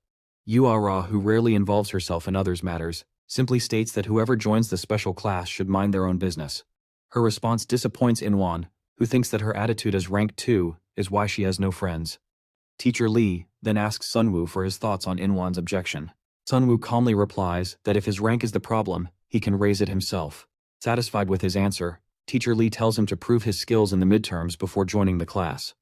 Yu Ah-ra, who rarely involves herself in others' matters, simply states that whoever joins the special class should mind their own business. Her response disappoints In-won, who thinks that her attitude as rank 2 is why she has no friends. Teacher Lee then asks Sunwoo for his thoughts on In-won's objection. Sunwoo calmly replies that if his rank is the problem, he can raise it himself. Satisfied with his answer, Teacher Lee tells him to prove his skills in the midterms before joining the class.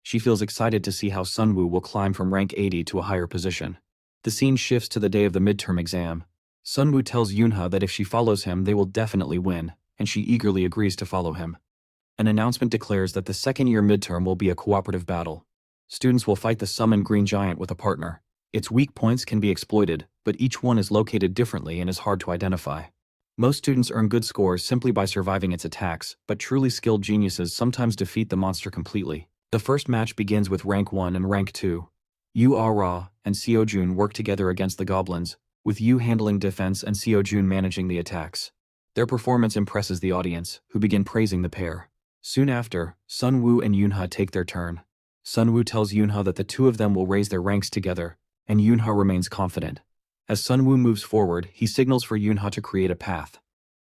She feels excited to see how Sunwoo will climb from rank 80 to a higher position. The scene shifts to the day of the midterm exam. Sunwoo tells Yunha that if she follows him they will definitely win, and she eagerly agrees to follow him. An announcement declares that the second-year midterm will be a cooperative battle. Students will fight the summoned green giant with a partner. Its weak points can be exploited, but each one is located differently and is hard to identify. Most students earn good scores simply by surviving its attacks, but truly skilled geniuses sometimes defeat the monster completely. The first match begins with Rank 1 and Rank 2. Yu-Ah-Ra and Seo-Jun work together against the goblins, with Yu handling defense and Seo-Jun managing the attacks. Their performance impresses the audience, who begin praising the pair. Soon after, Sun-Woo and Yoonha take their turn. Sun-Woo tells Yoonha that the two of them will raise their ranks together, and Yoonha remains confident. As Sun-Woo moves forward, he signals for Yoonha to create a path.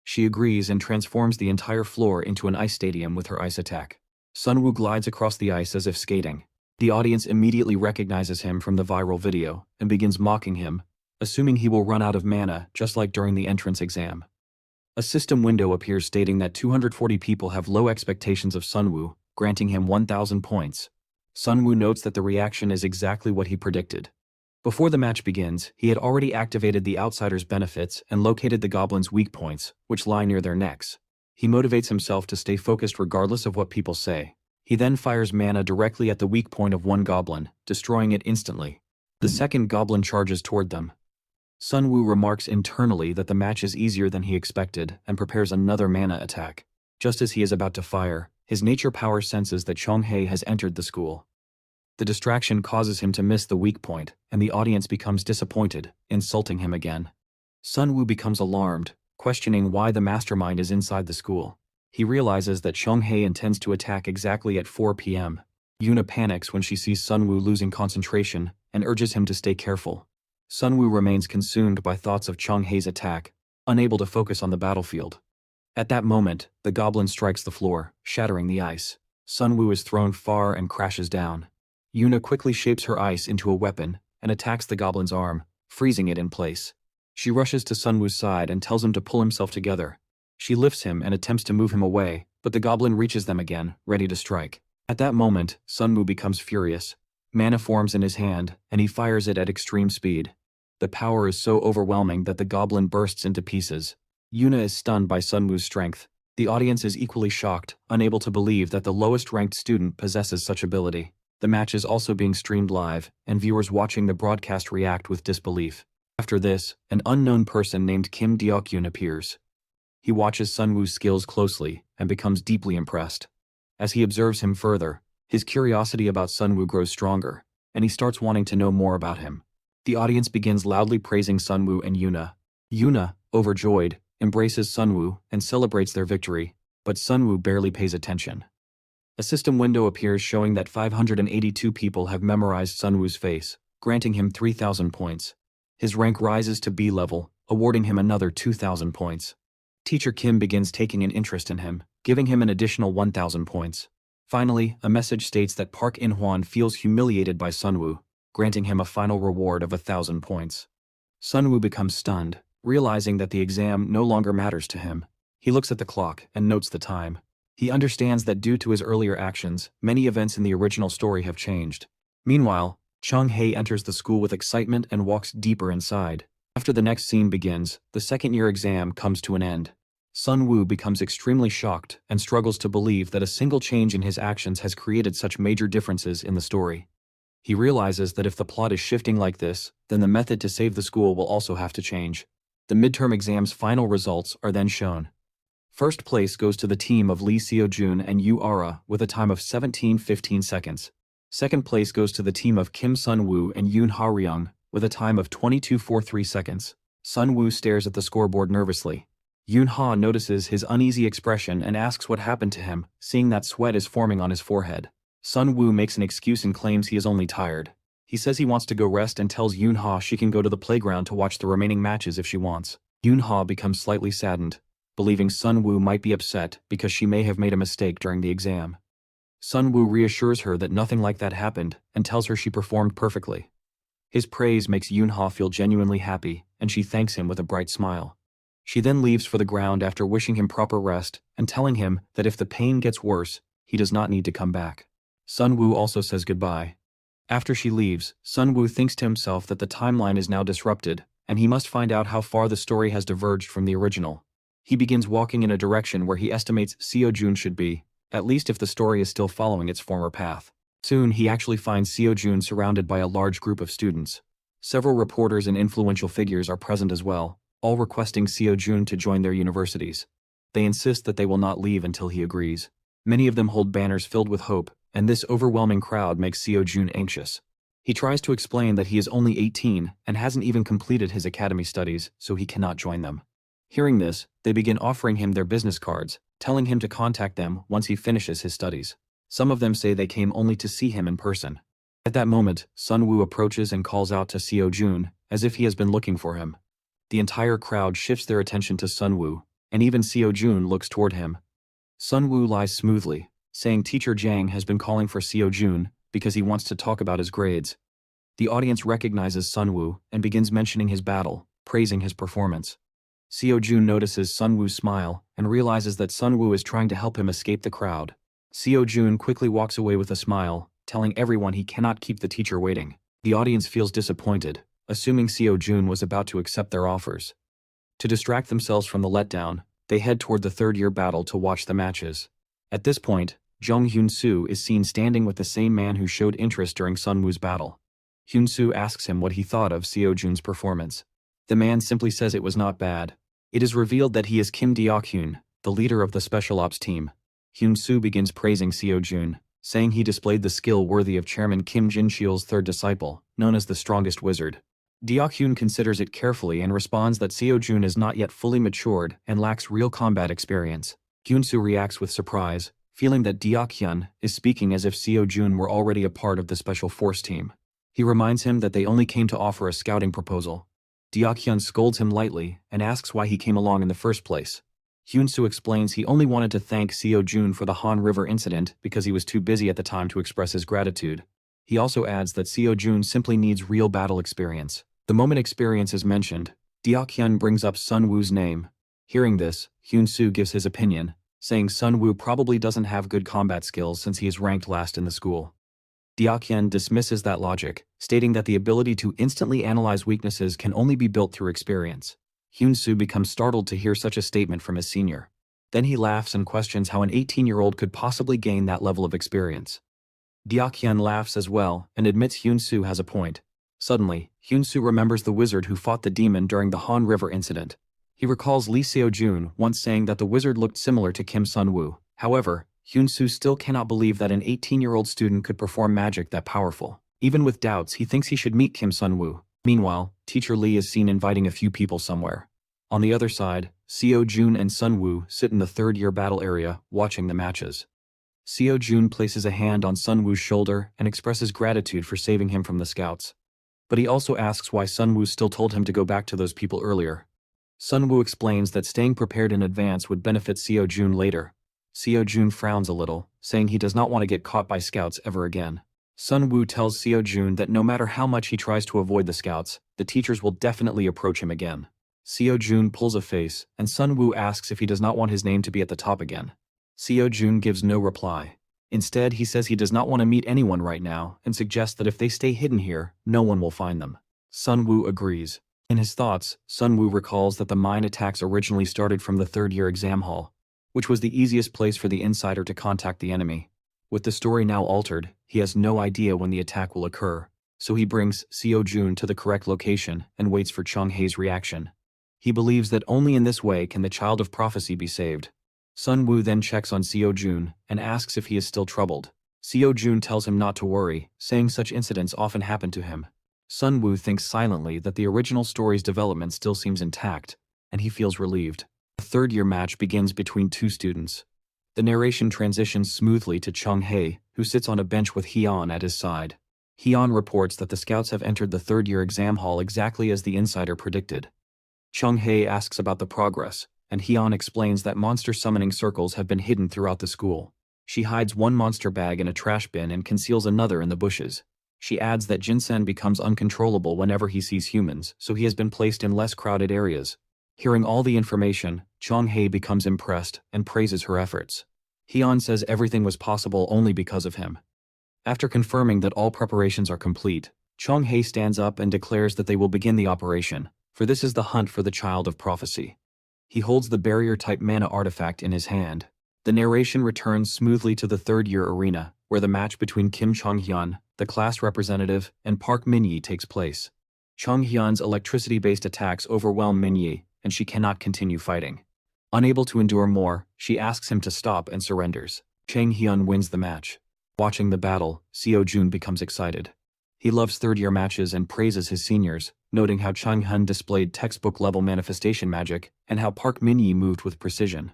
She agrees and transforms the entire floor into an ice stadium with her ice attack. Sun-Woo glides across the ice as if skating. The audience immediately recognizes him from the viral video and begins mocking him, assuming he will run out of mana just like during the entrance exam. A system window appears stating that 240 people have low expectations of Sun-Woo, granting him 1,000 points. Sun-Woo notes that the reaction is exactly what he predicted. Before the match begins, he had already activated the outsider's benefits and located the goblins' weak points, which lie near their necks. He motivates himself to stay focused regardless of what people say. He then fires mana directly at the weak point of one goblin, destroying it instantly. The second goblin charges toward them. Sun-Woo remarks internally that the match is easier than he expected and prepares another mana attack. Just as he is about to fire, his nature power senses that Chong-hae has entered the school. The distraction causes him to miss the weak point, and the audience becomes disappointed, insulting him again. Sun-Woo becomes alarmed, questioning why the mastermind is inside the school. He realizes that Chong-hae intends to attack exactly at 4 p.m. Yoonha panics when she sees Sun-Woo losing concentration and urges him to stay careful. Sun-Woo remains consumed by thoughts of Chong-hae's attack, unable to focus on the battlefield. At that moment, the goblin strikes the floor, shattering the ice. Sun-Woo is thrown far and crashes down. Yoonha quickly shapes her ice into a weapon and attacks the goblin's arm, freezing it in place. She rushes to Sun-Woo's side and tells him to pull himself together. She lifts him and attempts to move him away, but the goblin reaches them again, ready to strike. At that moment, Sun-Woo becomes furious. Mana forms in his hand, and he fires it at extreme speed. The power is so overwhelming that the goblin bursts into pieces. Yoonha is stunned by Sun-Woo's strength. The audience is equally shocked, unable to believe that the lowest-ranked student possesses such ability. The match is also being streamed live, and viewers watching the broadcast react with disbelief. After this, an unknown person named Kim Deok-yoon appears. He watches Sun-Woo's skills closely and becomes deeply impressed. As he observes him further, his curiosity about Sun-Woo grows stronger, and he starts wanting to know more about him. The audience begins loudly praising Sun-Woo and Yoonha. Yoonha, overjoyed, embraces Sun-Woo and celebrates their victory, but Sun-Woo barely pays attention. A system window appears showing that 582 people have memorized Sun-Woo's face, granting him 3,000 points. His rank rises to B level, awarding him another 2,000 points. Teacher Kim begins taking an interest in him, giving him an additional 1,000 points. Finally, a message states that Park In-hwan feels humiliated by Sun-Woo, granting him a final reward of 1,000 points. Sun-Woo becomes stunned, realizing that the exam no longer matters to him. He looks at the clock and notes the time. He understands that due to his earlier actions, many events in the original story have changed. Meanwhile, Chong-hae enters the school with excitement and walks deeper inside. After the next scene begins, the second-year exam comes to an end. Sun-Woo becomes extremely shocked and struggles to believe that a single change in his actions has created such major differences in the story. He realizes that if the plot is shifting like this, then the method to save the school will also have to change. The midterm exam's final results are then shown. First place goes to the team of Lee Seo-Jun and Yu-Ah-Ra with a time of 17:15 seconds. Second place goes to the team of Kim Sun-Woo and Yoon Ha-ryung with a time of 22:43 seconds. Sun-Woo stares at the scoreboard nervously. Yoon-ha notices his uneasy expression and asks what happened to him, seeing that sweat is forming on his forehead. Sun-Woo makes an excuse and claims he is only tired. He says he wants to go rest and tells Yoon-ha she can go to the playground to watch the remaining matches if she wants. Yoon-ha becomes slightly saddened, believing Sun-Woo might be upset because she may have made a mistake during the exam. Sun-Woo reassures her that nothing like that happened and tells her she performed perfectly. His praise makes Yoon-ha feel genuinely happy, and she thanks him with a bright smile. She then leaves for the ground after wishing him proper rest and telling him that if the pain gets worse, he does not need to come back. Sun-Woo also says goodbye. After she leaves, Sun-Woo thinks to himself that the timeline is now disrupted, and he must find out how far the story has diverged from the original. He begins walking in a direction where he estimates Seo-Jun should be, at least if the story is still following its former path. Soon he actually finds Seo-jun surrounded by a large group of students. Several reporters and influential figures are present as well, all requesting Seo-jun to join their universities. They insist that they will not leave until he agrees. Many of them hold banners filled with hope, and this overwhelming crowd makes Seo-jun anxious. He tries to explain that he is only 18 and hasn't even completed his academy studies, so he cannot join them. Hearing this, they begin offering him their business cards, telling him to contact them once he finishes his studies. Some of them say they came only to see him in person. At that moment, Sunwoo approaches and calls out to Seo-jun, as if he has been looking for him. The entire crowd shifts their attention to Sunwoo, and even Seo-jun looks toward him. Sunwoo lies smoothly, saying Teacher Jang has been calling for Seo-jun because he wants to talk about his grades. The audience recognizes Sunwoo and begins mentioning his battle, praising his performance. Seo-jun notices Sunwoo's smile and realizes that Sunwoo is trying to help him escape the crowd. Seo-jun quickly walks away with a smile, telling everyone he cannot keep the teacher waiting. The audience feels disappointed, assuming Seo-jun was about to accept their offers. To distract themselves from the letdown, they head toward the third-year battle to watch the matches. At this point, Jung Hyun-soo is seen standing with the same man who showed interest during Sunwoo's battle. Hyun-soo asks him what he thought of Seo-jun's performance. The man simply says it was not bad. It is revealed that he is Kim Deok-hyun, the leader of the Special Ops team. Hyun-soo begins praising Seo-jun, saying he displayed the skill worthy of Chairman Kim Jin-cheol's third disciple, known as the strongest wizard. Deok-hyun considers it carefully and responds that Seo-jun is not yet fully matured and lacks real combat experience. Hyun-soo reacts with surprise, feeling that Deok-hyun is speaking as if Seo-jun were already a part of the Special Force team. He reminds him that they only came to offer a scouting proposal. Deok-hyun scolds him lightly and asks why he came along in the first place. Hyun-soo explains he only wanted to thank Seo-jun for the Han River incident because he was too busy at the time to express his gratitude. He also adds that Seo-jun simply needs real battle experience. The moment experience is mentioned, Deok-hyun brings up Sunwoo's name. Hearing this, Hyun-soo gives his opinion, saying Sunwoo probably doesn't have good combat skills since he is ranked last in the school. Deok-hyun dismisses that logic, stating that the ability to instantly analyze weaknesses can only be built through experience. Hyun-soo becomes startled to hear such a statement from his senior. Then he laughs and questions how an 18-year-old could possibly gain that level of experience. Deok-hyun laughs as well and admits Hyun-soo has a point. Suddenly, Hyun-soo remembers the wizard who fought the demon during the Han River incident. He recalls Lee Seo-jun once saying that the wizard looked similar to Kim Sunwoo. However, Hyun-soo still cannot believe that an 18-year-old student could perform magic that powerful. Even with doubts, he thinks he should meet Kim Sunwoo. Meanwhile, Teacher Lee is seen inviting a few people somewhere. On the other side, Seo-jun and Sunwoo sit in the third-year battle area, watching the matches. Seo-jun places a hand on Sunwoo's shoulder and expresses gratitude for saving him from the scouts. But he also asks why Sunwoo still told him to go back to those people earlier. Sunwoo explains that staying prepared in advance would benefit Seo-jun later. Seo-jun frowns a little, saying he does not want to get caught by scouts ever again. Sunwoo tells Seo-jun that no matter how much he tries to avoid the scouts, the teachers will definitely approach him again. Seo-jun pulls a face, and Sunwoo asks if he does not want his name to be at the top again. Seo-jun gives no reply. Instead, he says he does not want to meet anyone right now and suggests that if they stay hidden here, no one will find them. Sunwoo agrees. In his thoughts, Sunwoo recalls that the mine attacks originally started from the third-year exam hall, which was the easiest place for the insider to contact the enemy. With the story now altered, he has no idea when the attack will occur, so he brings Seo-jun to the correct location and waits for Chung-hae's reaction. He believes that only in this way can the child of prophecy be saved. Sunwoo then checks on Seo-jun and asks if he is still troubled. Seo-jun tells him not to worry, saying such incidents often happen to him. Sunwoo thinks silently that the original story's development still seems intact, and he feels relieved. The third-year match begins between two students. The narration transitions smoothly to Chung-hae, who sits on a bench with Hyun at his side. Hyun reports that the scouts have entered the third-year exam hall exactly as the insider predicted. Chung-hae asks about the progress, and Hyun explains that monster summoning circles have been hidden throughout the school. She hides one monster bag in a trash bin and conceals another in the bushes. She adds that Jinsen becomes uncontrollable whenever he sees humans, so he has been placed in less crowded areas. Hearing all the information, Chung-hae becomes impressed and praises her efforts. Hyun says everything was possible only because of him. After confirming that all preparations are complete, Chung-hae stands up and declares that they will begin the operation, for this is the hunt for the child of prophecy. He holds the barrier-type mana artifact in his hand. The narration returns smoothly to the third-year arena, where the match between Kim Chong-hyun, the class representative, and Park Min-yi takes place. Chong-hyun's electricity-based attacks overwhelm Min-yi, and she cannot continue fighting. Unable to endure more, she asks him to stop and surrenders. Chang-hyun wins the match. Watching the battle, Seo-jun becomes excited. He loves third-year matches and praises his seniors, noting how Chang-hyun displayed textbook-level manifestation magic and how Park Min-yi moved with precision.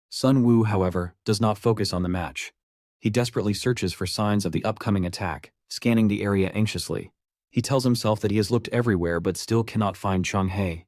Sun-woo, however, does not focus on the match. He desperately searches for signs of the upcoming attack, scanning the area anxiously. He tells himself that he has looked everywhere but still cannot find Chong-hae.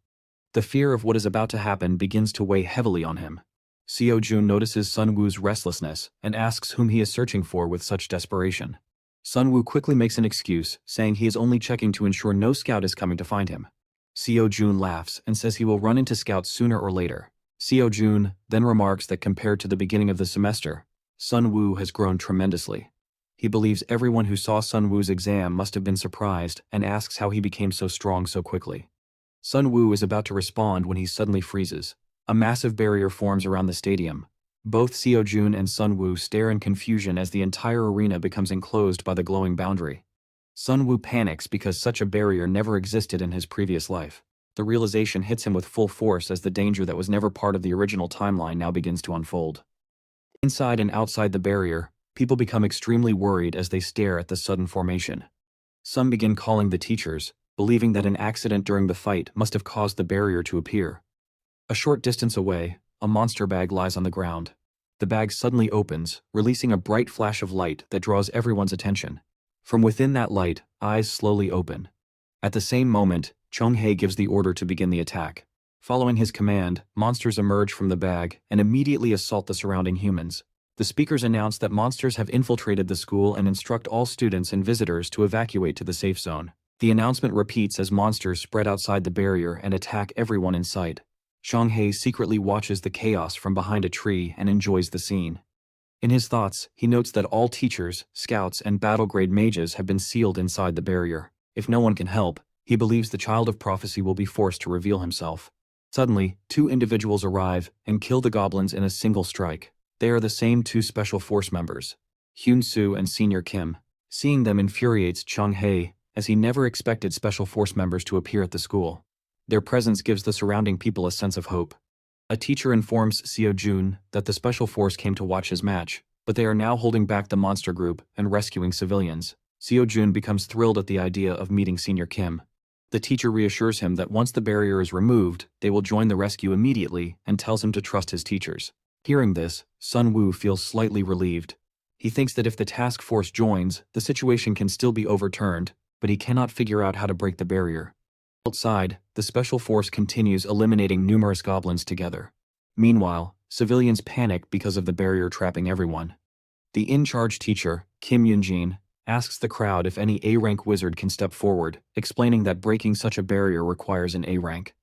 The fear of what is about to happen begins to weigh heavily on him. Seo-jun notices Sun-woo's restlessness and asks whom he is searching for with such desperation. Sun-woo quickly makes an excuse, saying he is only checking to ensure no scout is coming to find him. Seo-jun laughs and says he will run into scouts sooner or later. Seo-jun then remarks that compared to the beginning of the semester, Sun-woo has grown tremendously. He believes everyone who saw Sun-woo's exam must have been surprised and asks how he became so strong so quickly. Sun-woo is about to respond when he suddenly freezes. A massive barrier forms around the stadium. Both Seo-jun and Sun-woo stare in confusion as the entire arena becomes enclosed by the glowing boundary. Sun-woo panics because such a barrier never existed in his previous life. The realization hits him with full force as the danger that was never part of the original timeline now begins to unfold. Inside and outside the barrier, people become extremely worried as they stare at the sudden formation. Some begin calling the teachers, believing that an accident during the fight must have caused the barrier to appear. A short distance away, a monster bag lies on the ground. The bag suddenly opens, releasing a bright flash of light that draws everyone's attention. From within that light, eyes slowly open. At the same moment, Chong-hae gives the order to begin the attack. Following his command, monsters emerge from the bag and immediately assault the surrounding humans. The speakers announce that monsters have infiltrated the school and instruct all students and visitors to evacuate to the safe zone. The announcement repeats as monsters spread outside the barrier and attack everyone in sight. Chong-hae secretly watches the chaos from behind a tree and enjoys the scene. In his thoughts, he notes that all teachers, scouts, and battle-grade mages have been sealed inside the barrier. If no one can help, he believes the Child of Prophecy will be forced to reveal himself. Suddenly, two individuals arrive and kill the goblins in a single strike. They are the same two Special Force members, Hyun-soo and Senior Kim. Seeing them infuriates Chong-hae, as he never expected Special Force members to appear at the school. Their presence gives the surrounding people a sense of hope. A teacher informs Seo-jun that the Special Force came to watch his match, but they are now holding back the monster group and rescuing civilians. Seo-jun becomes thrilled at the idea of meeting Senior Kim. The teacher reassures him that once the barrier is removed, they will join the rescue immediately and tells him to trust his teachers. Hearing this, Sun-woo feels slightly relieved. He thinks that if the task force joins, the situation can still be overturned, but he cannot figure out how to break the barrier. Outside, the Special Force continues eliminating numerous goblins together. Meanwhile, civilians panic because of the barrier trapping everyone. The in-charge teacher, Kim Yoon-jin, asks the crowd if any A-rank wizard can step forward, explaining that breaking such a barrier requires an A rank.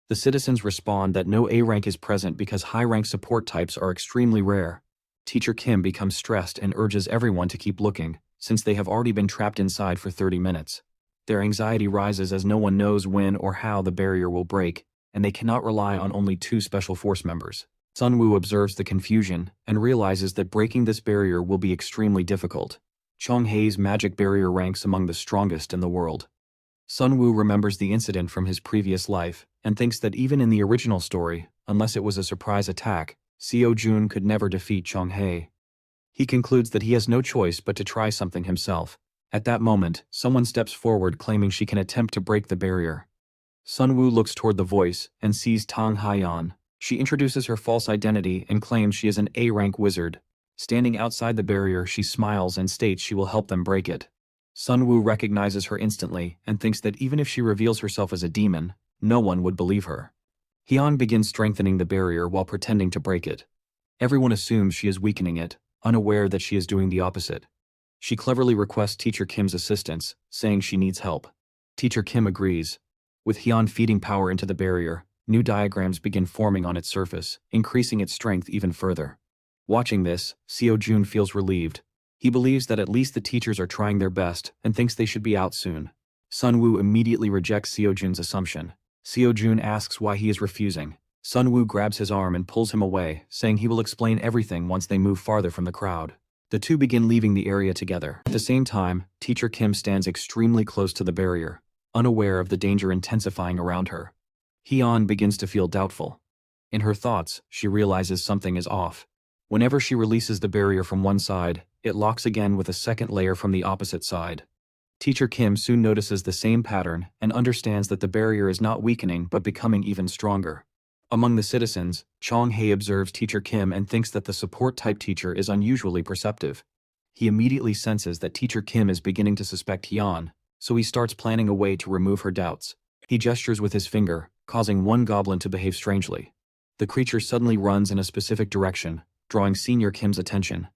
The citizens respond that no A rank is present because high-rank support types are extremely rare. Teacher Kim becomes stressed and urges everyone to keep looking, since they have already been trapped inside for 30 minutes. Their anxiety rises as no one knows when or how the barrier will break, and they cannot rely on only two Special Force members. Sun-woo observes the confusion and realizes that breaking this barrier will be extremely difficult. Chong-hae's magic barrier ranks among the strongest in the world. Sun-woo remembers the incident from his previous life and thinks that even in the original story, unless it was a surprise attack, Seo-jun could never defeat Chong-hae. He concludes that he has no choice but to try something himself. At that moment, someone steps forward claiming she can attempt to break the barrier. Sun-woo looks toward the voice and sees Tang Hyeon. She introduces her false identity and claims she is an A-rank wizard. Standing outside the barrier, she smiles and states she will help them break it. Sun-woo recognizes her instantly and thinks that even if she reveals herself as a demon, no one would believe her. Hyeon begins strengthening the barrier while pretending to break it. Everyone assumes she is weakening it, unaware that she is doing the opposite. She cleverly requests Teacher Kim's assistance, saying she needs help. Teacher Kim agrees. With Hyeon feeding power into the barrier, new diagrams begin forming on its surface, increasing its strength even further. Watching this, Seo-jun feels relieved. He believes that at least the teachers are trying their best and thinks they should be out soon. Sun-woo immediately rejects Seo-jun's assumption. Seo-jun asks why he is refusing. Sunwoo grabs his arm and pulls him away, saying he will explain everything once they move farther from the crowd. The two begin leaving the area together. At the same time, Teacher Kim stands extremely close to the barrier, unaware of the danger intensifying around her. Hyun begins to feel doubtful. In her thoughts, she realizes something is off. Whenever she releases the barrier from one side, it locks again with a second layer from the opposite side. Teacher Kim soon notices the same pattern and understands that the barrier is not weakening but becoming even stronger. Among the citizens, Chong-hae observes Teacher Kim and thinks that the support-type teacher is unusually perceptive. He immediately senses that Teacher Kim is beginning to suspect Hyun, so he starts planning a way to remove her doubts. He gestures with his finger, causing one goblin to behave strangely. The creature suddenly runs in a specific direction, drawing Senior Kim's attention.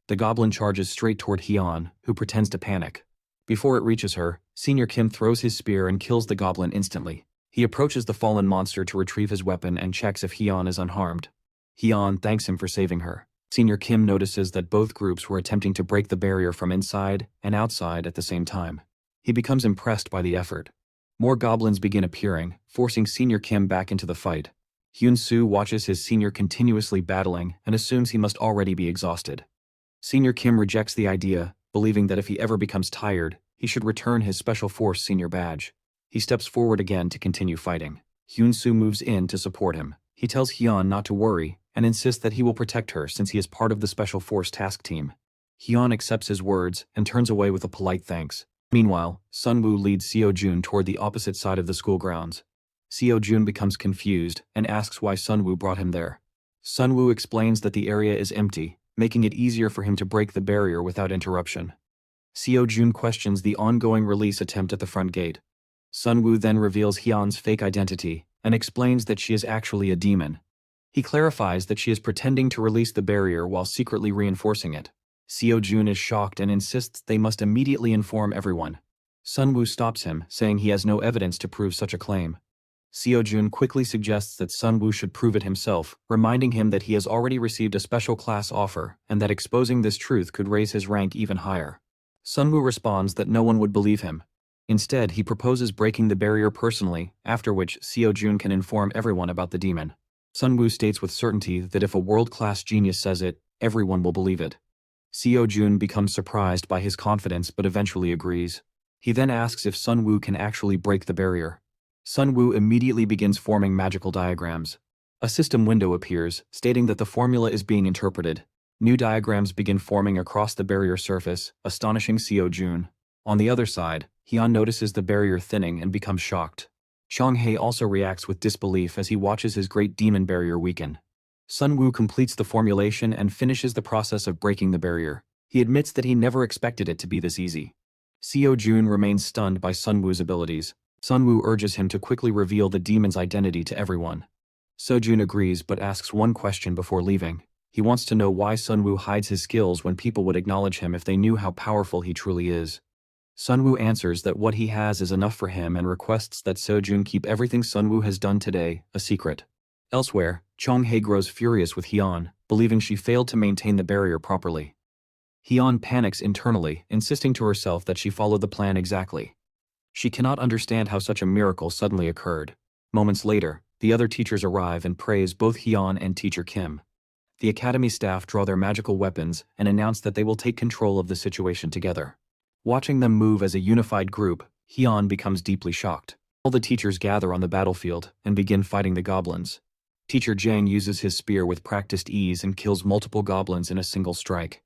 The goblin charges straight toward Hyun, who pretends to panic. Before it reaches her, Senior Kim throws his spear and kills the goblin instantly. He approaches the fallen monster to retrieve his weapon and checks if Hyun is unharmed. Hyun thanks him for saving her. Senior Kim notices that both groups were attempting to break the barrier from inside and outside at the same time. He becomes impressed by the effort. More goblins begin appearing, forcing Senior Kim back into the fight. Hyun-soo watches his senior continuously battling and assumes he must already be exhausted. Senior Kim rejects the idea, believing that if he ever becomes tired, he should return his Special Force senior badge. He steps forward again to continue fighting. Hyun-soo moves in to support him. He tells Hyun not to worry and insists that he will protect her since he is part of the Special Force task team. Hyun accepts his words and turns away with a polite thanks. Meanwhile, Sunwoo leads Seo-jun toward the opposite side of the school grounds. Seo-jun becomes confused and asks why Sunwoo brought him there. Sunwoo explains that the area is empty, making it easier for him to break the barrier without interruption. Seo-jun questions the ongoing release attempt at the front gate. Sunwoo then reveals Hyun's fake identity and explains that she is actually a demon. He clarifies that she is pretending to release the barrier while secretly reinforcing it. Seo-jun is shocked and insists they must immediately inform everyone. Sunwoo stops him, saying he has no evidence to prove such a claim. Seo-jun quickly suggests that Sunwoo should prove it himself, reminding him that he has already received a special class offer and that exposing this truth could raise his rank even higher. Sunwoo responds that no one would believe him. Instead, he proposes breaking the barrier personally, after which Seo-jun can inform everyone about the demon. Sunwoo states with certainty that if a world-class genius says it, everyone will believe it. Seo-jun becomes surprised by his confidence but eventually agrees. He then asks if Sunwoo can actually break the barrier. Sunwoo immediately begins forming magical diagrams. A system window appears, stating that the formula is being interpreted. New diagrams begin forming across the barrier surface, astonishing Seo-jun. On the other side, Hyun notices the barrier thinning and becomes shocked. Chong-hae also reacts with disbelief as he watches his great demon barrier weaken. Sunwoo completes the formulation and finishes the process of breaking the barrier. He admits that he never expected it to be this easy. Seo-jun remains stunned by Sunwoo's abilities. Sunwoo urges him to quickly reveal the demon's identity to everyone. Seo-jun agrees but asks one question before leaving. He wants to know why Sunwoo hides his skills when people would acknowledge him if they knew how powerful he truly is. Sunwoo answers that what he has is enough for him and requests that Seo-jun keep everything Sunwoo has done today a secret. Elsewhere, Chong-hae grows furious with Hyun, believing she failed to maintain the barrier properly. Hyun panics internally, insisting to herself that she followed the plan exactly. She cannot understand how such a miracle suddenly occurred. Moments later, the other teachers arrive and praise both Hyun and Teacher Kim. The academy staff draw their magical weapons and announce that they will take control of the situation together. Watching them move as a unified group, Hyun becomes deeply shocked. All the teachers gather on the battlefield and begin fighting the goblins. Teacher Jang uses his spear with practiced ease and kills multiple goblins in a single strike.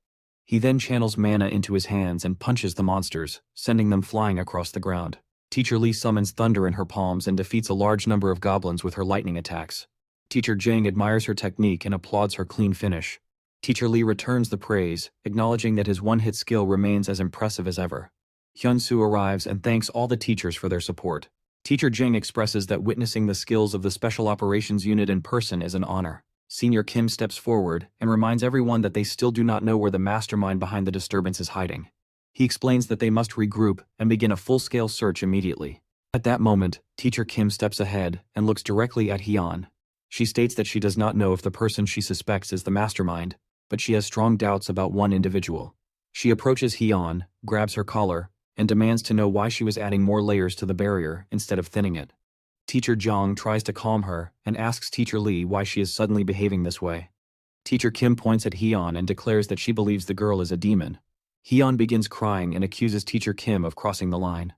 He then channels mana into his hands and punches the monsters, sending them flying across the ground. Teacher Lee summons thunder in her palms and defeats a large number of goblins with her lightning attacks. Teacher Jang admires her technique and applauds her clean finish. Teacher Lee returns the praise, acknowledging that his one-hit skill remains as impressive as ever. Hyun-soo arrives and thanks all the teachers for their support. Teacher Jang expresses that witnessing the skills of the Special Operations Unit in person is an honor. Senior Kim steps forward and reminds everyone that they still do not know where the mastermind behind the disturbance is hiding. He explains that they must regroup and begin a full-scale search immediately. At that moment, Teacher Kim steps ahead and looks directly at Hyun. She states that she does not know if the person she suspects is the mastermind, but she has strong doubts about one individual. She approaches Hyun, grabs her collar, and demands to know why she was adding more layers to the barrier instead of thinning it. Teacher Zhang tries to calm her and asks Teacher Li why she is suddenly behaving this way. Teacher Kim points at Hyun and declares that she believes the girl is a demon. Hyun begins crying and accuses Teacher Kim of crossing the line.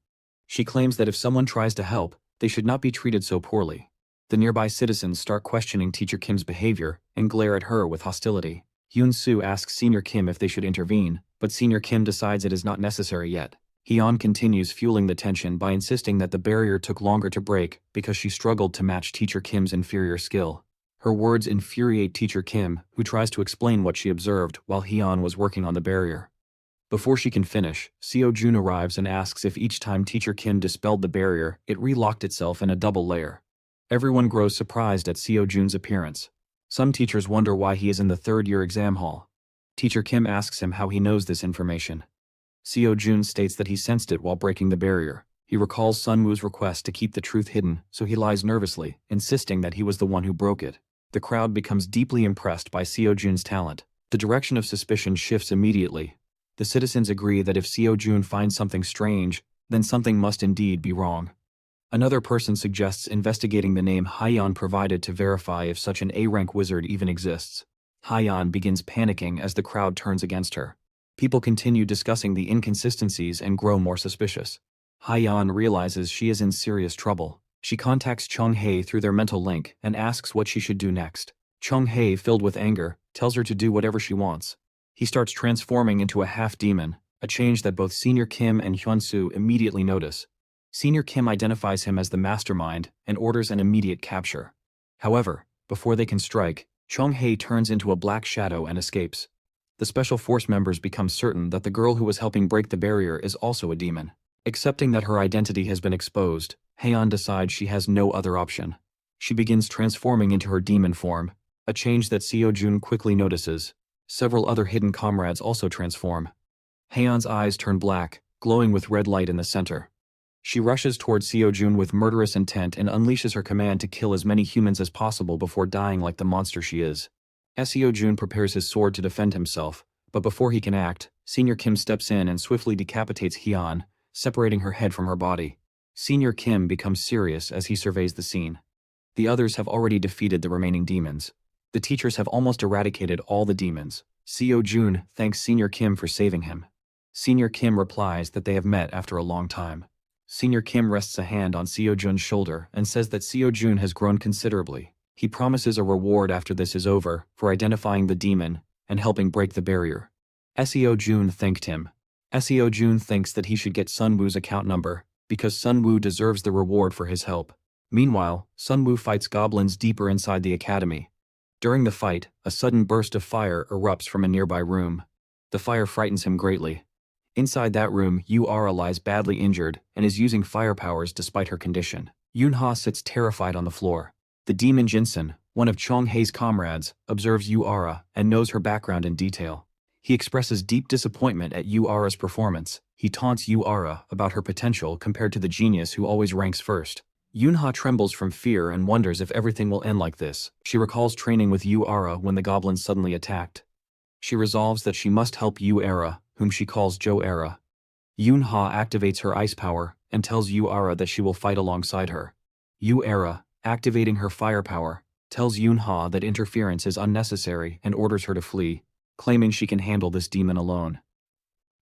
She claims that if someone tries to help, they should not be treated so poorly. The nearby citizens start questioning Teacher Kim's behavior and glare at her with hostility. Yoon Soo asks Senior Kim if they should intervene, but Senior Kim decides it is not necessary yet. Hyun continues fueling the tension by insisting that the barrier took longer to break because she struggled to match Teacher Kim's inferior skill. Her words infuriate Teacher Kim, who tries to explain what she observed while Hyun was working on the barrier. Before she can finish, Seo Jun arrives and asks if each time Teacher Kim dispelled the barrier, it relocked itself in a double layer. Everyone grows surprised at Seo Jun's appearance. Some teachers wonder why he is in the third-year exam hall. Teacher Kim asks him how he knows this information. Seo Jun states that he sensed it while breaking the barrier. He recalls Sunwoo's request to keep the truth hidden, so he lies nervously, insisting that he was the one who broke it. The crowd becomes deeply impressed by Seo Jun's talent. The direction of suspicion shifts immediately. The citizens agree that if Seo Jun finds something strange, then something must indeed be wrong. Another person suggests investigating the name Hyun provided to verify if such an A-rank wizard even exists. Hyun begins panicking as the crowd turns against her. People continue discussing the inconsistencies and grow more suspicious. Hyun realizes she is in serious trouble. She contacts Chung Hae through their mental link and asks what she should do next. Chung Hae, filled with anger, tells her to do whatever she wants. He starts transforming into a half-demon, a change that both Senior Kim and Hyun-soo immediately notice. Senior Kim identifies him as the mastermind and orders an immediate capture. However, before they can strike, Chung Hae turns into a black shadow and escapes. The special force members become certain that the girl who was helping break the barrier is also a demon. Accepting that her identity has been exposed, Haeyeon decides she has no other option. She begins transforming into her demon form, a change that Seo Jun quickly notices. Several other hidden comrades also transform. Haeyeon's eyes turn black, glowing with red light in the center. She rushes toward Seo Jun with murderous intent and unleashes her command to kill as many humans as possible before dying like the monster she is. Seo Jun prepares his sword to defend himself, but before he can act, Senior Kim steps in and swiftly decapitates Hyun, separating her head from her body. Senior Kim becomes serious as he surveys the scene. The others have already defeated the remaining demons. The teachers have almost eradicated all the demons. Seo Jun thanks Senior Kim for saving him. Senior Kim replies that they have met after a long time. Senior Kim rests a hand on Seo Jun's shoulder and says that Seo Jun has grown considerably. He promises a reward after this is over for identifying the demon and helping break the barrier. Seo Jun thanked him. Seo Jun thinks that he should get Sunwoo's account number, because Sunwoo deserves the reward for his help. Meanwhile, Sunwoo fights goblins deeper inside the academy. During the fight, a sudden burst of fire erupts from a nearby room. The fire frightens him greatly. Inside that room, Yu-ara lies badly injured and is using fire powers despite her condition. Yoon-ha sits terrified on the floor. The demon Jinsun, one of Chung Hae's comrades, observes Yu-ara and knows her background in detail. He expresses deep disappointment at Yu-ara's performance. He taunts Yu-ara about her potential compared to the genius who always ranks first. Yoon-ha trembles from fear and wonders if everything will end like this. She recalls training with Yu-ara when the goblins suddenly attacked. She resolves that she must help Yu-ara, whom she calls Jo-era. Yoon-ha activates her ice power and tells Yu-ara that she will fight alongside her. Yu-ara, activating her fire power, tells Yoon-ha that interference is unnecessary and orders her to flee, claiming she can handle this demon alone.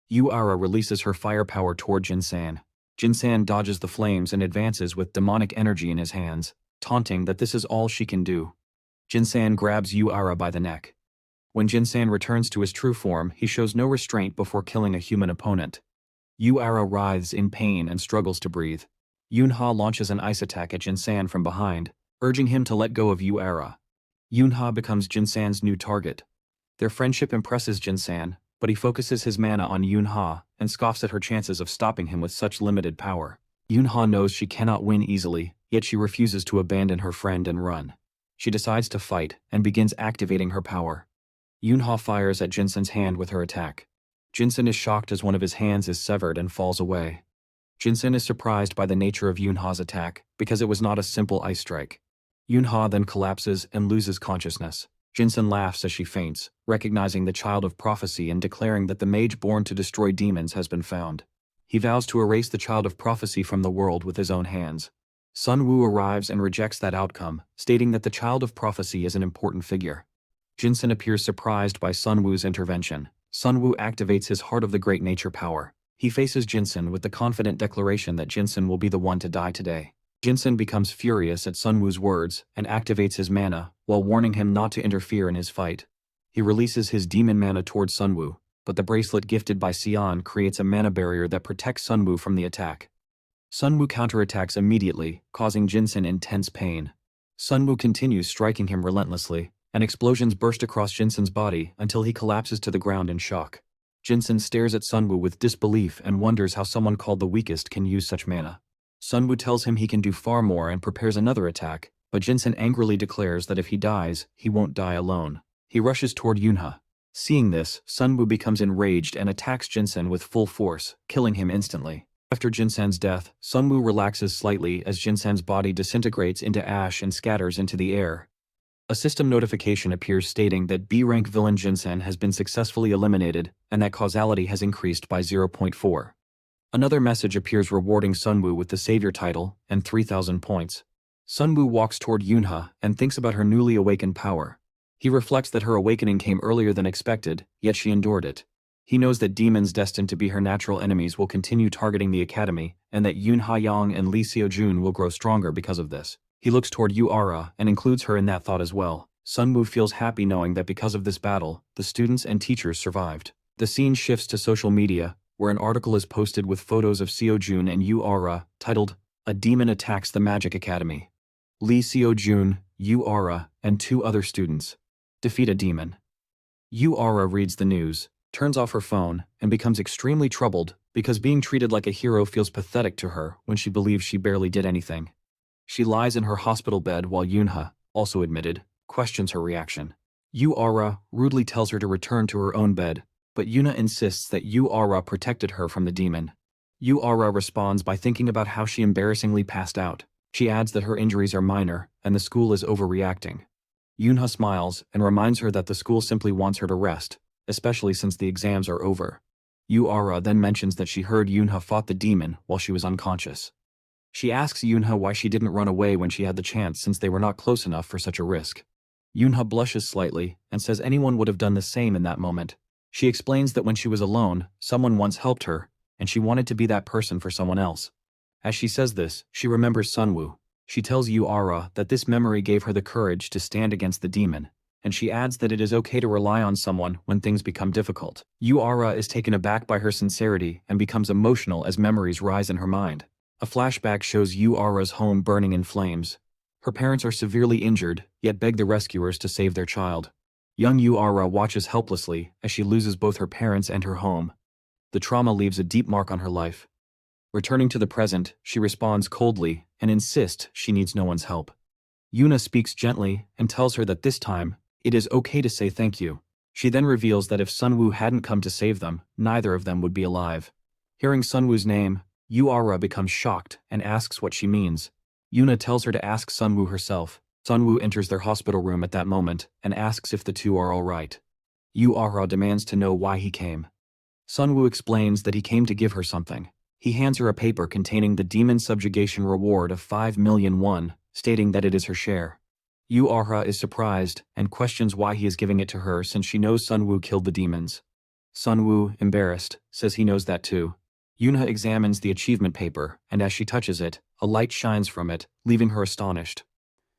Yu-ara releases her firepower toward Jinsan. Jinsan dodges the flames and advances with demonic energy in his hands, taunting that this is all she can do. Jinsan grabs Yu-ara by the neck. When Jinsan returns to his true form, he shows no restraint before killing a human opponent. Yu-ara writhes in pain and struggles to breathe. Yoon-ha launches an ice attack at Jinsan from behind, urging him to let go of Yu-ara. Yoon-ha becomes Jinsan's new target. Their friendship impresses Jinsan, but he focuses his mana on Yoon-ha and scoffs at her chances of stopping him with such limited power. Yoon-ha knows she cannot win easily, yet she refuses to abandon her friend and run. She decides to fight and begins activating her power. Yoon-ha fires at Jinsen's hand with her attack. Jinsen is shocked as one of his hands is severed and falls away. Jinsen is surprised by the nature of Yoon-ha's attack because it was not a simple ice strike. Yoon-ha then collapses and loses consciousness. Jinsen laughs as she faints, recognizing the child of prophecy and declaring that the mage born to destroy demons has been found. He vows to erase the child of prophecy from the world with his own hands. Sunwoo arrives and rejects that outcome, stating that the child of prophecy is an important figure. Jinsen appears surprised by Sunwoo's intervention. Sunwoo activates his Heart of the Great Nature power. He faces Jinsen with the confident declaration that Jinsen will be the one to die today. Jinsen becomes furious at Sunwoo's words and activates his mana, while warning him not to interfere in his fight. He releases his demon mana towards Sunwoo, but the bracelet gifted by Sion creates a mana barrier that protects Sunwoo from the attack. Sunwoo counterattacks immediately, causing Jinsen intense pain. Sunwoo continues striking him relentlessly, and explosions burst across Jinsen's body until he collapses to the ground in shock. Jinsen stares at Sunwoo with disbelief and wonders how someone called the weakest can use such mana. Sunwoo tells him he can do far more and prepares another attack, but Jinsen angrily declares that if he dies, he won't die alone. He rushes toward Yunha. Seeing this, Sunwoo becomes enraged and attacks Jinsen with full force, killing him instantly. After Jinsen's death, Sunwoo relaxes slightly as Jinsen's body disintegrates into ash and scatters into the air. A system notification appears stating that B-rank villain Jinsen has been successfully eliminated and that causality has increased by 0.4. Another message appears rewarding Sunwoo with the savior title and 3,000 points. Sunwoo walks toward Yunha and thinks about her newly awakened power. He reflects that her awakening came earlier than expected, yet she endured it. He knows that demons destined to be her natural enemies will continue targeting the academy, and that Yoon Ha-young and Lee Seo-jun will grow stronger because of this. He looks toward Yu-ara and includes her in that thought as well. Sunwoo feels happy knowing that because of this battle, the students and teachers survived. The scene shifts to social media, where an article is posted with photos of Seo-jun and Yu-ara, titled, "A Demon Attacks the Magic Academy." Lee Seo-jun, Yu-ara, and 2 other students defeat a demon. Yu-ara reads the news, turns off her phone, and becomes extremely troubled because being treated like a hero feels pathetic to her when she believes she barely did anything. She lies in her hospital bed while Yunha, also admitted, questions her reaction. Yu-ara rudely tells her to return to her own bed, but Yuna insists that Yu-ara protected her from the demon. Yu-ara responds by thinking about how she embarrassingly passed out. She adds that her injuries are minor and the school is overreacting. Yunha smiles and reminds her that the school simply wants her to rest, especially since the exams are over. Yu-ara then mentions that she heard Yunha fought the demon while she was unconscious. She asks Yunha why she didn't run away when she had the chance since they were not close enough for such a risk. Yunha blushes slightly and says anyone would have done the same in that moment. She explains that when she was alone, someone once helped her, and she wanted to be that person for someone else. As she says this, she remembers Sunwoo. She tells Yu-ara that this memory gave her the courage to stand against the demon, and she adds that it is okay to rely on someone when things become difficult. Yu-ara is taken aback by her sincerity and becomes emotional as memories rise in her mind. A flashback shows Yu-ara's home burning in flames. Her parents are severely injured, yet beg the rescuers to save their child. Young Yu-ara watches helplessly as she loses both her parents and her home. The trauma leaves a deep mark on her life. Returning to the present, she responds coldly and insists she needs no one's help. Yuna speaks gently and tells her that this time, it is okay to say thank you. She then reveals that if Sunwoo hadn't come to save them, neither of them would be alive. Hearing Sunwoo's name, Yu-ara becomes shocked and asks what she means. Yuna tells her to ask Sunwoo herself. Sunwoo enters their hospital room at that moment and asks if the two are all right. Yu-ara demands to know why he came. Sunwoo explains that he came to give her something. He hands her a paper containing the demon subjugation reward of 5 million won, stating that it is her share. Yu-ara is surprised and questions why he is giving it to her since she knows Sunwoo killed the demons. Sunwoo, embarrassed, says he knows that too. Yunha examines the achievement paper, and as she touches it, a light shines from it, leaving her astonished.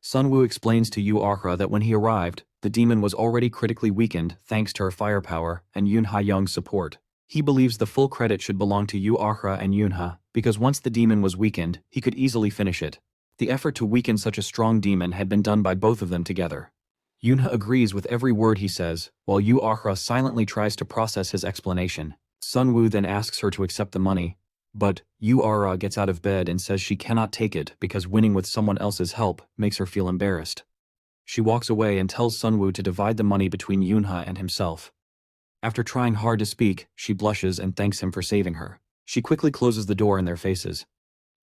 Sunwoo explains to Yu-ara that when he arrived, the demon was already critically weakened thanks to her firepower and Yoon Ha-young's support. He believes the full credit should belong to Yu-ara and Yunha, because once the demon was weakened, he could easily finish it. The effort to weaken such a strong demon had been done by both of them together. Yunha agrees with every word he says, while Yu-ara silently tries to process his explanation. Sunwoo then asks her to accept the money, but Yu-ara gets out of bed and says she cannot take it because winning with someone else's help makes her feel embarrassed. She walks away and tells Sunwoo to divide the money between Yunha and himself. After trying hard to speak, she blushes and thanks him for saving her. She quickly closes the door in their faces.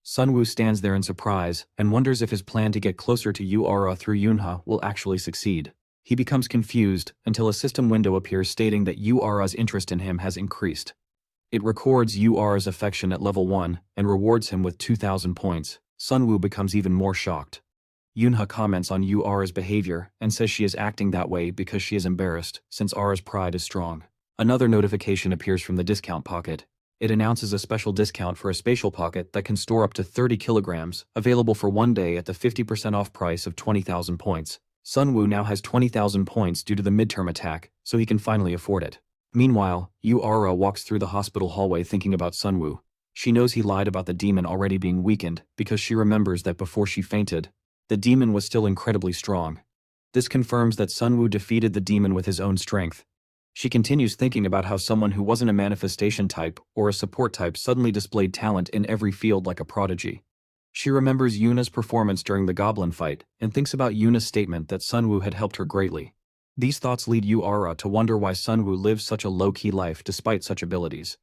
Sunwoo stands there in surprise and wonders if his plan to get closer to Yu-ara through Yunha will actually succeed. He becomes confused until a system window appears stating that Yu-ara's interest in him has increased. It records Yu-ara's affection at level 1 and rewards him with 2,000 points. Sunwoo becomes even more shocked. Yoonha comments on Ara's behavior and says she is acting that way because she is embarrassed, since Ara's pride is strong. Another notification appears from the discount pocket. It announces a special discount for a spatial pocket that can store up to 30 kilograms, available for 1 day at the 50% off price of 20,000 points. Sunwoo now has 20,000 points due to the midterm attack, so he can finally afford it. Meanwhile, Ara walks through the hospital hallway thinking about Sunwoo. She knows he lied about the demon already being weakened because she remembers that before she fainted, the demon was still incredibly strong. This confirms that Sunwoo defeated the demon with his own strength. She continues thinking about how someone who wasn't a manifestation type or a support type suddenly displayed talent in every field like a prodigy. She remembers Yuna's performance during the goblin fight and thinks about Yuna's statement that Sunwoo had helped her greatly. These thoughts lead Ara to wonder why Sunwoo lives such a low-key life despite such abilities.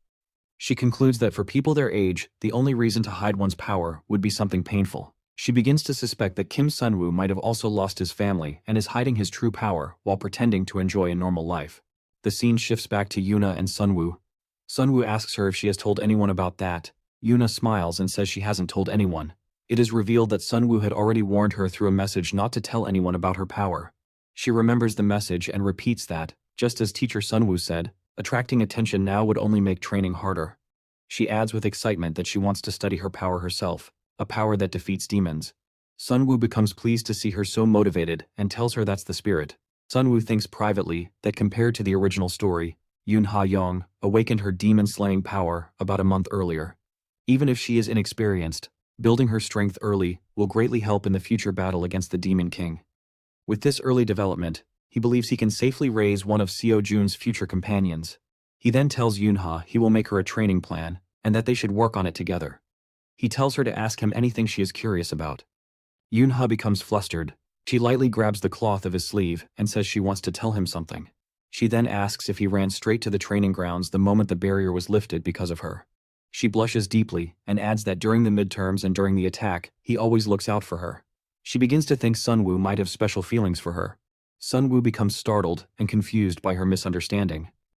She concludes that for people their age, the only reason to hide one's power would be something painful. She begins to suspect that Kim Sunwoo might have also lost his family and is hiding his true power while pretending to enjoy a normal life. The scene shifts back to Yuna and Sunwoo. Sunwoo asks her if she has told anyone about that. Yuna smiles and says she hasn't told anyone. It is revealed that Sunwoo had already warned her through a message not to tell anyone about her power. She remembers the message and repeats that, just as teacher Sunwoo said, attracting attention now would only make training harder. She adds with excitement that she wants to study her power herself, a power that defeats demons. Sunwoo becomes pleased to see her so motivated and tells her that's the spirit. Sunwoo thinks privately that compared to the original story, Yoon Ha-young awakened her demon-slaying power about a month earlier. Even if she is inexperienced, building her strength early will greatly help in the future battle against the Demon King. With this early development, he believes he can safely raise one of Seo Jun's future companions. He then tells Yoonha he will make her a training plan and that they should work on it together. He tells her to ask him anything she is curious about. Yoonha becomes flustered. She lightly grabs the cloth of his sleeve and says she wants to tell him something. She then asks if he ran straight to the training grounds the moment the barrier was lifted because of her. She blushes deeply and adds that during the midterms and during the attack, he always looks out for her. She begins to think Sunwoo might have special feelings for her. Sunwoo becomes startled and confused by her misunderstanding.